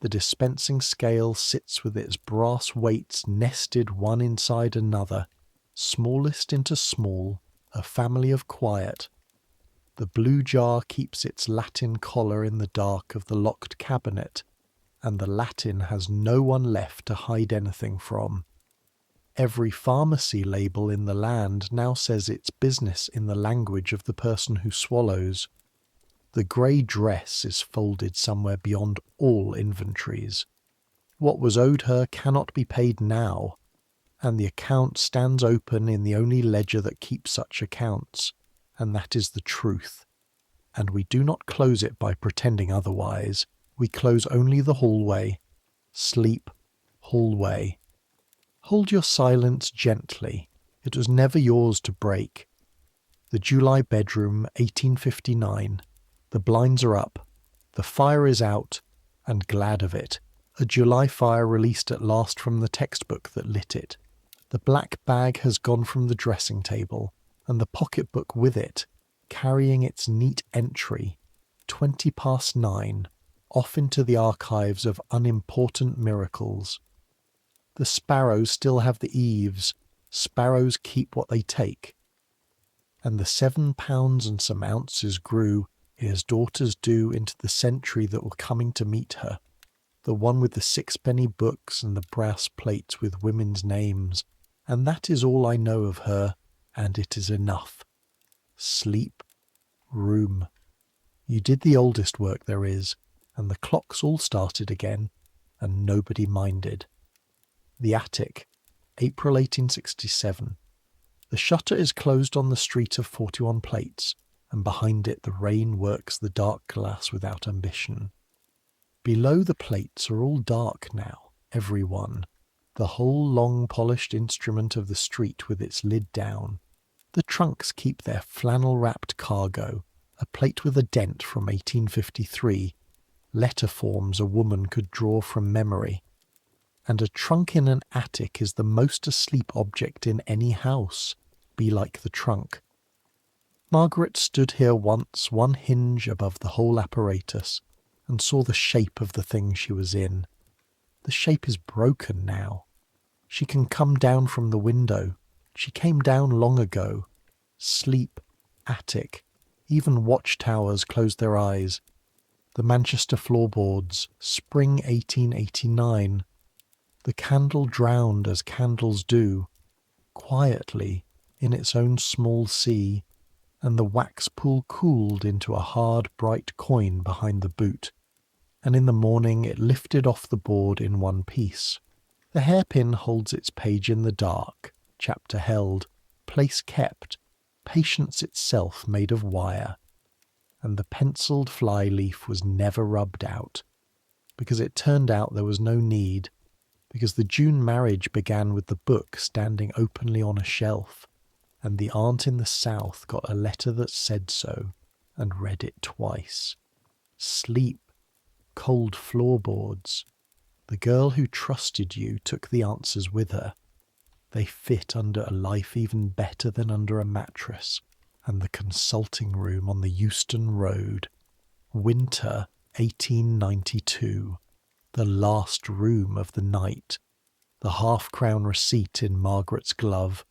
The dispensing scale sits with its brass weights nested one inside another, smallest into small, a family of quiet. The blue jar keeps its Latin collar in the dark of the locked cabinet, and the Latin has no one left to hide anything from. Every pharmacy label in the land now says its business in the language of the person who swallows. The grey dress is folded somewhere beyond all inventories. What was owed her cannot be paid now, and the account stands open in the only ledger that keeps such accounts, and that is the truth. And we do not close it by pretending otherwise. We close only the hallway. Sleep, hallway. Hold your silence gently. It was never yours to break. The July bedroom, 1859. The blinds are up. The fire is out, and glad of it. A July fire released at last from the textbook that lit it. The black bag has gone from the dressing table, and the pocketbook with it, carrying its neat entry, 9:20, off into the archives of unimportant miracles. The sparrows still have the eaves. Sparrows keep what they take. And the 7 pounds and some ounces grew, as daughters do, into the century that were coming to meet her. The one with the 6-penny books and the brass plates with women's names. And that is all I know of her, and it is enough. Sleep, room. You did the oldest work there is, and the clocks all started again, and nobody minded. The attic, April 1867. The shutter is closed on the street of 41 plates, and behind it the rain works the dark glass without ambition. Below the plates are all dark now, every one, the whole long polished instrument of the street with its lid down. The trunks keep their flannel-wrapped cargo, a plate with a dent from 1853, letter forms a woman could draw from memory. And a trunk in an attic is the most asleep object in any house, be like the trunk. Margaret stood here once, one hinge above the whole apparatus, and saw the shape of the thing she was in. The shape is broken now. She can come down from the window. She came down long ago. Sleep, attic, even watchtowers closed their eyes. The Manchester floorboards, spring 1889. The candle drowned as candles do, quietly, in its own small sea, and the wax pool cooled into a hard, bright coin behind the boot, and in the morning it lifted off the board in one piece. The hairpin holds its page in the dark, chapter held, place kept, patience itself made of wire, and the pencilled fly-leaf was never rubbed out, because it turned out there was no need, because the June marriage began with the book standing openly on a shelf, and the aunt in the south got a letter that said so, and read it twice. Sleep, cold floorboards. The girl who trusted you took the answers with her. They fit under a life even better than under a mattress, and the consulting room on the Euston Road. Winter 1892. The last room of the night. The half-crown receipt in Margaret's glove.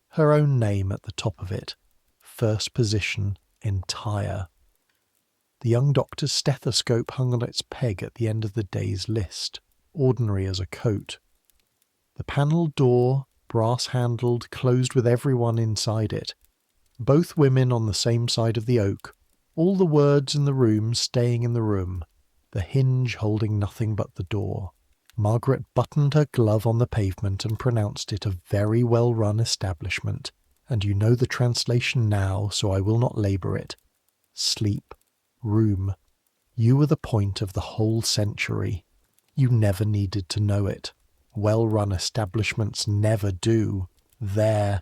Her own name at the top of it. First position, entire. The young doctor's stethoscope hung on its peg at the end of the day's list, ordinary as a coat. The panelled door, brass-handled, closed with everyone inside it. Both women on the same side of the oak. All the words in the room staying in the room. The hinge holding nothing but the door. Margaret buttoned her glove on the pavement and pronounced it a very well-run establishment, and you know the translation now, so I will not labour it. Sleep, room. You were the point of the whole century. You never needed to know it. Well-run establishments never do. There.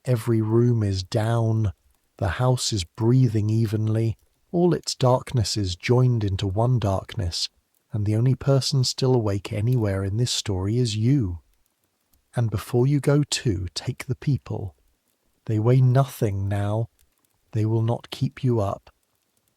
Every room is down. The house is breathing evenly. All its darknesses joined into one darkness, and the only person still awake anywhere in this story is you. And before you go too, take the people. They weigh nothing now. They will not keep you up.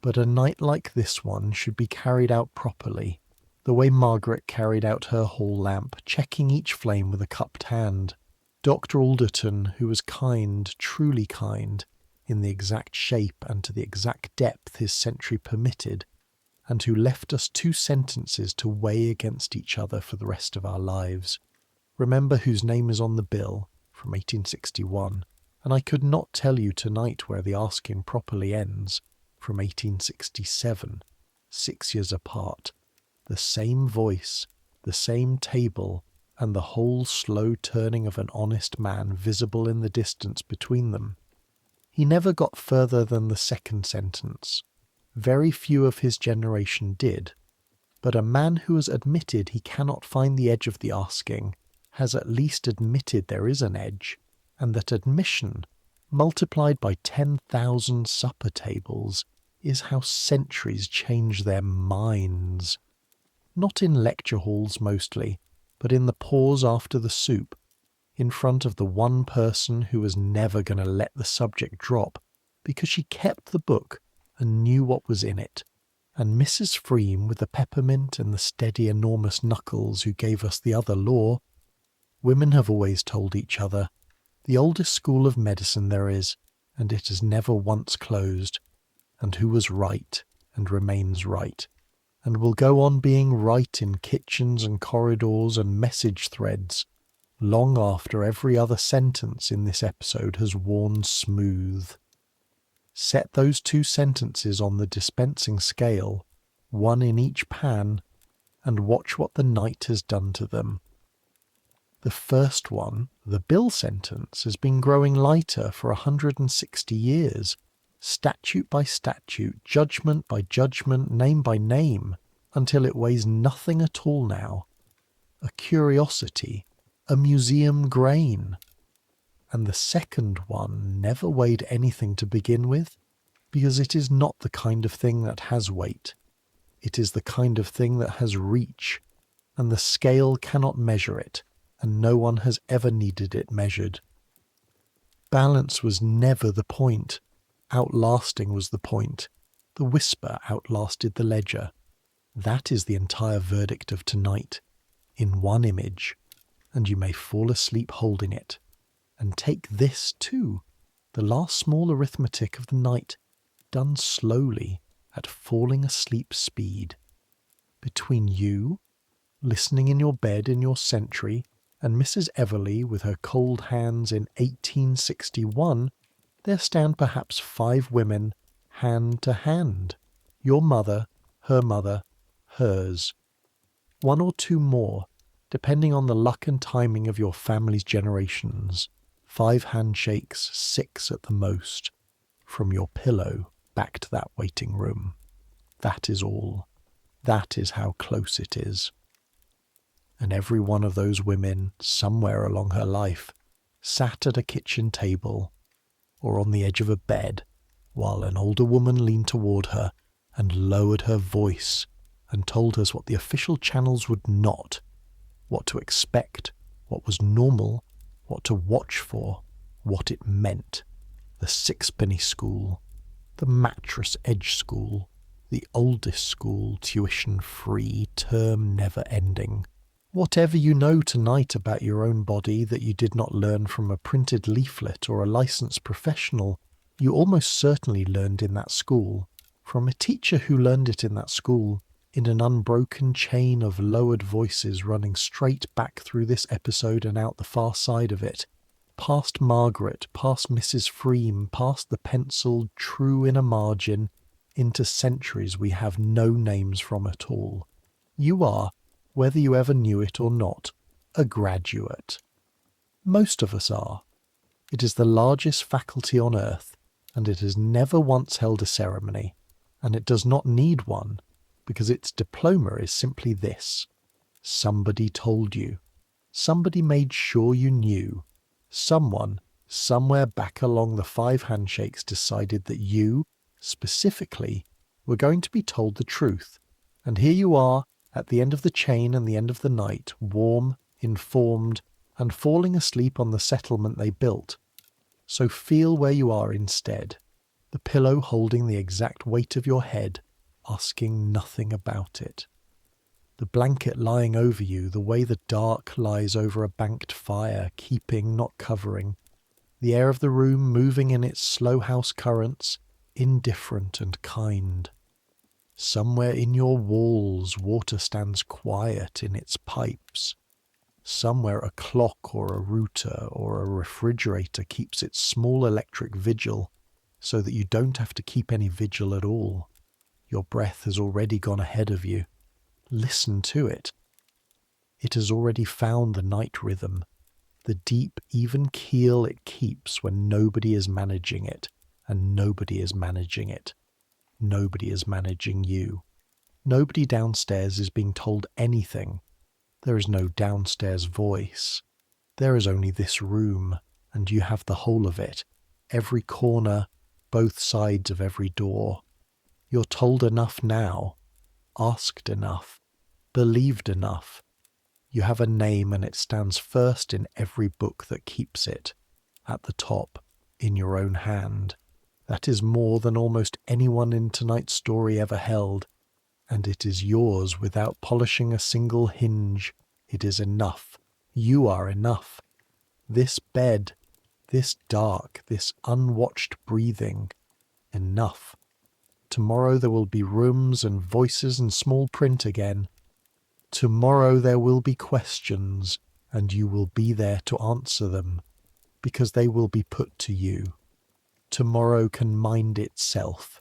But a night like this one should be carried out properly, the way Margaret carried out her hall lamp, checking each flame with a cupped hand. Dr. Alderton, who was kind, truly kind, in the exact shape and to the exact depth his century permitted, and who left us 2 sentences to weigh against each other for the rest of our lives. Remember whose name is on the bill, from 1861, and I could not tell you tonight where the asking properly ends, from 1867, 6 years apart. The same voice, the same table, and the whole slow turning of an honest man visible in the distance between them. He never got further than the second sentence. Very few of his generation did, but a man who has admitted he cannot find the edge of the asking has at least admitted there is an edge, and that admission, multiplied by 10,000 supper tables, is how centuries change their minds. Not in lecture halls mostly, but in the pause after the soup, in front of the one person who was never going to let the subject drop because she kept the book and knew what was in it, and Mrs. Freem with the peppermint and the steady enormous knuckles who gave us the other law. Women have always told each other, the oldest school of medicine there is, and it has never once closed, and who was right and remains right, and will go on being right in kitchens and corridors and message threads, long after every other sentence in this episode has worn smooth. Set those 2 sentences on the dispensing scale, 1 in each pan, and watch what the night has done to them. The first one, the bill sentence, has been growing lighter for 160 years, statute by statute, judgment by judgment, name by name, until it weighs nothing at all now. A curiosity, a museum grain. And the second one never weighed anything to begin with, because it is not the kind of thing that has weight. It is the kind of thing that has reach, and the scale cannot measure it, and no one has ever needed it measured. Balance was never the point. Outlasting was the point. The whisper outlasted the ledger. That is the entire verdict of tonight, in one image, and you may fall asleep holding it. And take this too, the last small arithmetic of the night, done slowly at falling asleep speed. Between you, listening in your bed in your century, and Mrs. Everleigh with her cold hands in 1861, there stand perhaps 5 women, hand to hand. Your mother, her mother, hers. 1 or 2 more, depending on the luck and timing of your family's generations. 5 handshakes, 6 at the most, from your pillow back to that waiting room. That is all. That is how close it is. And every one of those women, somewhere along her life, sat at a kitchen table or on the edge of a bed while an older woman leaned toward her and lowered her voice and told us what the official channels would not, what to expect, what was normal, what to watch for, what it meant. The 6-penny school, the mattress edge school, the oldest school, tuition-free, term never-ending. Whatever you know tonight about your own body that you did not learn from a printed leaflet or a licensed professional, you almost certainly learned in that school, from a teacher who learned it in that school, in an unbroken chain of lowered voices running straight back through this episode and out the far side of it, past Margaret, past Mrs. Freem, past the penciled true inner margin, into centuries we have no names from at all. You are, whether you ever knew it or not, a graduate. Most of us are. It is the largest faculty on earth, and it has never once held a ceremony, and it does not need one, because its diploma is simply this. Somebody told you. Somebody made sure you knew. Someone, somewhere back along the 5 handshakes, decided that you, specifically, were going to be told the truth. And here you are, at the end of the chain and the end of the night, warm, informed, and falling asleep on the settlement they built. So feel where you are instead, the pillow holding the exact weight of your head, asking nothing about it. The blanket lying over you the way the dark lies over a banked fire, keeping, not covering. The air of the room moving in its slow house currents, indifferent and kind. Somewhere in your walls water stands quiet in its pipes. Somewhere a clock or a router or a refrigerator keeps its small electric vigil, so that you don't have to keep any vigil at all. Your breath has already gone ahead of you. Listen to it. It has already found the night rhythm, the deep, even keel it keeps when nobody is managing it, and nobody is managing it. Nobody is managing you. Nobody downstairs is being told anything. There is no downstairs voice. There is only this room, and you have the whole of it, every corner, both sides of every door. You're told enough now, asked enough, believed enough. You have a name and it stands first in every book that keeps it, at the top, in your own hand. That is more than almost anyone in tonight's story ever held, and it is yours without polishing a single hinge. It is enough. You are enough. This bed, this dark, this unwatched breathing, enough. Tomorrow there will be rooms and voices and small print again. Tomorrow there will be questions, and you will be there to answer them, because they will be put to you. Tomorrow can mind itself.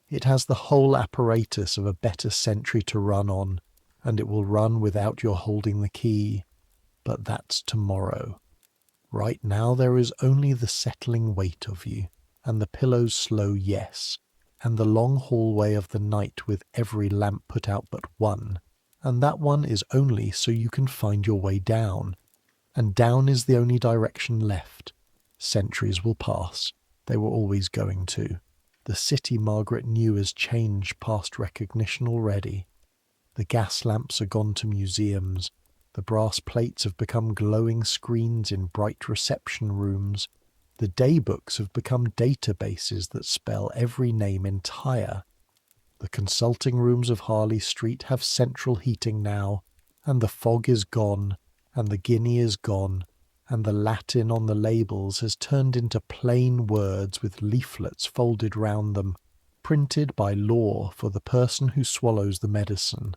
It has the whole apparatus of a better century to run on, and it will run without your holding the key. But that's tomorrow. Right now there is only the settling weight of you, and the pillow's slow yes, and the long hallway of the night with every lamp put out but one, and that one is only so you can find your way down, and down is the only direction left. Centuries will pass. They were always going to. The city Margaret knew has changed past recognition already. The gas lamps are gone to museums. The brass plates have become glowing screens in bright reception rooms. The day books have become databases that spell every name entire. The consulting rooms of Harley Street have central heating now, and the fog is gone, and the guinea is gone, and the Latin on the labels has turned into plain words with leaflets folded round them, printed by law for the person who swallows the medicine.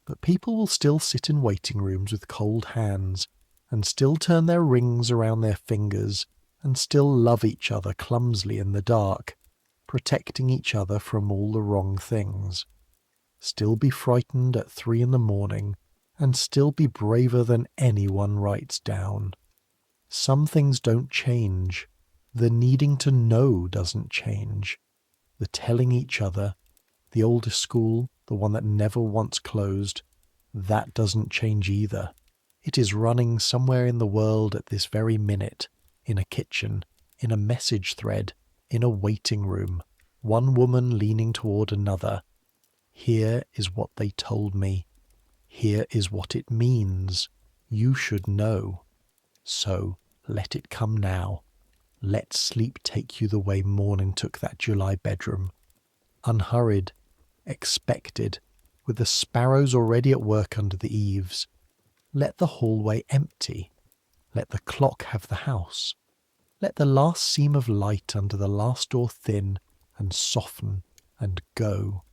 But people will still sit in waiting rooms with cold hands, and still turn their rings around their fingers, and still love each other clumsily in the dark, protecting each other from all the wrong things. Still be frightened at 3 a.m, and still be braver than anyone writes down. Some things don't change. The needing to know doesn't change. The telling each other, the oldest school, the one that never once closed, that doesn't change either. It is running somewhere in the world at this very minute, in a kitchen, in a message thread, in a waiting room, one woman leaning toward another. Here is what they told me. Here is what it means. You should know. So let it come now. Let sleep take you the way morning took that July bedroom. Unhurried, expected, with the sparrows already at work under the eaves. Let the hallway empty. Let the clock have the house. Let the last seam of light under the last door thin and soften and go.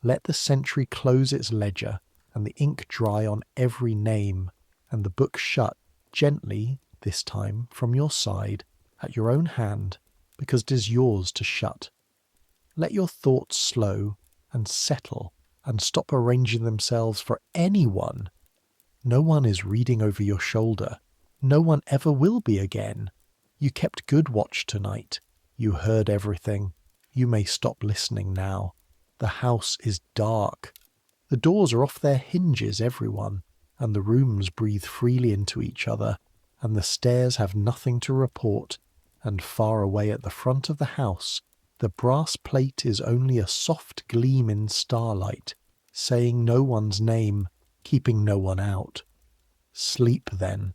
Let the century close its ledger and the ink dry on every name, and the book shut gently, this time, from your side, at your own hand, because it is yours to shut. Let your thoughts slow and settle and stop arranging themselves for anyone. No one is reading over your shoulder. No one ever will be again. You kept good watch tonight. You heard everything. You may stop listening now. The house is dark. The doors are off their hinges, everyone, and the rooms breathe freely into each other, and the stairs have nothing to report, and far away at the front of the house, the brass plate is only a soft gleam in starlight, saying no one's name, keeping no one out. Sleep then.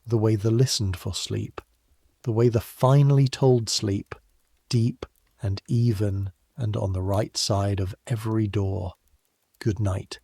the way the listened for sleep, the way the finally told sleep, deep and even and on the right side of every door. Good night.